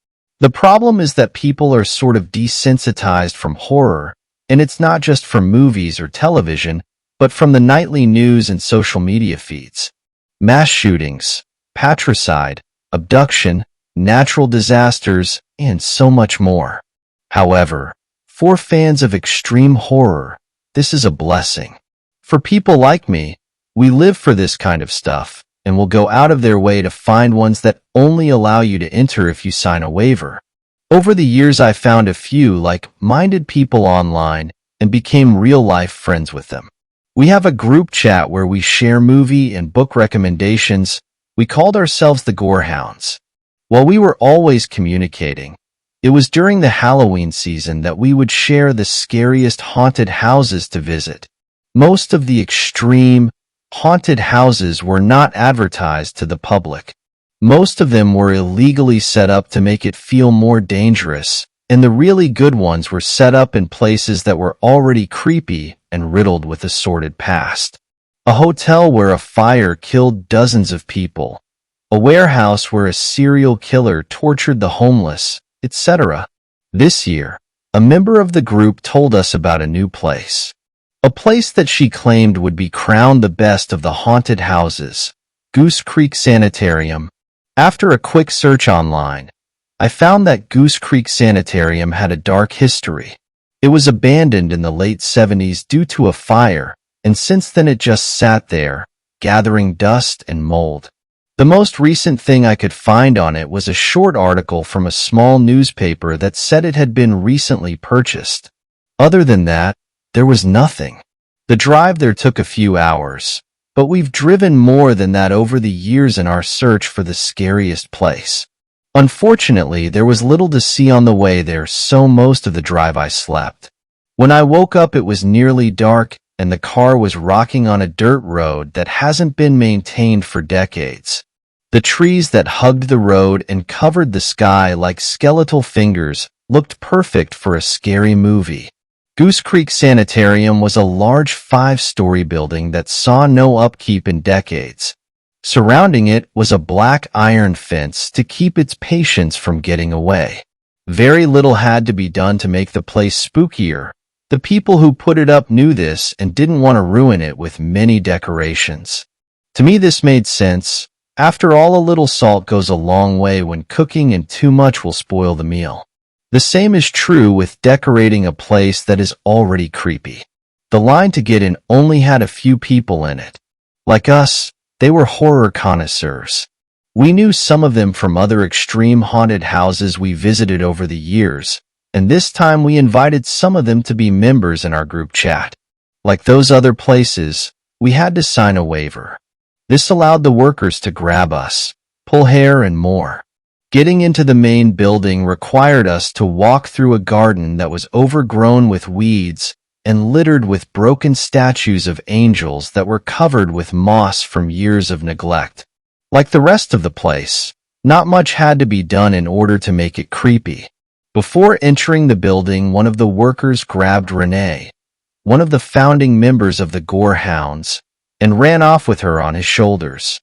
The problem is that people are sort of desensitized from horror, and it's not just from movies or television, but from the nightly news and social media feeds. Mass shootings, patricide, abduction, natural disasters, and so much more. However, for fans of extreme horror, this is a blessing. For people like me, we live for this kind of stuff, and will go out of their way to find ones that only allow you to enter if you sign a waiver. Over the years, I found a few like-minded people online and became real-life friends with them. We have a group chat where we share movie and book recommendations. We called ourselves the Gorehounds. While we were always communicating, it was during the Halloween season that we would share the scariest haunted houses to visit. Most of the extreme, haunted houses were not advertised to the public. Most of them were illegally set up to make it feel more dangerous, and the really good ones were set up in places that were already creepy and riddled with a sordid past. A hotel where a fire killed dozens of people. A warehouse where a serial killer tortured the homeless, etc. This year, a member of the group told us about a new place. A place that she claimed would be crowned the best of the haunted houses, Goose Creek Sanitarium. After a quick search online, I found that Goose Creek Sanitarium had a dark history. It was abandoned in the late 70s due to a fire, and since then it just sat there, gathering dust and mold. The most recent thing I could find on it was a short article from a small newspaper that said it had been recently purchased. Other than that, there was nothing. The drive there took a few hours, but we've driven more than that over the years in our search for the scariest place. Unfortunately, there was little to see on the way there, so most of the drive I slept. When I woke up, it was nearly dark, and the car was rocking on a dirt road that hasn't been maintained for decades. The trees that hugged the road and covered the sky like skeletal fingers looked perfect for a scary movie. Goose Creek Sanitarium was a large 5-story building that saw no upkeep in decades. Surrounding it was a black iron fence to keep its patients from getting away. Very little had to be done to make the place spookier. The people who put it up knew this and didn't want to ruin it with many decorations. To me, this made sense. After all, a little salt goes a long way when cooking, and too much will spoil the meal. The same is true with decorating a place that is already creepy. The line to get in only had a few people in it. Like us, they were horror connoisseurs. We knew some of them from other extreme haunted houses we visited over the years, and this time we invited some of them to be members in our group chat. Like those other places, we had to sign a waiver. This allowed the workers to grab us, pull hair, and more. Getting into the main building required us to walk through a garden that was overgrown with weeds and littered with broken statues of angels that were covered with moss from years of neglect. Like the rest of the place, not much had to be done in order to make it creepy. Before entering the building, one of the workers grabbed Renee, one of the founding members of the Gorehounds, and ran off with her on his shoulders.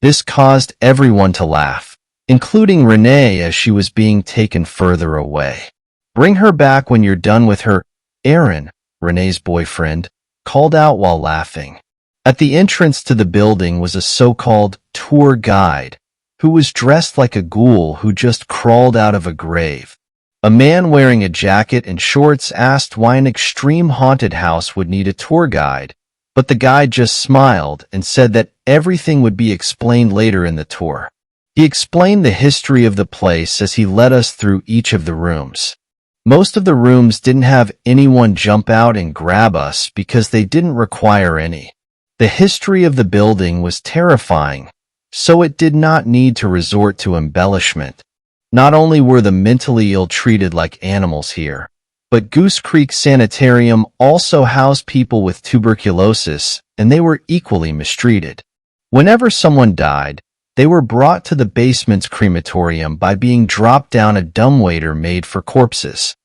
This caused everyone to laugh, including Renee, as she was being taken further away. "Bring her back when you're done with her," Aaron, Renee's boyfriend, called out while laughing. At the entrance to the building was a so-called tour guide, who was dressed like a ghoul who just crawled out of a grave. A man wearing a jacket and shorts asked why an extreme haunted house would need a tour guide, but the guide just smiled and said that everything would be explained later in the tour. He explained the history of the place as he led us through each of the rooms. Most of the rooms didn't have anyone jump out and grab us because they didn't require any. The history of the building was terrifying, so it did not need to resort to embellishment. Not only were the mentally ill treated like animals here, but Goose Creek Sanitarium also housed people with tuberculosis, and they were equally mistreated. Whenever someone died, they were brought to the basement's crematorium by being dropped down a dumbwaiter made for corpses.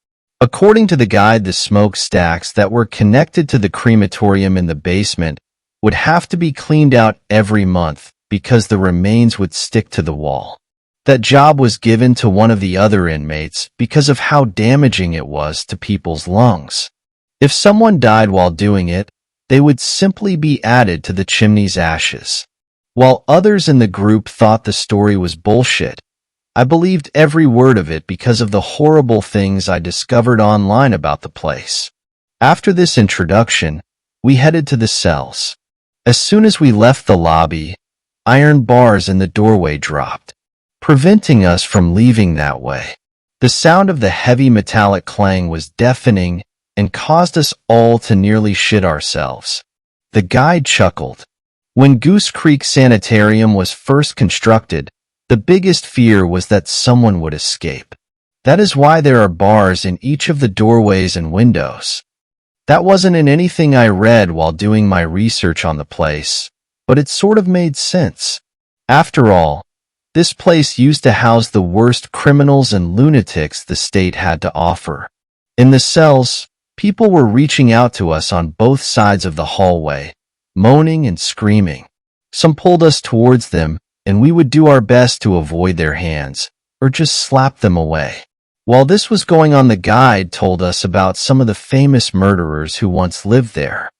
According to the guide, the smokestacks that were connected to the crematorium in the basement would have to be cleaned out every month because the remains would stick to the wall. That job was given to one of the other inmates because of how damaging it was to people's lungs. If someone died while doing it, they would simply be added to the chimney's ashes. While others in the group thought the story was bullshit, I believed every word of it because of the horrible things I discovered online about the place. After this introduction, we headed to the cells. As soon as we left the lobby, iron bars in the doorway dropped, preventing us from leaving that way. The sound of the heavy metallic clang was deafening and caused us all to nearly shit ourselves. The guide chuckled. When Goose Creek Sanitarium was first constructed, the biggest fear was that someone would escape. That is why there are bars in each of the doorways and windows. That wasn't in anything I read while doing my research on the place, but it sort of made sense. After all, this place used to house the worst criminals and lunatics the state had to offer. In the cells, people were reaching out to us on both sides of the hallway, moaning and screaming. Some pulled us towards them, and we would do our best to avoid their hands, or just slap them away. While this was going on, the guide told us about some of the famous murderers who once lived there.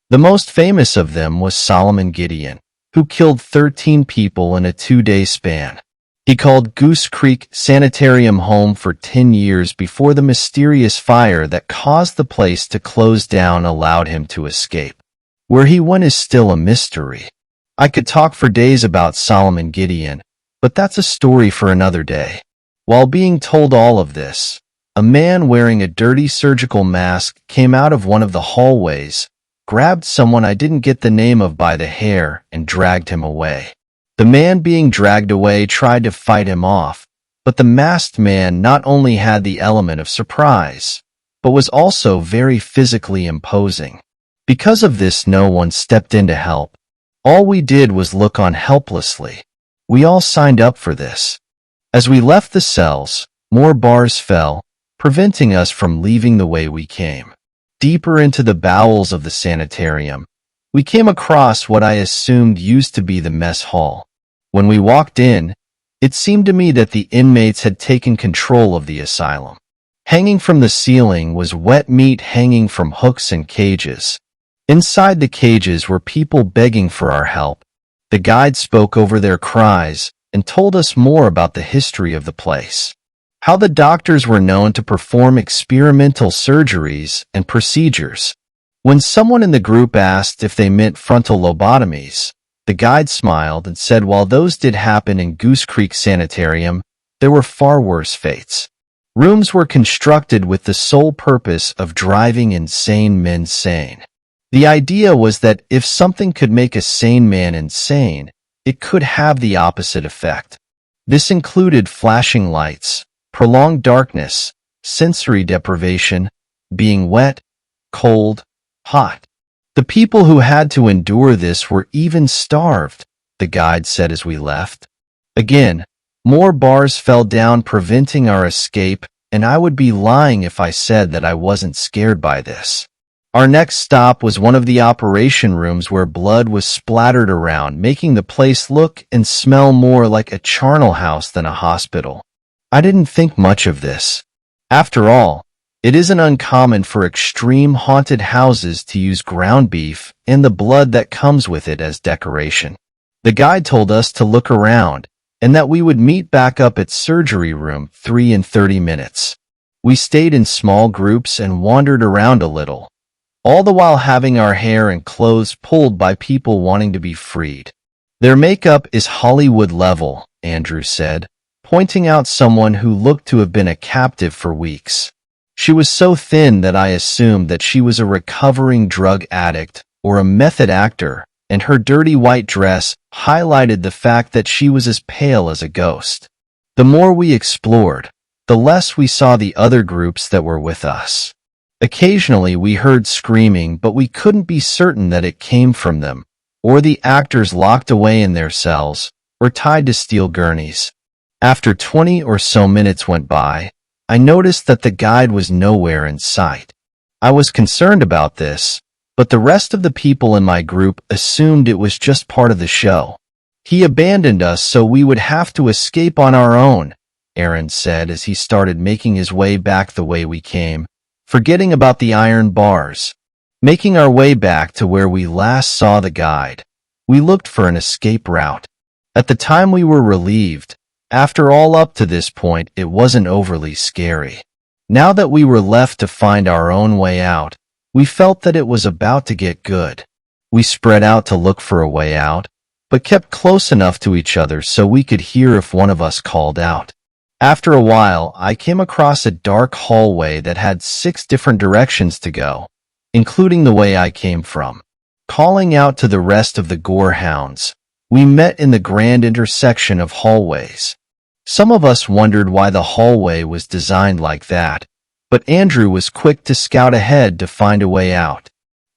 The most famous of them was Solomon Gideon, who killed 13 people in a 2-day span. He called Goose Creek Sanitarium home for 10 years before the mysterious fire that caused the place to close down allowed him to escape. Where he went is still a mystery. I could talk for days about Solomon Gideon, but that's a story for another day. While being told all of this, a man wearing a dirty surgical mask came out of one of the hallways, grabbed someone I didn't get the name of by the hair, and dragged him away. The man being dragged away tried to fight him off, but the masked man not only had the element of surprise, but was also very physically imposing. Because of this, no one stepped in to help. All we did was look on helplessly. We all signed up for this. As we left the cells, more bars fell, preventing us from leaving the way we came. Deeper into the bowels of the sanitarium, we came across what I assumed used to be the mess hall. When we walked in, it seemed to me that the inmates had taken control of the asylum. Hanging from the ceiling was wet meat hanging from hooks and cages. Inside the cages were people begging for our help. The guide spoke over their cries and told us more about the history of the place. How the doctors were known to perform experimental surgeries and procedures. When someone in the group asked if they meant frontal lobotomies, the guide smiled and said while those did happen in Goose Creek Sanitarium, there were far worse fates. Rooms were constructed with the sole purpose of driving insane men sane. The idea was that if something could make a sane man insane, it could have the opposite effect. This included flashing lights, prolonged darkness, sensory deprivation, being wet, cold, hot. The people who had to endure this were even starved, the guide said as we left. Again, more bars fell down preventing our escape, and I would be lying if I said that I wasn't scared by this. Our next stop was one of the operation rooms where blood was splattered around, making the place look and smell more like a charnel house than a hospital. I didn't think much of this. After all, it isn't uncommon for extreme haunted houses to use ground beef and the blood that comes with it as decoration. The guide told us to look around and that we would meet back up at surgery room 3 in 30 minutes. We stayed in small groups and wandered around a little, all the while having our hair and clothes pulled by people wanting to be freed. Their makeup is Hollywood level, Andrew said, pointing out someone who looked to have been a captive for weeks. She was so thin that I assumed that she was a recovering drug addict or a method actor, and her dirty white dress highlighted the fact that she was as pale as a ghost. The more we explored, the less we saw the other groups that were with us. Occasionally we heard screaming, but we couldn't be certain that it came from them, or the actors locked away in their cells, or tied to steel gurneys. After 20 or so minutes went by, I noticed that the guide was nowhere in sight. I was concerned about this, but the rest of the people in my group assumed it was just part of the show. He abandoned us so we would have to escape on our own, Aaron said as he started making his way back the way we came, forgetting about the iron bars. Making our way back to where we last saw the guide, we looked for an escape route. At the time we were relieved. After all, up to this point, it wasn't overly scary. Now that we were left to find our own way out, we felt that it was about to get good. We spread out to look for a way out, but kept close enough to each other so we could hear if one of us called out. After a while, I came across a dark hallway that had 6 different directions to go, including the way I came from. Calling out to the rest of the gore hounds, we met in the grand intersection of hallways. Some of us wondered why the hallway was designed like that, but Andrew was quick to scout ahead to find a way out.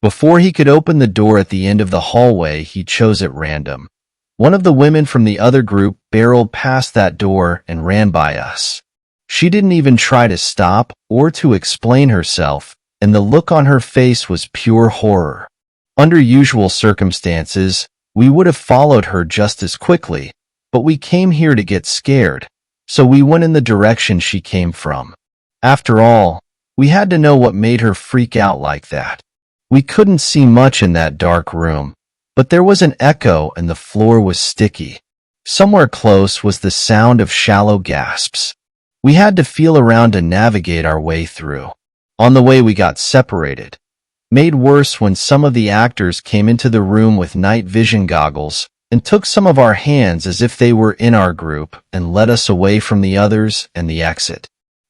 Before he could open the door at the end of the hallway he chose at random, one of the women from the other group barreled past that door and ran by us. She didn't even try to stop or to explain herself, and the look on her face was pure horror. Under usual circumstances, we would have followed her just as quickly, but we came here to get scared, so we went in the direction she came from. After all, we had to know what made her freak out like that. We couldn't see much in that dark room, but there was an echo and the floor was sticky. Somewhere close was the sound of shallow gasps. We had to feel around to navigate our way through. On the way we got separated. Made worse when some of the actors came into the room with night vision goggles and took some of our hands as if they were in our group and led us away from the others and the exit.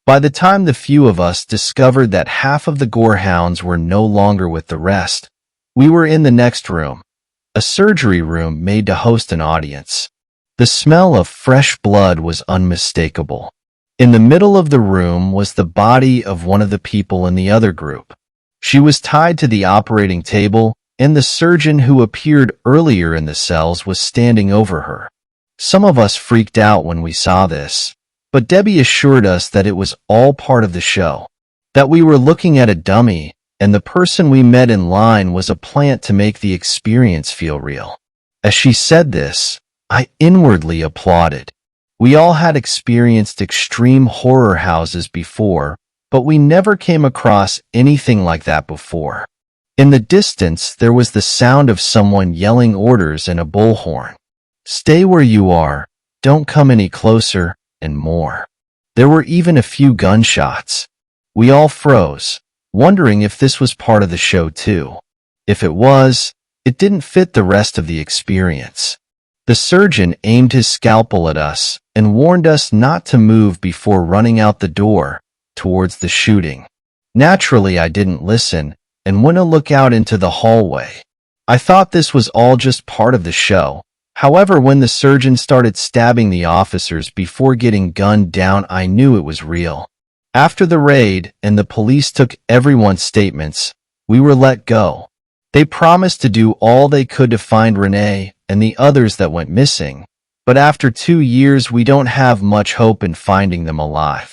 By the time the few of us discovered that half of the gorehounds were no longer with the rest, we were in the next room, a surgery room made to host an audience. The smell of fresh blood was unmistakable. In the middle of the room was the body of one of the people in the other group. She was tied to the operating table, and the surgeon who appeared earlier in the cells was standing over her. Some of us freaked out when we saw this, but Debbie assured us that it was all part of the show, that we were looking at a dummy, and the person we met in line was a plant to make the experience feel real. As she said this, I inwardly applauded. We all had experienced extreme horror houses before, but we never came across anything like that before. In the distance, there was the sound of someone yelling orders in a bullhorn. "Stay where you are, don't come any closer," and more. There were even a few gunshots. We all froze, wondering if this was part of the show too. If it was, it didn't fit the rest of the experience. The surgeon aimed his scalpel at us and warned us not to move before running out the door towards the shooting. Naturally, I didn't listen and went to look out into the hallway. I thought this was all just part of the show. However, when the surgeon started stabbing the officers before getting gunned down, I knew it was real. After the raid and the police took everyone's statements, we were let go. They promised to do all they could to find Renee and the others that went missing, but after 2 years we don't have much hope in finding them alive.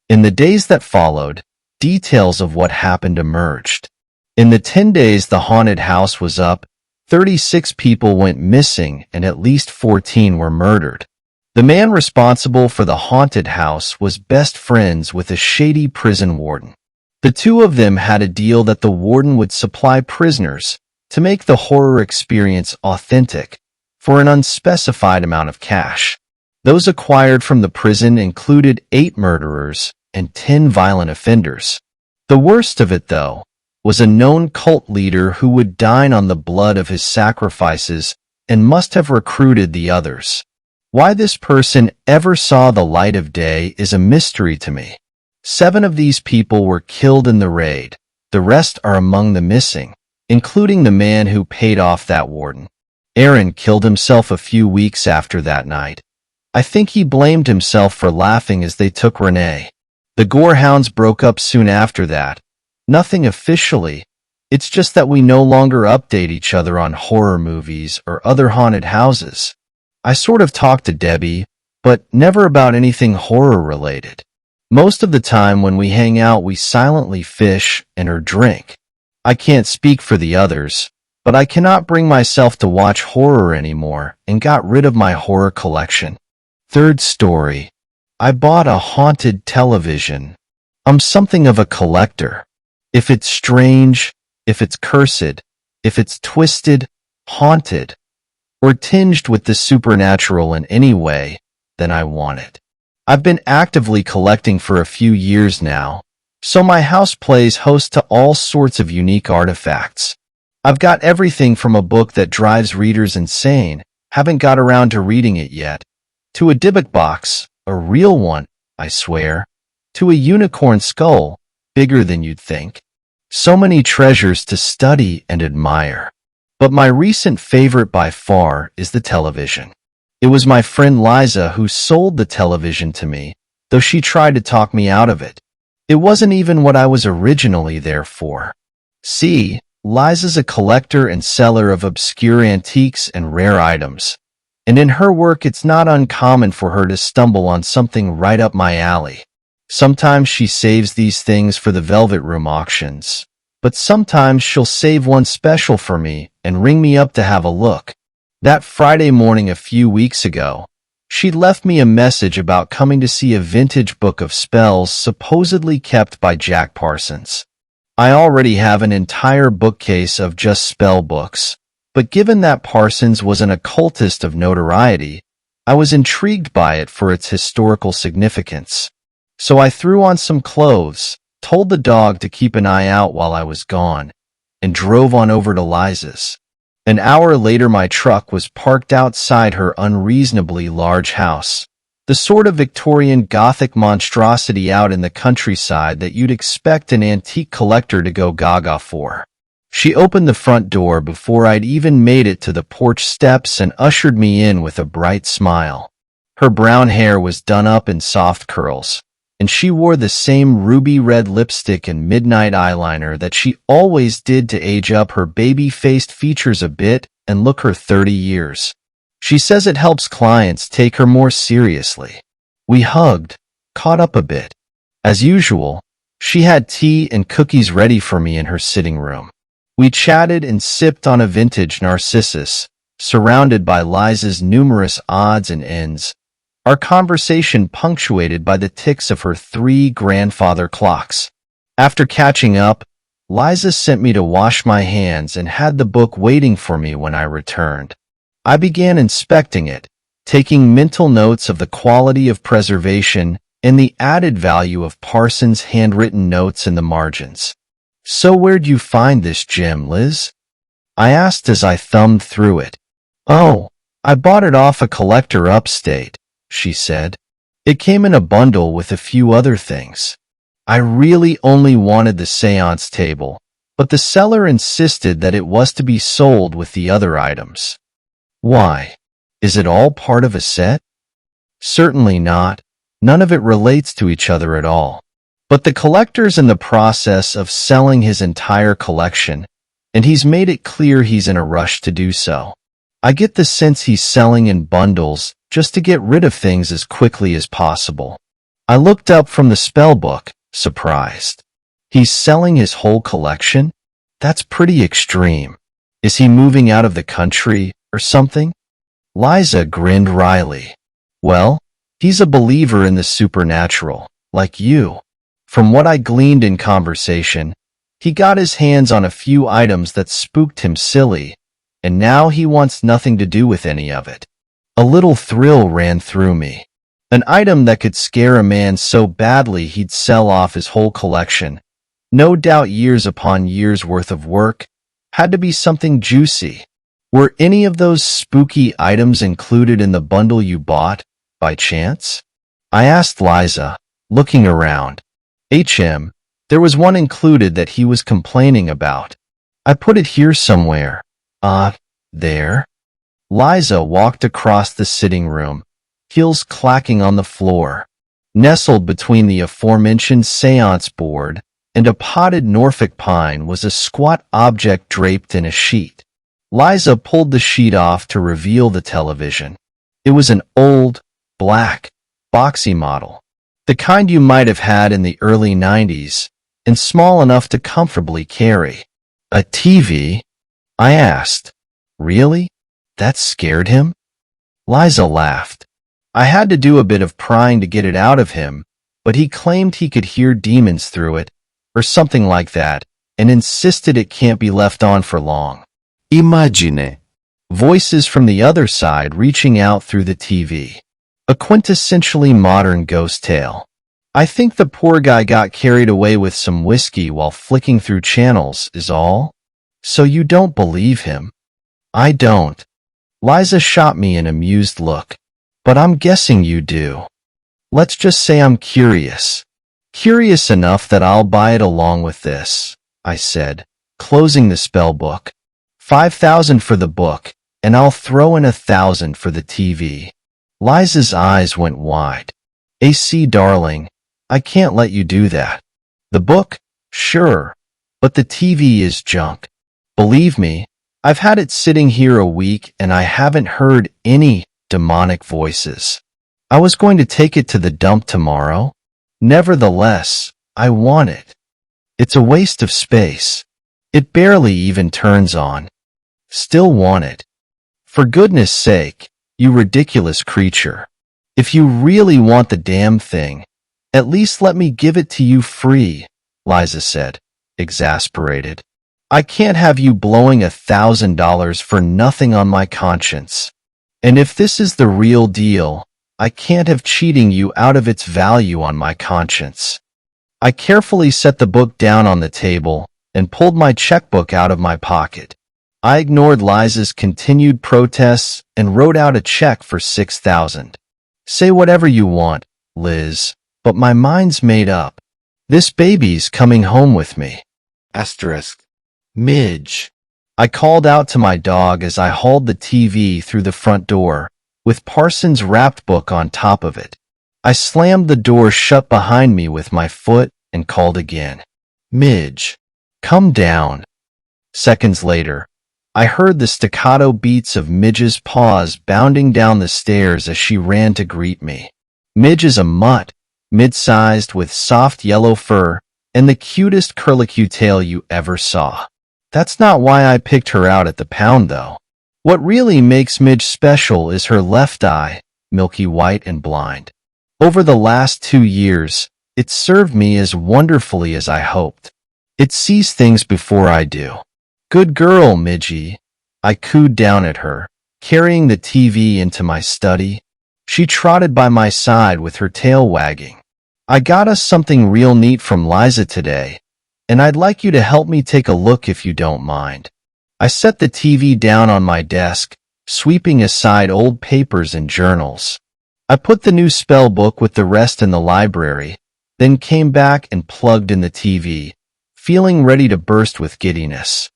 In the days that followed, details of what happened emerged. In the 10 days the haunted house was up, 36 people went missing and at least 14 were murdered. The man responsible for the haunted house was best friends with a shady prison warden. The two of them had a deal that the warden would supply prisoners to make the horror experience authentic for an unspecified amount of cash. Those acquired from the prison included 8 murderers and 10 violent offenders. The worst of it, though, was a known cult leader who would dine on the blood of his sacrifices and must have recruited the others. Why this person ever saw the light of day is a mystery to me. 7 of these people were killed in the raid. The rest are among the missing, including the man who paid off that warden. Aaron killed himself a few weeks after that night. I think he blamed himself for laughing as they took Renee. The Gorehounds broke up soon after that. Nothing officially. It's just that we no longer update each other on horror movies or other haunted houses. I sort of talk to Debbie, but never about anything horror-related. Most of the time when we hang out, we silently fish and or drink. I can't speak for the others, but I cannot bring myself to watch horror anymore and got rid of my horror collection. Third story. I bought a haunted television. I'm something of a collector. If it's strange, if it's cursed, if it's twisted, haunted, or tinged with the supernatural in any way, then I want it. I've been actively collecting for a few years now, so my house plays host to all sorts of unique artifacts. I've got everything from a book that drives readers insane, haven't got around to reading it yet, to a Dybbuk box, a real one, I swear, to a unicorn skull, bigger than you'd think. So many treasures to study and admire. But my recent favorite by far is the television. It was my friend Liza who sold the television to me, though she tried to talk me out of it. It wasn't even what I was originally there for. See, Liza's a collector and seller of obscure antiques and rare items, and in her work it's not uncommon for her to stumble on something right up my alley. Sometimes she saves these things for the Velvet Room auctions, but sometimes she'll save one special for me and ring me up to have a look. That Friday morning a few weeks ago, she left me a message about coming to see a vintage book of spells supposedly kept by Jack Parsons. I already have an entire bookcase of just spell books, but given that Parsons was an occultist of notoriety, I was intrigued by it for its historical significance. So I threw on some clothes, told the dog to keep an eye out while I was gone, and drove on over to Liza's. An hour later my truck was parked outside her unreasonably large house, the sort of Victorian Gothic monstrosity out in the countryside that you'd expect an antique collector to go gaga for. She opened the front door before I'd even made it to the porch steps and ushered me in with a bright smile. Her brown hair was done up in soft curls, and she wore the same ruby-red lipstick and midnight eyeliner that she always did to age up her baby-faced features a bit and look her 30 years. She says it helps clients take her more seriously. We hugged, caught up a bit. As usual, she had tea and cookies ready for me in her sitting room. We chatted and sipped on a vintage Narcissus, surrounded by Liza's numerous odds and ends, our conversation punctuated by the ticks of her 3 grandfather clocks. After catching up, Liza sent me to wash my hands and had the book waiting for me when I returned. I began inspecting it, taking mental notes of the quality of preservation and the added value of Parsons' handwritten notes in the margins. "So where'd you find this gem, Liz?" I asked as I thumbed through it. "Oh, I bought it off a collector upstate," she said. "It came in a bundle with a few other things. I really only wanted the seance table, but the seller insisted that it was to be sold with the other items." "Why? Is it all part of a set?" "Certainly not. None of it relates to each other at all. But the collector's in the process of selling his entire collection, and he's made it clear he's in a rush to do so. I get the sense he's selling in bundles just to get rid of things as quickly as possible." I looked up from the spell book, surprised. "He's selling his whole collection? That's pretty extreme. Is he moving out of the country or something?" Liza grinned wryly. "Well, he's a believer in the supernatural, like you. From what I gleaned in conversation, he got his hands on a few items that spooked him silly, and now he wants nothing to do with any of it." A little thrill ran through me. An item that could scare a man so badly he'd sell off his whole collection, no doubt years upon years worth of work, had to be something juicy. Were any of those spooky items included in the bundle you bought, by chance? I asked Liza, looking around. There was one included that he was complaining about. I put it here somewhere. There. Liza walked across the sitting room, heels clacking on the floor. Nestled between the aforementioned seance board and a potted Norfolk pine was a squat object draped in a sheet. Liza pulled the sheet off to reveal the television. It was an old, black, boxy model, the kind you might have had in the early 90s, and small enough to comfortably carry. A TV? I asked. Really? That scared him? Liza laughed. I had to do a bit of prying to get it out of him, but he claimed he could hear demons through it, or something like that, and insisted it can't be left on for long. Immagine. Voices from the other side reaching out through the TV. A quintessentially modern ghost tale. I think the poor guy got carried away with some whiskey while flicking through channels, is all. So you don't believe him? I don't. Liza shot me an amused look. But I'm guessing you do. Let's just say I'm curious. Curious enough that I'll buy it along with this, I said, closing the spell book. 5,000 for the book, and I'll throw in 1,000 for the TV. Liza's eyes went wide. AC, darling, I can't let you do that. The book? Sure. But the TV is junk. Believe me, I've had it sitting here a week and I haven't heard any demonic voices. I was going to take it to the dump tomorrow. Nevertheless, I want it. It's a waste of space. It barely even turns on. Still want it. For goodness sake, you ridiculous creature. If you really want the damn thing, at least let me give it to you free, Liza said, exasperated. I can't have you blowing $1,000 for nothing on my conscience. And if this is the real deal, I can't have cheating you out of its value on my conscience. I carefully set the book down on the table and pulled my checkbook out of my pocket. I ignored Liza's continued protests and wrote out a check for $6,000. Say whatever you want, Liz, but my mind's made up. This baby's coming home with me. Asterisk. Midge. I called out to my dog as I hauled the TV through the front door, with Parsons' wrapped book on top of it. I slammed the door shut behind me with my foot and called again. Midge, come down. Seconds later, I heard the staccato beats of Midge's paws bounding down the stairs as she ran to greet me. Midge is a mutt, mid-sized with soft yellow fur and the cutest curlicue tail you ever saw. That's not why I picked her out at the pound, though. What really makes Midge special is her left eye, milky white and blind. Over the last 2 years, it's served me as wonderfully as I hoped. It sees things before I do. Good girl, Midgie. I cooed down at her, carrying the TV into my study. She trotted by my side with her tail wagging. I got us something real neat from Liza today, and I'd like you to help me take a look if you don't mind. I set the TV down on my desk, sweeping aside old papers and journals. I put the new spell book with the rest in the library, then came back and plugged in the TV, feeling ready to burst with giddiness.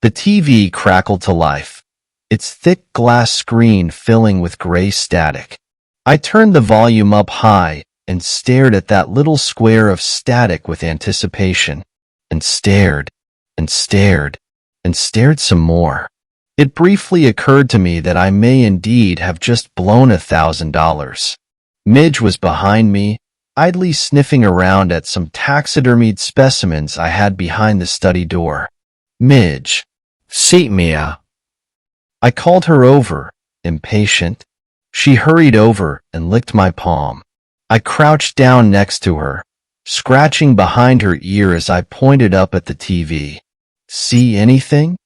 The TV crackled to life, its thick glass screen filling with gray static. I turned the volume up high and stared at that little square of static with anticipation, and stared, and stared, and stared some more. It briefly occurred to me that I may indeed have just blown $1,000. Midge was behind me, idly sniffing around at some taxidermied specimens I had behind the study door. Midge. Sì, mia. I called her over, impatient. She hurried over and licked my palm. I crouched down next to her, scratching behind her ear as I pointed up at the TV. See anything?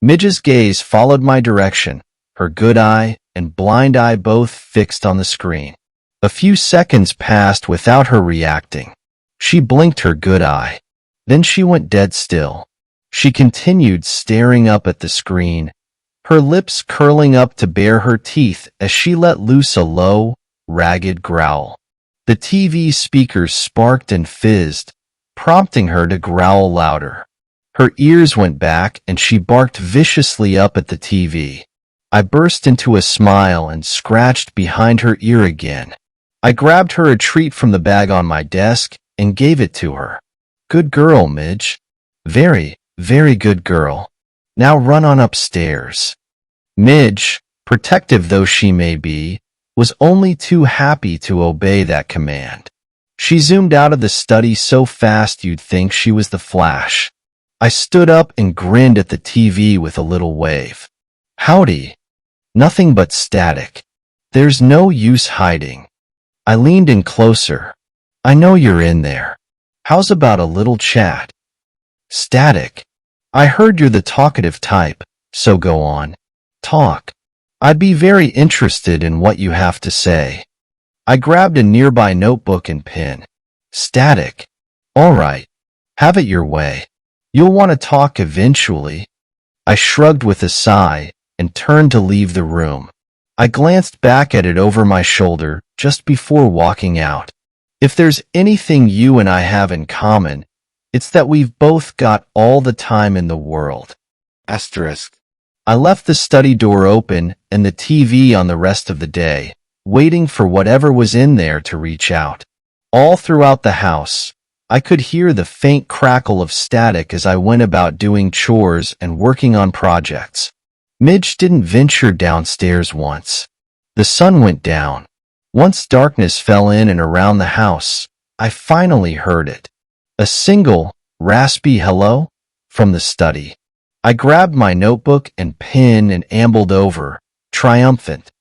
Midge's gaze followed my direction, her good eye and blind eye both fixed on the screen. A few seconds passed without her reacting. She blinked her good eye. Then she went dead still. She continued staring up at the screen, her lips curling up to bare her teeth as she let loose a low, ragged growl. The TV speakers sparked and fizzed, prompting her to growl louder. Her ears went back and she barked viciously up at the TV. I burst into a smile and scratched behind her ear again. I grabbed her a treat from the bag on my desk and gave it to her. Good girl, Midge. Very, very good girl. Now run on upstairs. Midge, protective though she may be, was only too happy to obey that command. She zoomed out of the study so fast you'd think she was the Flash. I stood up and grinned at the TV with a little wave. Howdy. Nothing but static. There's no use hiding. I leaned in closer. I know you're in there. How's about a little chat? Static. I heard you're the talkative type, so go on. Talk. I'd be very interested in what you have to say. I grabbed a nearby notebook and pen. Static. All right. Have it your way. You'll want to talk eventually. I shrugged with a sigh and turned to leave the room. I glanced back at it over my shoulder just before walking out. If there's anything you and I have in common, it's that we've both got all the time in the world. Asterisk. I left the study door open and the TV on the rest of the day, waiting for whatever was in there to reach out. All throughout the house, I could hear the faint crackle of static as I went about doing chores and working on projects. Midge didn't venture downstairs once. The sun went down. Once darkness fell in and around the house, I finally heard it. A single, raspy hello from the study. I grabbed my notebook and pen and ambled over, triumphant.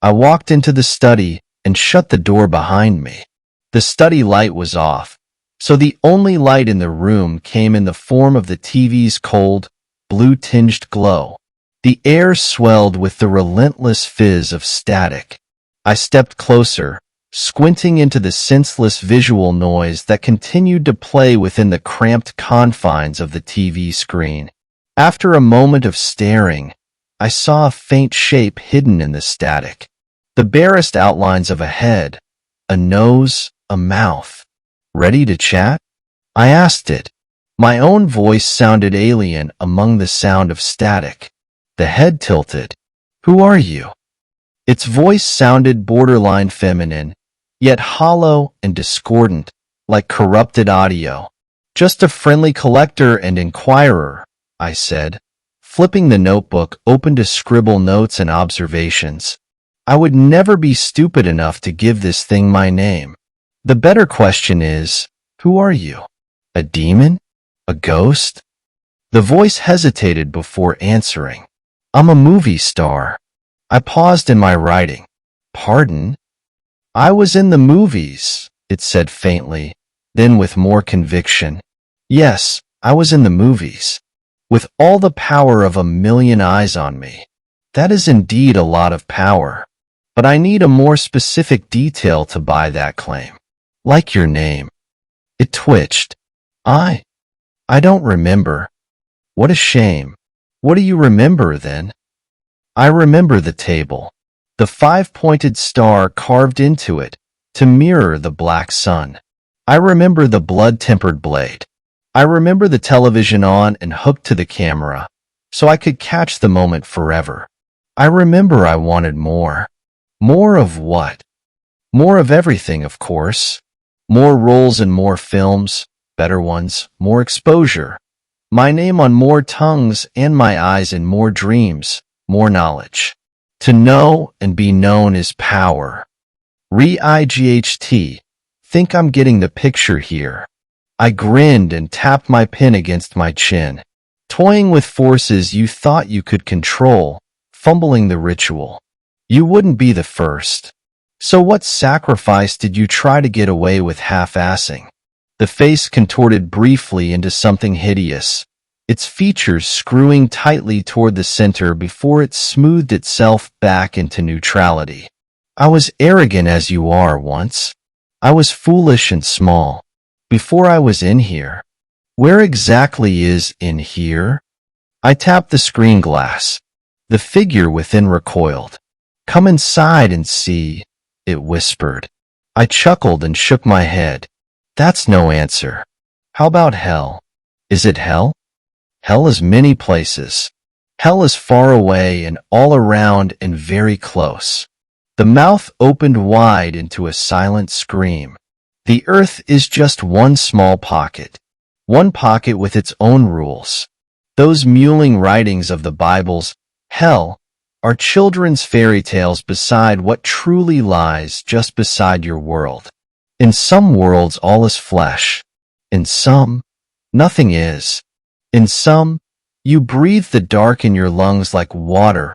I walked into the study and shut the door behind me. The study light was off, so the only light in the room came in the form of the TV's cold, blue-tinged glow. The air swelled with the relentless fizz of static. I stepped closer, squinting into the senseless visual noise that continued to play within the cramped confines of the TV screen. After a moment of staring, I saw a faint shape hidden in the static. The barest outlines of a head, a nose, a mouth. Ready to chat? I asked it. My own voice sounded alien among the sound of static. The head tilted. Who are you? Its voice sounded borderline feminine, yet hollow and discordant, like corrupted audio. Just a friendly collector and inquirer, I said, flipping the notebook open to scribble notes and observations. I would never be stupid enough to give this thing my name. The better question is, who are you? A demon? A ghost? The voice hesitated before answering. I'm a movie star. I paused in my writing. Pardon? I was in the movies, it said faintly, then with more conviction. Yes, I was in the movies. With all the power of a million eyes on me. That is indeed a lot of power. But I need a more specific detail to buy that claim. Like your name. It twitched. I don't remember. What a shame. What do you remember then? I remember the table. The five-pointed star carved into it to mirror the black sun. I remember the blood-tempered blade. I remember the television on and hooked to the camera, so I could catch the moment forever. I remember I wanted more. More of what? More of everything, of course. More roles in more films, better ones, more exposure. My name on more tongues and my eyes in more dreams, more knowledge. To know and be known is power. Re-IGHT. Think I'm getting the picture here. I grinned and tapped my pen against my chin. Toying with forces you thought you could control, fumbling the ritual. You wouldn't be the first. So what sacrifice did you try to get away with half-assing? The face contorted briefly into something hideous, its features screwing tightly toward the center before it smoothed itself back into neutrality. I was arrogant as you are once. I was foolish and small. Before I was in here. Where exactly is in here? I tapped the screen glass. The figure within recoiled. Come inside and see, it whispered. I chuckled and shook my head. That's no answer. How about hell? Is it hell? Hell is many places. Hell is far away and all around and very close. The mouth opened wide into a silent scream. The earth is just one small pocket. One pocket with its own rules. Those mewling writings of the Bible's hell are children's fairy tales beside what truly lies just beside your world. In some worlds all is flesh. In some, nothing is. In some, you breathe the dark in your lungs like water,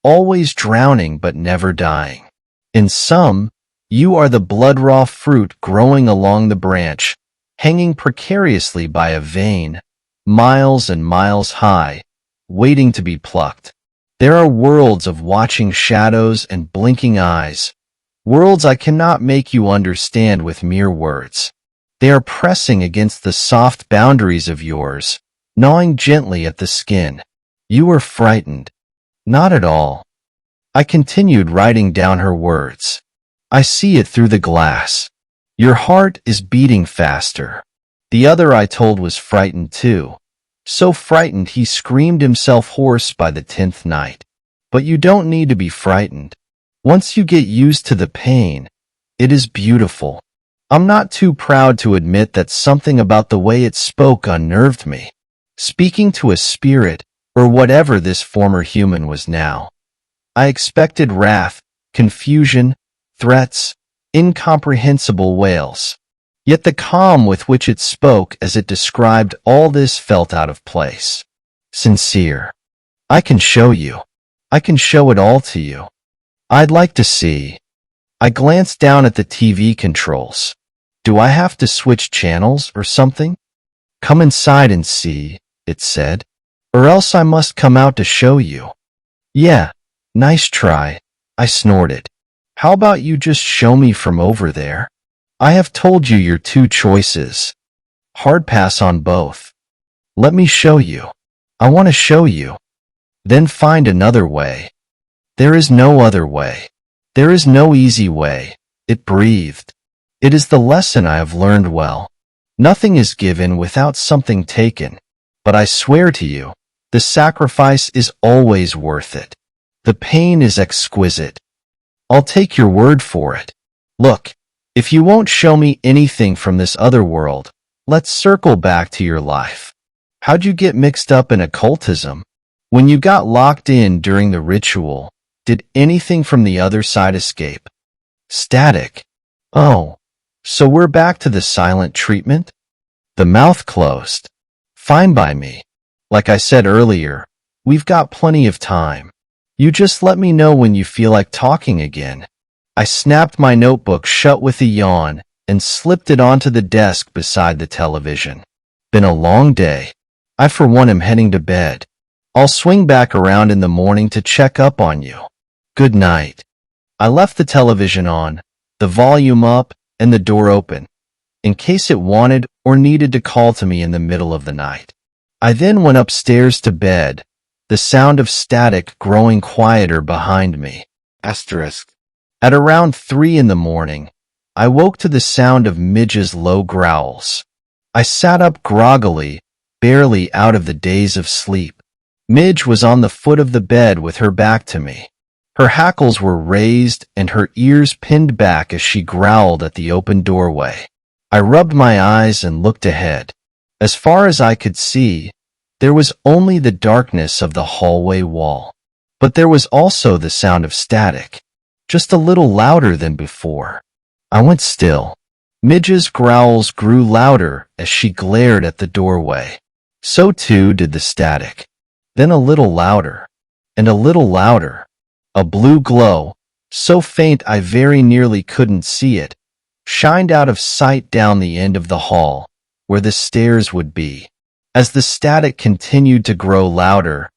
always drowning but never dying. In some, you are the blood-raw fruit growing along the branch, hanging precariously by a vein, miles and miles high, waiting to be plucked. There are worlds of watching shadows and blinking eyes, worlds I cannot make you understand with mere words. They are pressing against the soft boundaries of yours, gnawing gently at the skin. You were frightened. Not at all. I continued writing down her words. I see it through the glass. Your heart is beating faster. The other I told was frightened too. So frightened he screamed himself hoarse by the 10th night. But you don't need to be frightened. Once you get used to the pain, it is beautiful. I'm not too proud to admit that something about the way it spoke unnerved me. Speaking to a spirit, or whatever this former human was now. I expected wrath, confusion, threats, incomprehensible wails. Yet the calm with which it spoke as it described all this felt out of place. Sincere. I can show you. I can show it all to you. I'd like to see. I glanced down at the TV controls. Do I have to switch channels or something? Come inside and see, it said. Or else I must come out to show you. Yeah, nice try, I snorted. How about you just show me from over there? I have told you your two choices. Hard pass on both. Let me show you. I want to show you. Then find another way. There is no other way. There is no easy way, it breathed. It is the lesson I have learned well. Nothing is given without something taken. But I swear to you, the sacrifice is always worth it. The pain is exquisite. I'll take your word for it. Look, if you won't show me anything from this other world, let's circle back to your life. How'd you get mixed up in occultism? When you got locked in during the ritual, did anything from the other side escape? Static. Oh, so we're back to the silent treatment? The mouth closed. Fine by me. Like I said earlier, we've got plenty of time. You just let me know when you feel like talking again. I snapped my notebook shut with a yawn and slipped it onto the desk beside the television. Been a long day. I for one am heading to bed. I'll swing back around in the morning to check up on you. Good night. I left the television on, the volume up, and the door open, in case it wanted or needed to call to me in the middle of the night. I then went upstairs to bed, the sound of static growing quieter behind me. Asterisk. At around 3 in the morning, I woke to the sound of Midge's low growls. I sat up groggily, barely out of the daze of sleep. Midge was on the foot of the bed with her back to me. Her hackles were raised and her ears pinned back as she growled at the open doorway. I rubbed my eyes and looked ahead. As far as I could see, there was only the darkness of the hallway wall. But there was also the sound of static, just a little louder than before. I went still. Midge's growls grew louder as she glared at the doorway. So too did the static. Then a little louder, and a little louder. A blue glow, so faint I very nearly couldn't see it, shined out of sight down the end of the hall, where the stairs would be. As the static continued to grow louder,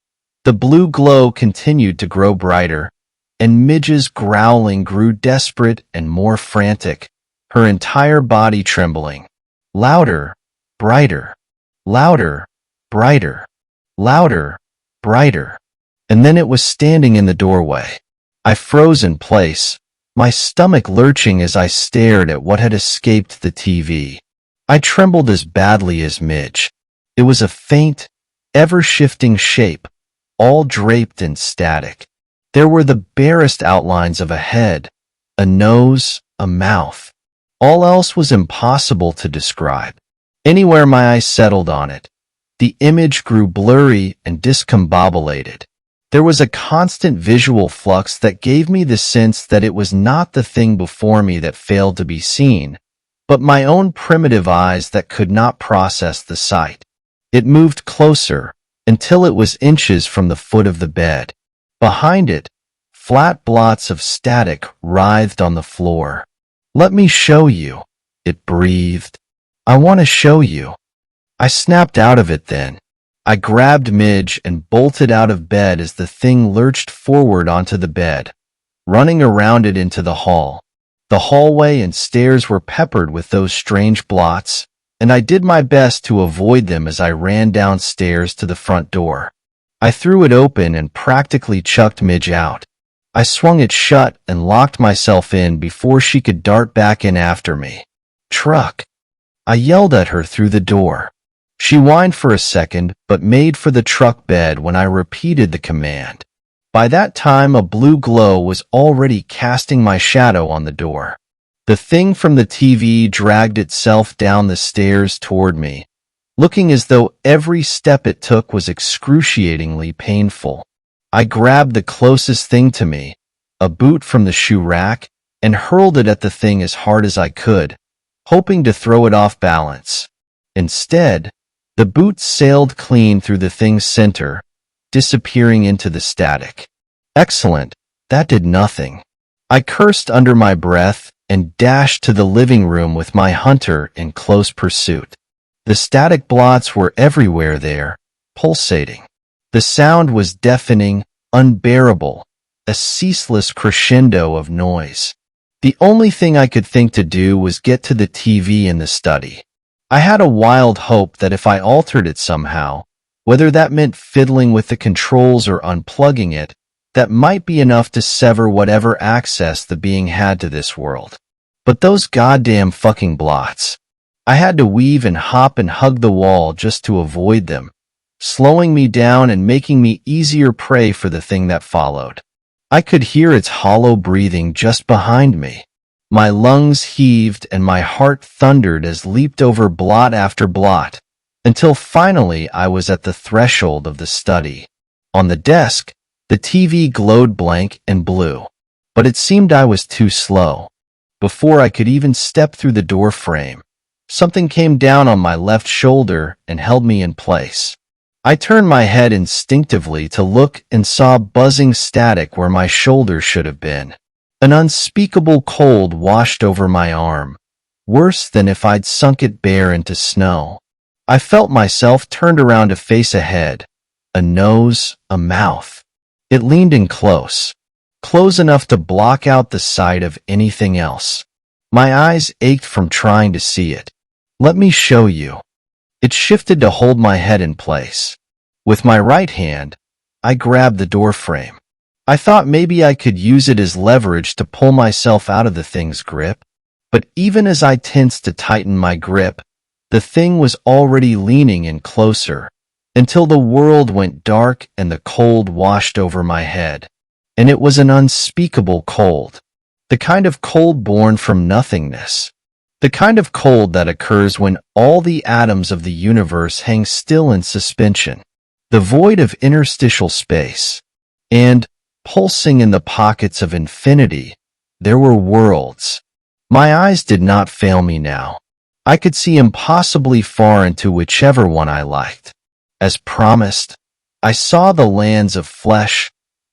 the blue glow continued to grow brighter, and Midge's growling grew desperate and more frantic, her entire body trembling. Louder, brighter, louder, brighter, louder, brighter. And then it was standing in the doorway. I froze in place, my stomach lurching as I stared at what had escaped the TV. I trembled as badly as Midge. It was a faint, ever-shifting shape, all draped in static. There were the barest outlines of a head, a nose, a mouth. All else was impossible to describe. Anywhere my eyes settled on it, the image grew blurry and discombobulated. There was a constant visual flux that gave me the sense that it was not the thing before me that failed to be seen, but my own primitive eyes that could not process the sight. It moved closer, until it was inches from the foot of the bed. Behind it, flat blots of static writhed on the floor. "Let me show you," it breathed. "I want to show you." I snapped out of it then. I grabbed Midge and bolted out of bed as the thing lurched forward onto the bed, running around it into the hall. The hallway and stairs were peppered with those strange blots, and I did my best to avoid them as I ran downstairs to the front door. I threw it open and practically chucked Midge out. I swung it shut and locked myself in before she could dart back in after me. "Truck!" I yelled at her through the door. She whined for a second, but made for the truck bed when I repeated the command. By that time, a blue glow was already casting my shadow on the door. The thing from the TV dragged itself down the stairs toward me, looking as though every step it took was excruciatingly painful. I grabbed the closest thing to me, a boot from the shoe rack, and hurled it at the thing as hard as I could, hoping to throw it off balance. Instead, the boot sailed clean through the thing's center, disappearing into the static. Excellent, that did nothing. I cursed under my breath and dashed to the living room with my hunter in close pursuit. The static blots were everywhere there, pulsating. The sound was deafening, unbearable, a ceaseless crescendo of noise. The only thing I could think to do was get to the TV in the study. I had a wild hope that if I altered it somehow, whether that meant fiddling with the controls or unplugging it, that might be enough to sever whatever access the being had to this world. But those goddamn fucking blots. I had to weave and hop and hug the wall just to avoid them, slowing me down and making me easier prey for the thing that followed. I could hear its hollow breathing just behind me. My lungs heaved and my heart thundered as leaped over blot after blot, until finally I was at the threshold of the study. On the desk, the TV glowed blank and blue, but it seemed I was too slow. Before I could even step through the door frame, something came down on my left shoulder and held me in place. I turned my head instinctively to look and saw buzzing static where my shoulder should have been. An unspeakable cold washed over my arm, worse than if I'd sunk it bare into snow. I felt myself turned around to face a head, a nose, a mouth. It leaned in close enough to block out the sight of anything else. My eyes ached from trying to see it. "Let me show you." It shifted to hold my head in place. With my right hand, I grabbed the door frame. I thought maybe I could use it as leverage to pull myself out of the thing's grip, but even as I tensed to tighten my grip, the thing was already leaning in closer, until the world went dark and the cold washed over my head. And it was an unspeakable cold, the kind of cold born from nothingness, the kind of cold that occurs when all the atoms of the universe hang still in suspension, the void of interstitial space, and, pulsing in the pockets of infinity, there were worlds. My eyes did not fail me now. I could see impossibly far into whichever one I liked. As promised, I saw the lands of flesh,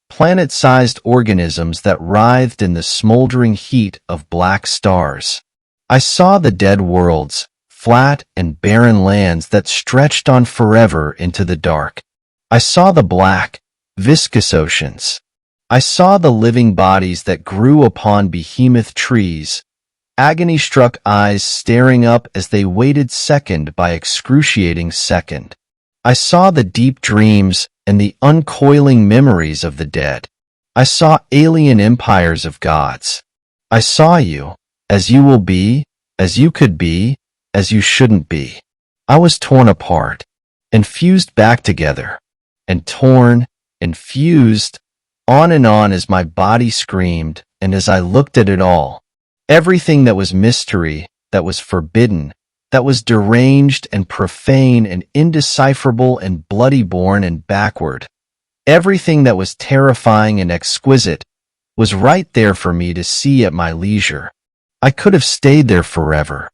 planet-sized organisms that writhed in the smoldering heat of black stars. I saw the dead worlds, flat and barren lands that stretched on forever into the dark. I saw the black, viscous oceans. I saw the living bodies that grew upon behemoth trees, agony-struck eyes staring up as they waited second by excruciating second. I saw the deep dreams and the uncoiling memories of the dead. I saw alien empires of gods. I saw you, as you will be, as you could be, as you shouldn't be. I was torn apart and fused back together, and torn and fused, on and on as my body screamed, and as I looked at it all. Everything that was mystery, that was forbidden, that was deranged and profane and indecipherable and bloody born and backward. Everything that was terrifying and exquisite was right there for me to see at my leisure. I could have stayed there forever,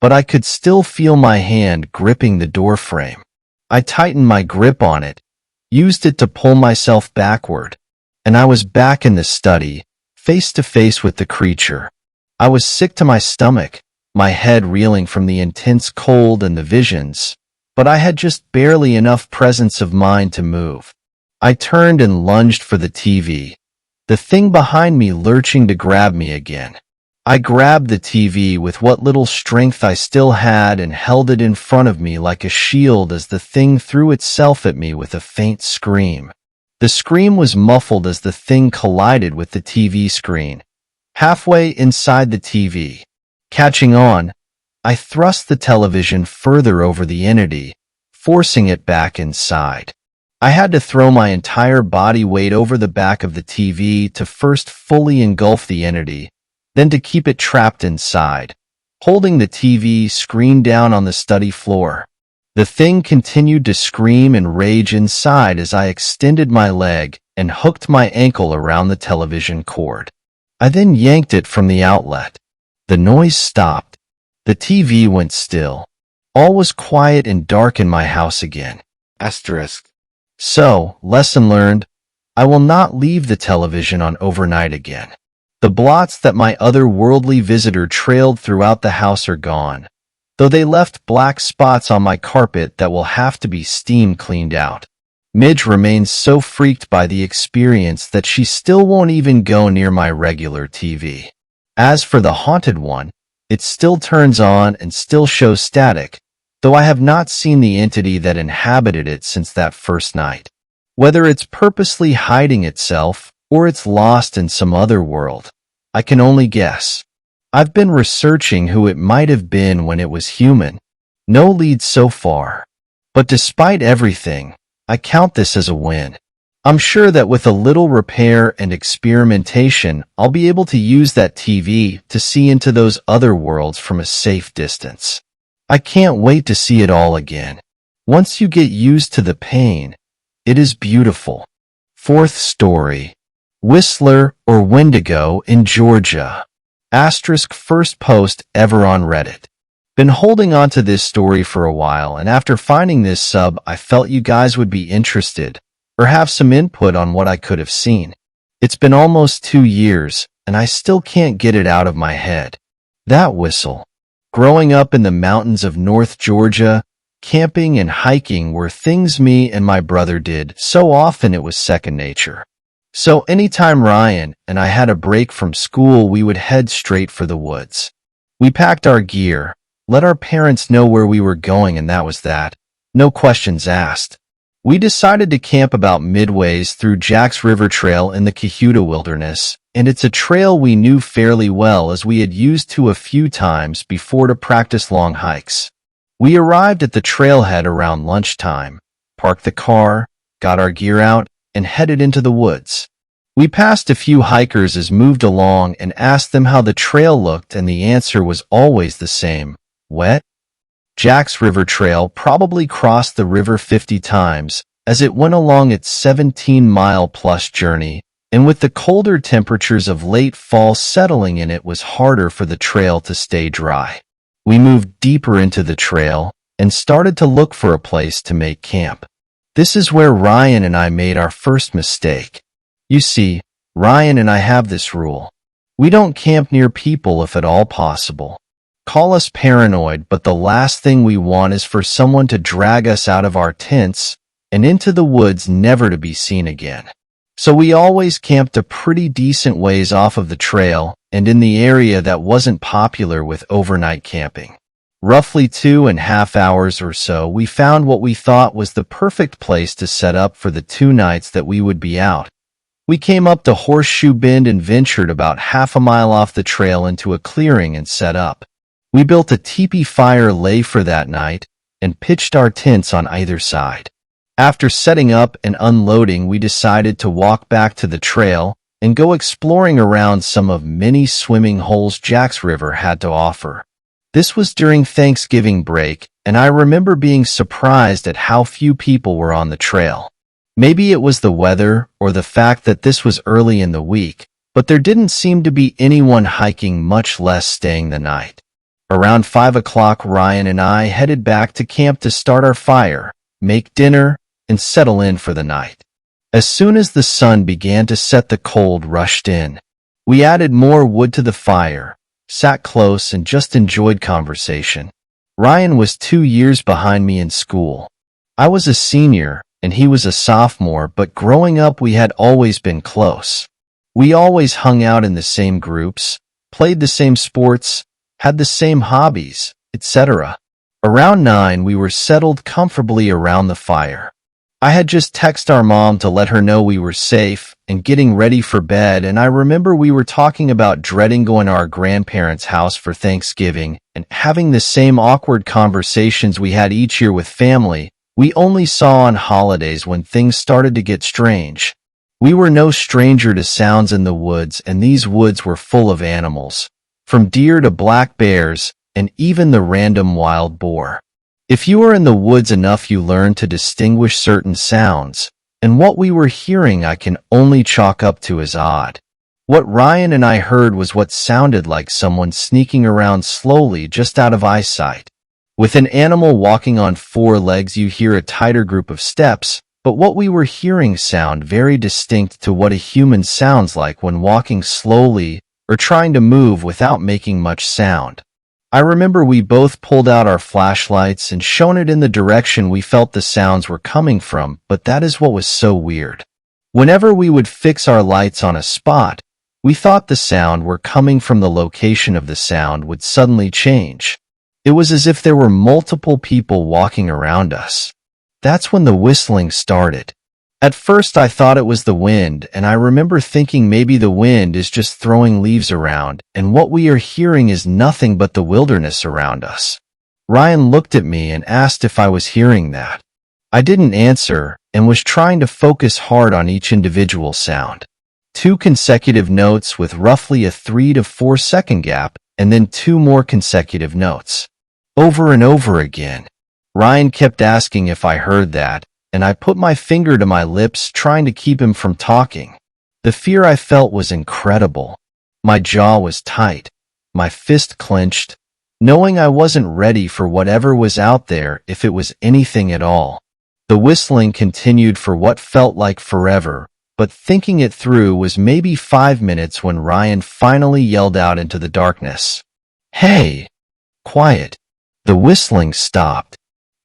but I could still feel my hand gripping the doorframe. I tightened my grip on it, used it to pull myself backward, and I was back in the study, face to face with the creature. I was sick to my stomach, my head reeling from the intense cold and the visions, but I had just barely enough presence of mind to move. I turned and lunged for the TV, the thing behind me lurching to grab me again. I grabbed the TV with what little strength I still had and held it in front of me like a shield as the thing threw itself at me with a faint scream. The scream was muffled as the thing collided with the TV screen, halfway inside the TV. Catching on, I thrust the television further over the entity, forcing it back inside. I had to throw my entire body weight over the back of the TV to first fully engulf the entity, then to keep it trapped inside, holding the TV screen down on the study floor. The thing continued to scream and rage inside as I extended my leg and hooked my ankle around the television cord. I then yanked it from the outlet. The noise stopped. The TV went still. All was quiet and dark in my house again. Asterisk. So, lesson learned, I will not leave the television on overnight again. The blots that my otherworldly visitor trailed throughout the house are gone, though they left black spots on my carpet that will have to be steam cleaned out. Midge remains so freaked by the experience that she still won't even go near my regular TV. As for the haunted one, it still turns on and still shows static, though I have not seen the entity that inhabited it since that first night. Whether it's purposely hiding itself, or it's lost in some other world, I can only guess. I've been researching who it might have been when it was human. No leads so far. But despite everything, I count this as a win. I'm sure that with a little repair and experimentation, I'll be able to use that TV to see into those other worlds from a safe distance. I can't wait to see it all again. Once you get used to the pain, it is beautiful. Fourth story. Whistler or Wendigo in Georgia. Asterisk first post ever on Reddit. Been holding on to this story for a while, and after finding this sub, I felt you guys would be interested or have some input on what I could have seen. It's been almost 2 years, and I still can't get it out of my head. That whistle. Growing up in the mountains of North Georgia, camping and hiking were things me and my brother did so often it was second nature. So anytime Ryan and I had a break from school, we would head straight for the woods. We packed our gear, let our parents know where we were going, and that was that. No questions asked. We decided to camp about midways through Jack's River Trail in the Cayuga Wilderness, and it's a trail we knew fairly well as we had used to a few times before to practice long hikes. We arrived at the trailhead around lunchtime, parked the car, got our gear out, and headed into the woods. We passed a few hikers as moved along and asked them how the trail looked, and the answer was always the same: wet. Jack's River Trail probably crossed the river 50 times as it went along its 17-mile-plus journey, and with the colder temperatures of late fall settling in, it was harder for the trail to stay dry. We moved deeper into the trail and started to look for a place to make camp. This is where Ryan and I made our first mistake. You see, Ryan and I have this rule. We don't camp near people if at all possible. Call us paranoid, but the last thing we want is for someone to drag us out of our tents and into the woods never to be seen again. So we always camped a pretty decent ways off of the trail and in the area that wasn't popular with overnight camping. Roughly 2.5 hours or so, we found what we thought was the perfect place to set up for the 2 nights that we would be out. We came up to Horseshoe Bend and ventured about half a mile off the trail into a clearing and set up. We built a teepee fire lay for that night and pitched our tents on either side. After setting up and unloading, we decided to walk back to the trail and go exploring around some of many swimming holes Jack's River had to offer. This was during Thanksgiving break, and I remember being surprised at how few people were on the trail. Maybe it was the weather or the fact that this was early in the week, but there didn't seem to be anyone hiking, much less staying the night. Around 5 o'clock, Ryan and I headed back to camp to start our fire, make dinner, and settle in for the night. As soon as the sun began to set, the cold rushed in. We added more wood to the fire, sat close, and just enjoyed conversation. Ryan was 2 years behind me in school. I was a senior, and he was a sophomore, but growing up we had always been close. We always hung out in the same groups, played the same sports, had the same hobbies, etc. Around 9, we were settled comfortably around the fire. I had just texted our mom to let her know we were safe and getting ready for bed, and I remember we were talking about dreading going to our grandparents' house for Thanksgiving and having the same awkward conversations we had each year with family we only saw on holidays when things started to get strange. We were no stranger to sounds in the woods, and these woods were full of animals, from deer to black bears and even the random wild boar. If you were in the woods enough, you learned to distinguish certain sounds, and what we were hearing I can only chalk up to as odd. What Ryan and I heard was what sounded like someone sneaking around slowly just out of eyesight. With an animal walking on 4 legs, you hear a tighter group of steps, but what we were hearing sound very distinct to what a human sounds like when walking slowly or trying to move without making much sound. I remember we both pulled out our flashlights and shone it in the direction we felt the sounds were coming from, but that is what was so weird. Whenever we would fix our lights on a spot, we thought the sound were coming from the location of the sound would suddenly change. It was as if there were multiple people walking around us. That's when the whistling started. At first I thought it was the wind, and I remember thinking maybe the wind is just throwing leaves around, and what we are hearing is nothing but the wilderness around us. Ryan looked at me and asked if I was hearing that. I didn't answer and was trying to focus hard on each individual sound. 2 consecutive notes with roughly a 3 to 4 second gap, and then 2 more consecutive notes. Over and over again. Ryan kept asking if I heard that, and I put my finger to my lips trying to keep him from talking. The fear I felt was incredible. My jaw was tight, my fist clenched, knowing I wasn't ready for whatever was out there, if it was anything at all. The whistling continued for what felt like forever, but thinking it through was maybe 5 minutes when Ryan finally yelled out into the darkness, "Hey! Quiet!" The whistling stopped.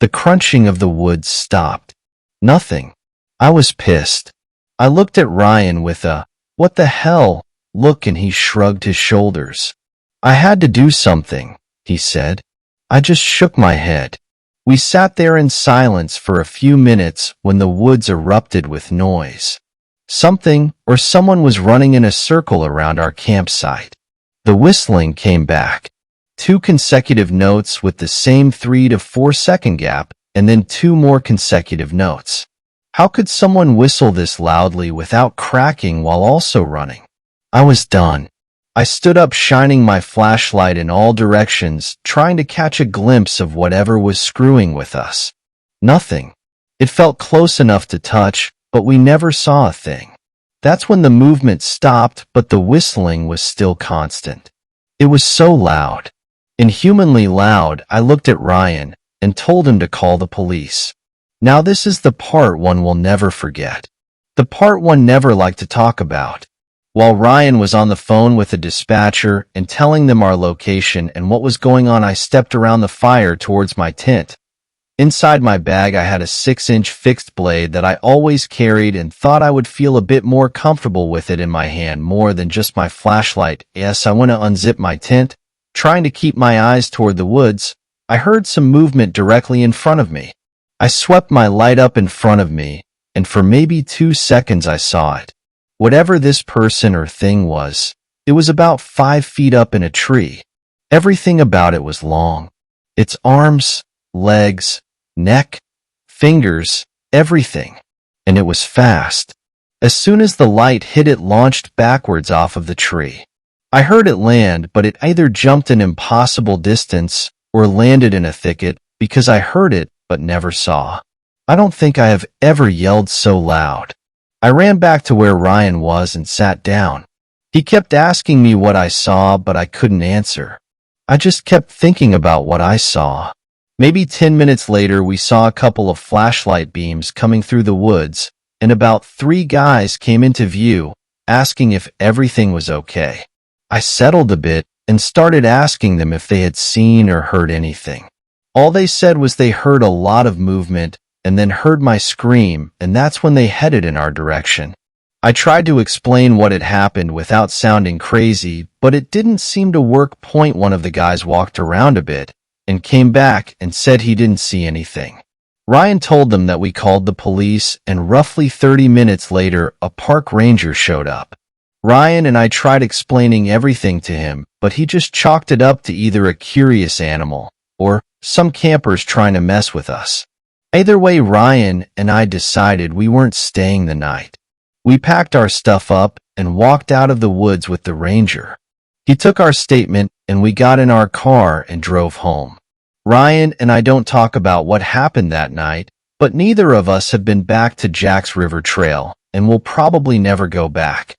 The crunching of the wood stopped. Nothing. I was pissed. I looked at Ryan with a, "What the hell?" look, and he shrugged his shoulders. "I had to do something," he said. I just shook my head. We sat there in silence for a few minutes when the woods erupted with noise. Something or someone was running in a circle around our campsite. The whistling came back. 2 consecutive notes with the same 3 to 4 second gap, and then 2 more consecutive notes. How could someone whistle this loudly without cracking while also running? I was done. I stood up, shining my flashlight in all directions, trying to catch a glimpse of whatever was screwing with us. Nothing. It felt close enough to touch, but we never saw a thing. That's when the movement stopped, but the whistling was still constant. It was so loud. Inhumanly loud. I looked at Ryan and told him to call the police. Now this is the part one will never forget. The part one never liked to talk about. While Ryan was on the phone with the dispatcher and telling them our location and what was going on, I stepped around the fire towards my tent. Inside my bag I had a 6-inch fixed blade that I always carried and thought I would feel a bit more comfortable with it in my hand more than just my flashlight. Yes, I went to unzip my tent, trying to keep my eyes toward the woods. I heard some movement directly in front of me. I swept my light up in front of me, and for maybe 2 seconds I saw it. Whatever this person or thing was, it was about 5 feet up in a tree. Everything about it was long. Its arms, legs, neck, fingers, everything. And it was fast. As soon as the light hit it launched backwards off of the tree. I heard it land, but it either jumped an impossible distance or landed in a thicket because I heard it but never saw. I don't think I have ever yelled so loud. I ran back to where Ryan was and sat down. He kept asking me what I saw, but I couldn't answer. I just kept thinking about what I saw. Maybe 10 minutes later, we saw a couple of flashlight beams coming through the woods, and about 3 guys came into view, asking if everything was okay. I settled a bit and started asking them if they had seen or heard anything. All they said was they heard a lot of movement and then heard my scream, and that's when they headed in our direction. I tried to explain what had happened without sounding crazy, but it didn't seem to work. One of the guys walked around a bit and came back and said he didn't see anything. Ryan told them that we called the police, and roughly 30 minutes later, a park ranger showed up. Ryan and I tried explaining everything to him, but he just chalked it up to either a curious animal or some campers trying to mess with us. Either way, Ryan and I decided we weren't staying the night. We packed our stuff up and walked out of the woods with the ranger. He took our statement and we got in our car and drove home. Ryan and I don't talk about what happened that night, but neither of us have been back to Jack's River Trail and will probably never go back.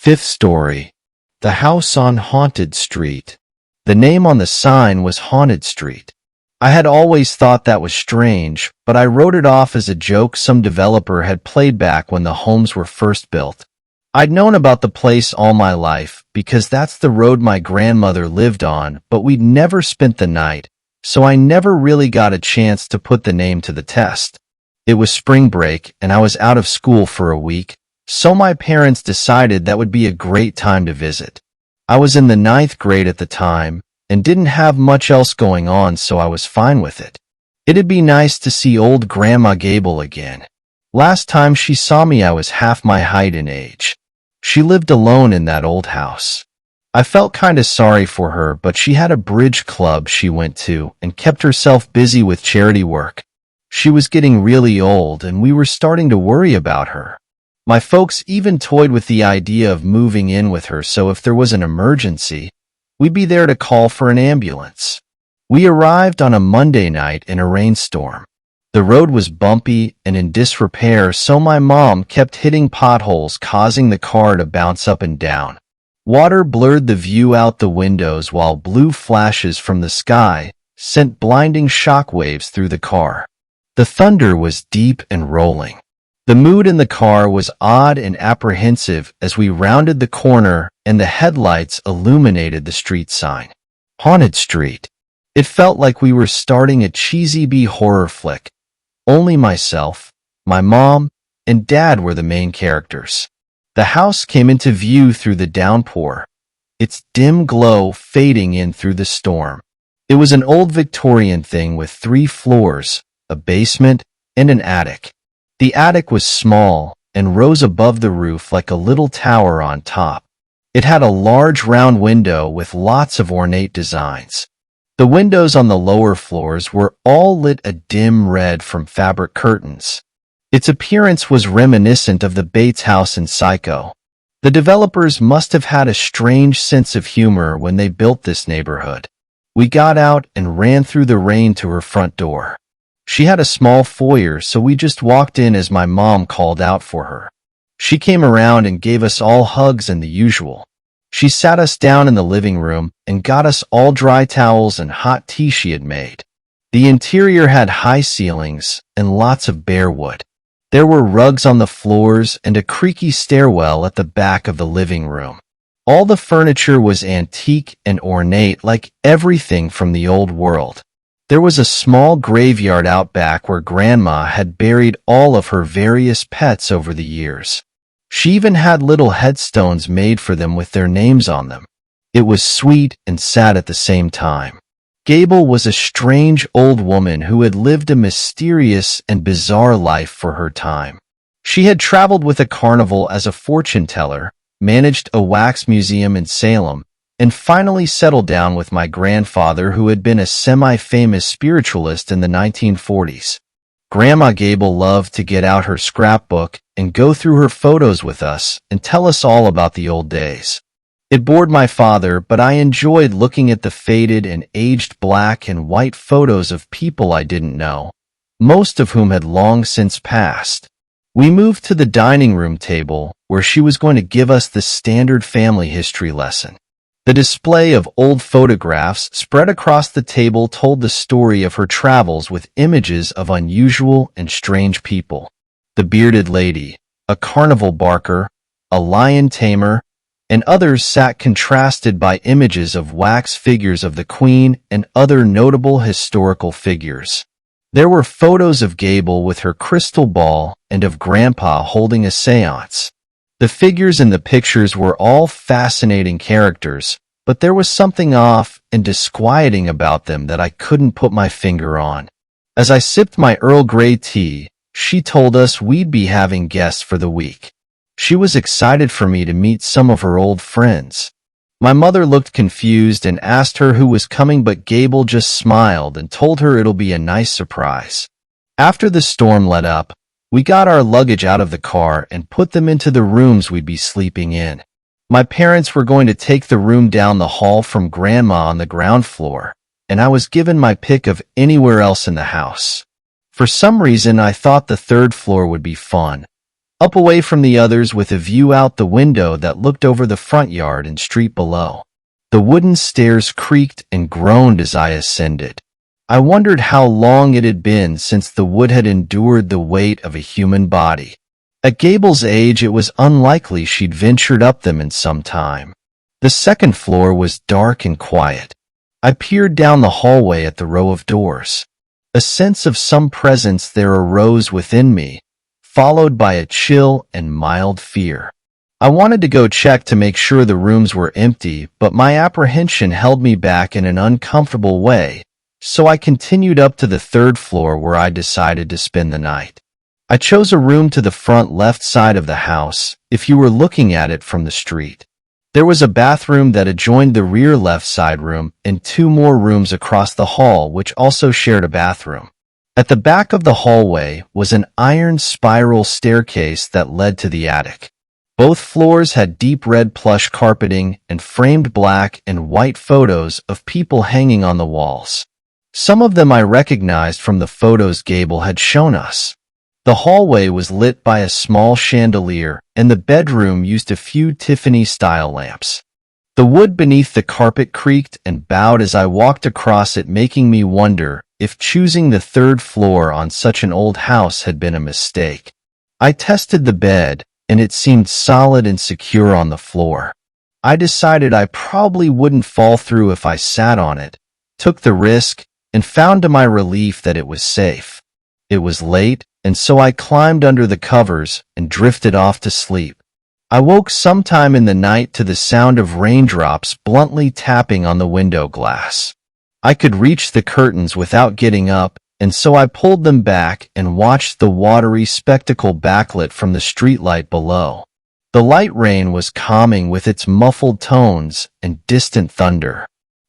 5th story. The house on Haunted Street. The name on the sign was Haunted Street. I had always thought that was strange, but I wrote it off as a joke some developer had played back when the homes were first built. I'd known about the place all my life because that's the road my grandmother lived on, but we'd never spent the night, so I never really got a chance to put the name to the test. It was spring break and I was out of school for a week, so my parents decided that would be a great time to visit. I was in the 9th grade at the time and didn't have much else going on, so I was fine with it. It'd be nice to see old Grandma Gable again. Last time she saw me, I was half my height and age. She lived alone in that old house. I felt kinda sorry for her, but she had a bridge club she went to and kept herself busy with charity work. She was getting really old and we were starting to worry about her. My folks even toyed with the idea of moving in with her, so if there was an emergency, we'd be there to call for an ambulance. We arrived on a Monday night in a rainstorm. The road was bumpy and in disrepair, so my mom kept hitting potholes, causing the car to bounce up and down. Water blurred the view out the windows while blue flashes from the sky sent blinding shockwaves through the car. The thunder was deep and rolling. The mood in the car was odd and apprehensive as we rounded the corner and the headlights illuminated the street sign. Haunted Street. It felt like we were starting a cheesy B horror flick. Only myself, my mom, and Dad were the main characters. The house came into view through the downpour, its dim glow fading in through the storm. It was an old Victorian thing with 3 floors, a basement, and an attic. The attic was small and rose above the roof like a little tower on top. It had a large round window with lots of ornate designs. The windows on the lower floors were all lit a dim red from fabric curtains. Its appearance was reminiscent of the Bates house in Psycho. The developers must have had a strange sense of humor when they built this neighborhood. We got out and ran through the rain to her front door. She had a small foyer, so we just walked in as my mom called out for her. She came around and gave us all hugs and the usual. She sat us down in the living room and got us all dry towels and hot tea she had made. The interior had high ceilings and lots of bare wood. There were rugs on the floors and a creaky stairwell at the back of the living room. All the furniture was antique and ornate, like everything from the old world. There was a small graveyard out back where Grandma had buried all of her various pets over the years. She even had little headstones made for them with their names on them. It was sweet and sad at the same time. Gable was a strange old woman who had lived a mysterious and bizarre life for her time. She had traveled with a carnival as a fortune teller, managed a wax museum in Salem, and finally settled down with my grandfather, who had been a semi-famous spiritualist in the 1940s. Grandma Gable loved to get out her scrapbook and go through her photos with us and tell us all about the old days. It bored my father, but I enjoyed looking at the faded and aged black and white photos of people I didn't know, most of whom had long since passed. We moved to the dining room table, where she was going to give us the standard family history lesson. The display of old photographs spread across the table told the story of her travels with images of unusual and strange people. The bearded lady, a carnival barker, a lion tamer, and others sat contrasted by images of wax figures of the Queen and other notable historical figures. There were photos of Gable with her crystal ball and of Grandpa holding a seance. The figures in the pictures were all fascinating characters, but there was something off and disquieting about them that I couldn't put my finger on. As I sipped my Earl Grey tea, she told us we'd be having guests for the week. She was excited for me to meet some of her old friends. My mother looked confused and asked her who was coming, but Gable just smiled and told her it'll be a nice surprise. After the storm let up, we got our luggage out of the car and put them into the rooms we'd be sleeping in. My parents were going to take the room down the hall from Grandma on the ground floor, and I was given my pick of anywhere else in the house. For some reason, I thought the third floor would be fun, up away from the others with a view out the window that looked over the front yard and street below. The wooden stairs creaked and groaned as I ascended. I wondered how long it had been since the wood had endured the weight of a human body. At Gable's age, it was unlikely she'd ventured up them in some time. The second floor was dark and quiet. I peered down the hallway at the row of doors. A sense of some presence there arose within me, followed by a chill and mild fear. I wanted to go check to make sure the rooms were empty, but my apprehension held me back in an uncomfortable way, so I continued up to the third floor, where I decided to spend the night. I chose a room to the front left side of the house, if you were looking at it from the street. There was a bathroom that adjoined the rear left side room and 2 more rooms across the hall which also shared a bathroom. At the back of the hallway was an iron spiral staircase that led to the attic. Both floors had deep red plush carpeting and framed black and white photos of people hanging on the walls. Some of them I recognized from the photos Gable had shown us. The hallway was lit by a small chandelier, and the bedroom used a few Tiffany-style lamps. The wood beneath the carpet creaked and bowed as I walked across it, making me wonder if choosing the third floor on such an old house had been a mistake. I tested the bed, and it seemed solid and secure on the floor. I decided I probably wouldn't fall through if I sat on it, took the risk, and found to my relief that it was safe. It was late, and so I climbed under the covers and drifted off to sleep. I woke sometime in the night to the sound of raindrops bluntly tapping on the window glass. I could reach the curtains without getting up, and so I pulled them back and watched the watery spectacle backlit from the streetlight below. The light rain was calming with its muffled tones and distant thunder.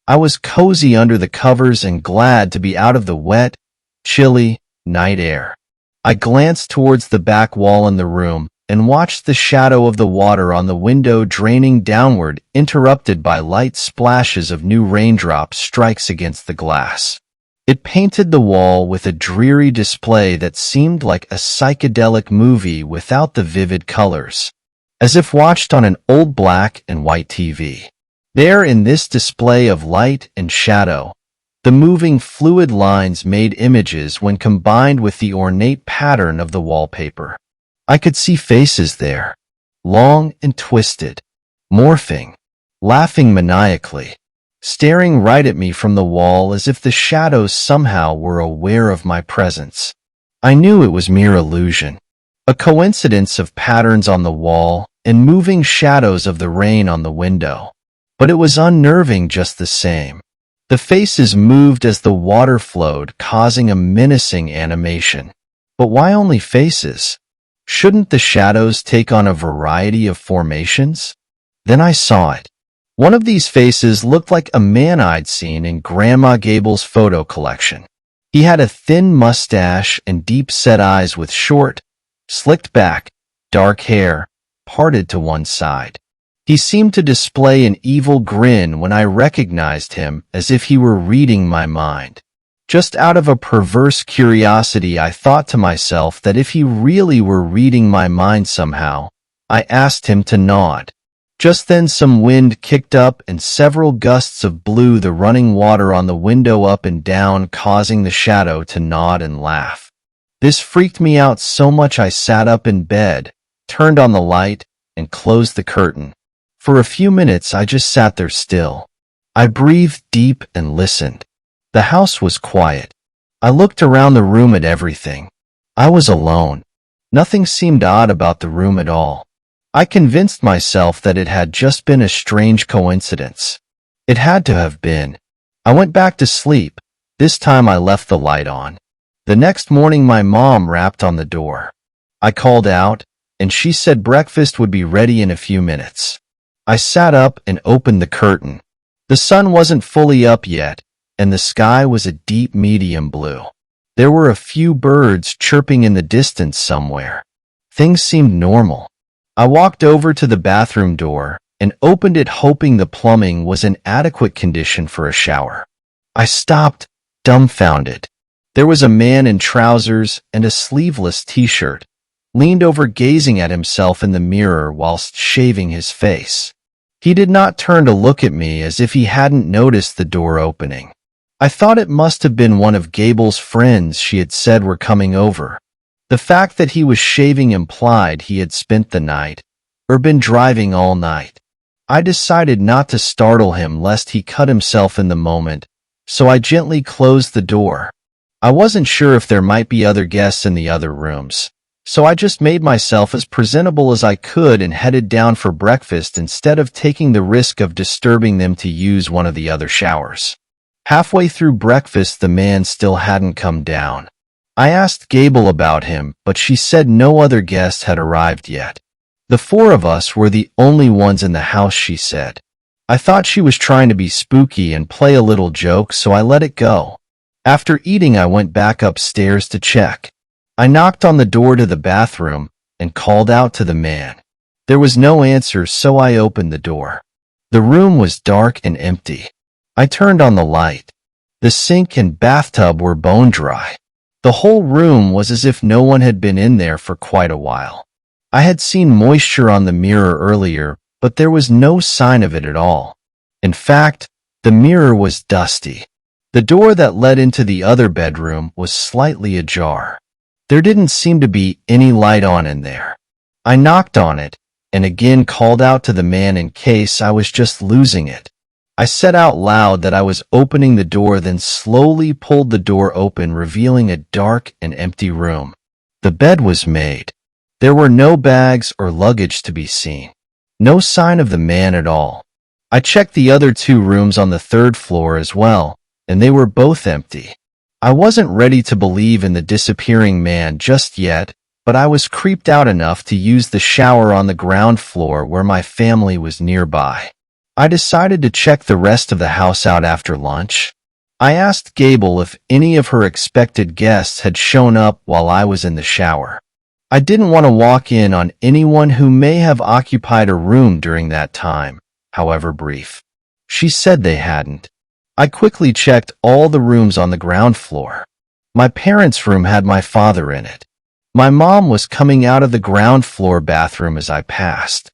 I was cozy under the covers and glad to be out of the wet, chilly night air. I glanced towards the back wall in the room and watched the shadow of the water on the window draining downward, interrupted by light splashes of new raindrops strikes against the glass. It painted the wall with a dreary display that seemed like a psychedelic movie without the vivid colors, as if watched on an old black and white TV. There, in this display of light and shadow, the moving fluid lines made images when combined with the ornate pattern of the wallpaper. I could see faces there, long and twisted, morphing, laughing maniacally, staring right at me from the wall as if the shadows somehow were aware of my presence. I knew it was mere illusion, a coincidence of patterns on the wall and moving shadows of the rain on the window, but it was unnerving just the same. The faces moved as the water flowed, causing a menacing animation. But why only faces? Shouldn't the shadows take on a variety of formations? Then I saw it. One of these faces looked like a man I'd seen in Grandma Gable's photo collection. He had a thin mustache and deep-set eyes with short, slicked back, dark hair, parted to one side. He seemed to display an evil grin when I recognized him, as if he were reading my mind. Just out of a perverse curiosity, I thought to myself that if he really were reading my mind somehow, I asked him to nod. Just then some wind kicked up and several gusts blew the running water on the window up and down, causing the shadow to nod and laugh. This freaked me out so much I sat up in bed, turned on the light, and closed the curtain. For a few minutes I just sat there still. I breathed deep and listened. The house was quiet. I looked around the room at everything. I was alone. Nothing seemed odd about the room at all. I convinced myself that it had just been a strange coincidence. It had to have been. I went back to sleep. This time I left the light on. The next morning my mom rapped on the door. I called out, and she said breakfast would be ready in a few minutes. I sat up and opened the curtain. The sun wasn't fully up yet, and the sky was a deep medium blue. There were a few birds chirping in the distance somewhere. Things seemed normal. I walked over to the bathroom door and opened it, hoping the plumbing was in adequate condition for a shower. I stopped, dumbfounded. There was a man in trousers and a sleeveless t-shirt, leaned over gazing at himself in the mirror whilst shaving his face. He did not turn to look at me, as if he hadn't noticed the door opening. I thought it must have been one of Gable's friends she had said were coming over. The fact that he was shaving implied he had spent the night, or been driving all night. I decided not to startle him lest he cut himself in the moment, so I gently closed the door. I wasn't sure if there might be other guests in the other rooms, so I just made myself as presentable as I could and headed down for breakfast instead of taking the risk of disturbing them to use one of the other showers. Halfway through breakfast, the man still hadn't come down. I asked Gable about him, but she said no other guests had arrived yet. The four of us were the only ones in the house, she said. I thought she was trying to be spooky and play a little joke, so I let it go. After eating, I went back upstairs to check. I knocked on the door to the bathroom and called out to the man. There was no answer, so I opened the door. The room was dark and empty. I turned on the light. The sink and bathtub were bone dry. The whole room was as if no one had been in there for quite a while. I had seen moisture on the mirror earlier, but there was no sign of it at all. In fact, the mirror was dusty. The door that led into the other bedroom was slightly ajar. There didn't seem to be any light on in there. I knocked on it, and again called out to the man in case I was just losing it. I said out loud that I was opening the door, then slowly pulled the door open, revealing a dark and empty room. The bed was made. There were no bags or luggage to be seen. No sign of the man at all. I checked the other two rooms on the third floor as well, and they were both empty. I wasn't ready to believe in the disappearing man just yet, but I was creeped out enough to use the shower on the ground floor where my family was nearby. I decided to check the rest of the house out after lunch. I asked Gable if any of her expected guests had shown up while I was in the shower. I didn't want to walk in on anyone who may have occupied a room during that time, however brief. She said they hadn't. I quickly checked all the rooms on the ground floor. My parents' room had my father in it. My mom was coming out of the ground floor bathroom as I passed.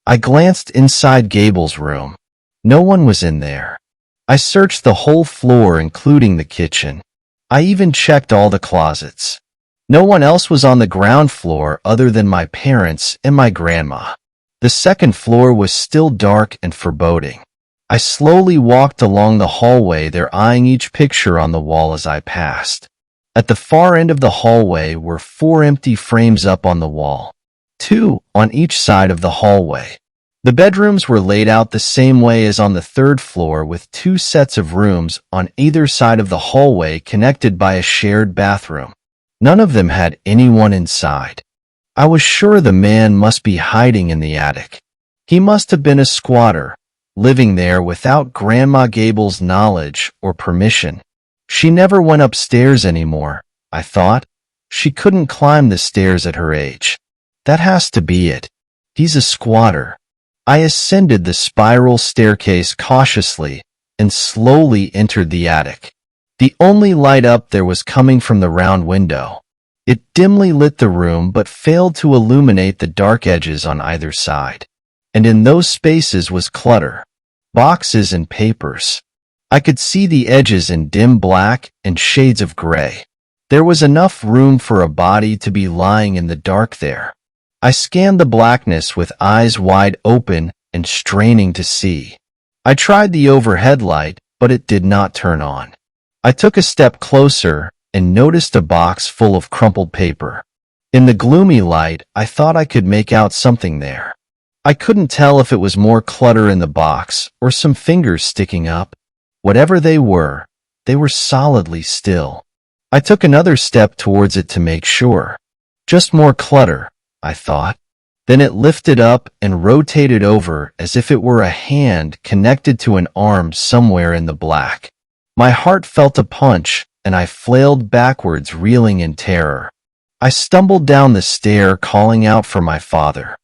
I glanced inside Gable's room. No one was in there. I searched the whole floor, including the kitchen. I even checked all the closets. No one else was on the ground floor other than my parents and my grandma. The second floor was still dark and foreboding. I slowly walked along the hallway there, eyeing each picture on the wall as I passed. At the far end of the hallway were 4 empty frames up on the wall. 2 on each side of the hallway. The bedrooms were laid out the same way as on the third floor, with 2 sets of rooms on either side of the hallway connected by a shared bathroom. None of them had anyone inside. I was sure the man must be hiding in the attic. He must have been a squatter, living there without Grandma Gable's knowledge or permission. She never went upstairs anymore, I thought. She couldn't climb the stairs at her age. That has to be it. He's a squatter. I ascended the spiral staircase cautiously and slowly entered the attic. The only light up there was coming from the round window. It dimly lit the room but failed to illuminate the dark edges on either side. And in those spaces was clutter, boxes and papers. I could see the edges in dim black and shades of gray. There was enough room for a body to be lying in the dark there. I scanned the blackness with eyes wide open and straining to see. I tried the overhead light, but it did not turn on. I took a step closer and noticed a box full of crumpled paper. In the gloomy light, I thought I could make out something there. I couldn't tell if it was more clutter in the box or some fingers sticking up. Whatever they were solidly still. I took another step towards it to make sure. Just more clutter, I thought. Then it lifted up and rotated over as if it were a hand connected to an arm somewhere in the black. My heart felt a punch, and I flailed backwards, reeling in terror. I stumbled down the stair, calling out for my father.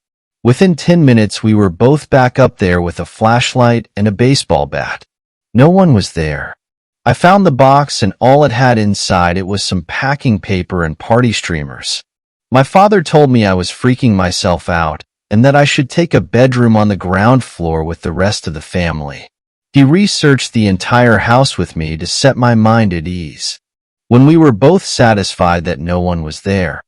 Within 10 minutes, we were both back up there with a flashlight and a baseball bat. No one was there. I found the box, and all it had inside it was some packing paper and party streamers. My father told me I was freaking myself out, and that I should take a bedroom on the ground floor with the rest of the family. He researched the entire house with me to set my mind at ease. When we were both satisfied that no one was there,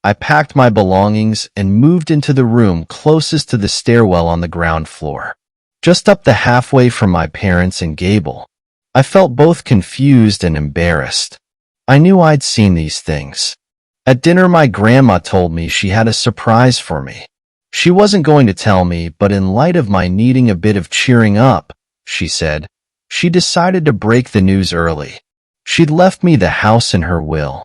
I packed my belongings and moved into the room closest to the stairwell on the ground floor, just up the halfway from my parents and Gable. I felt both confused and embarrassed. I knew I'd seen these things. At dinner, my grandma told me she had a surprise for me. She wasn't going to tell me, but in light of my needing a bit of cheering up, she said, she decided to break the news early. She'd left me the house in her will.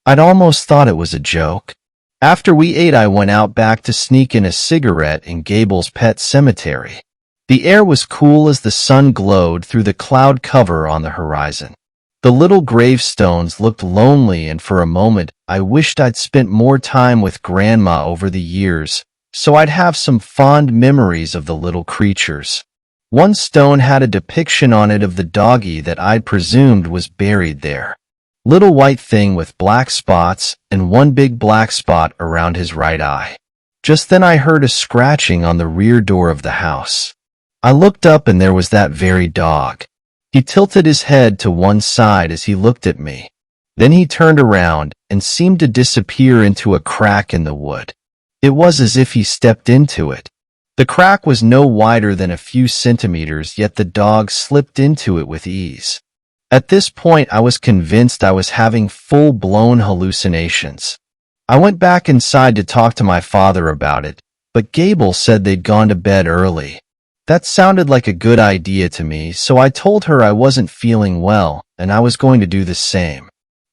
I'd almost thought it was a joke. After we ate, I went out back to sneak in a cigarette in Gable's pet cemetery. The air was cool as the sun glowed through the cloud cover on the horizon. The little gravestones looked lonely, and for a moment I wished I'd spent more time with Grandma over the years, so I'd have some fond memories of the little creatures. One stone had a depiction on it of the doggy that I'd presumed was buried there. Little white thing with black spots and one big black spot around his right eye. Just then I heard a scratching on the rear door of the house. I looked up, and there was that very dog. He tilted his head to one side as he looked at me. Then he turned around and seemed to disappear into a crack in the wood. It was as if he stepped into it. The crack was no wider than a few centimeters, yet the dog slipped into it with ease. At this point, I was convinced I was having full-blown hallucinations. I went back inside to talk to my father about it, but Gable said they'd gone to bed early. That sounded like a good idea to me, so I told her I wasn't feeling well, and I was going to do the same.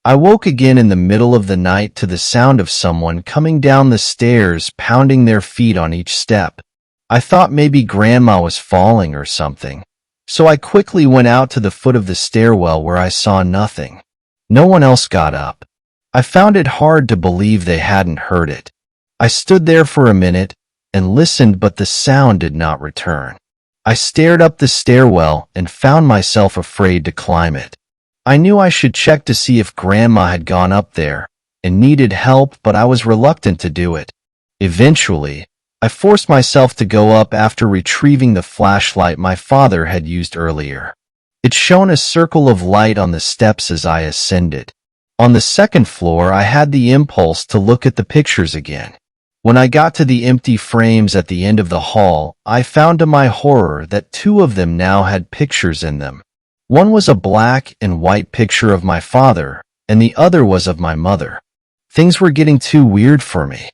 I woke again in the middle of the night to the sound of someone coming down the stairs, pounding their feet on each step. I thought maybe Grandma was falling or something, so I quickly went out to the foot of the stairwell, where I saw nothing. No one else got up. I found it hard to believe they hadn't heard it. I stood there for a minute and listened, but the sound did not return. I stared up the stairwell and found myself afraid to climb it. I knew I should check to see if Grandma had gone up there and needed help, but I was reluctant to do it. Eventually, I forced myself to go up after retrieving the flashlight my father had used earlier. It shone a circle of light on the steps as I ascended. On the second floor, I had the impulse to look at the pictures again. When I got to the empty frames at the end of the hall, I found to my horror that two of them now had pictures in them. One was a black and white picture of my father, and the other was of my mother. Things were getting too weird for me.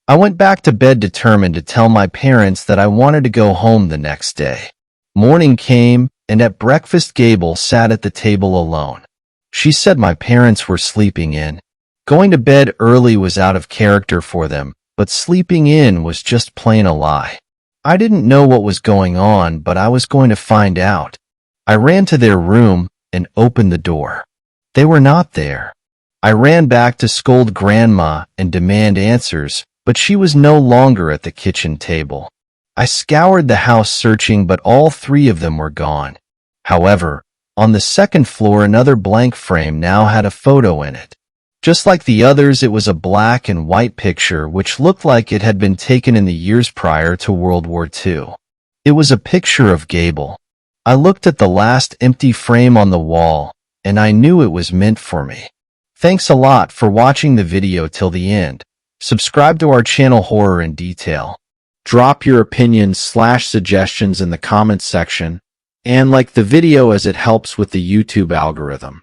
I went back to bed determined to tell my parents that I wanted to go home the next day. Morning came, and at breakfast Gable sat at the table alone. She said my parents were sleeping in. Going to bed early was out of character for them, but sleeping in was just plain a lie. I didn't know what was going on, but I was going to find out. I ran to their room and opened the door. They were not there. I ran back to scold Grandma and demand answers, but she was no longer at the kitchen table. I scoured the house searching, but all three of them were gone. However, on the second floor, another blank frame now had a photo in it. Just like the others, it was a black and white picture which looked like it had been taken in the years prior to World War II. It was a picture of Gable. I looked at the last empty frame on the wall, and I knew it was meant for me. Thanks a lot for watching the video till the end. Subscribe to our channel Horror in Detail. Drop your opinions/suggestions in the comments section, and like the video as it helps with the YouTube algorithm.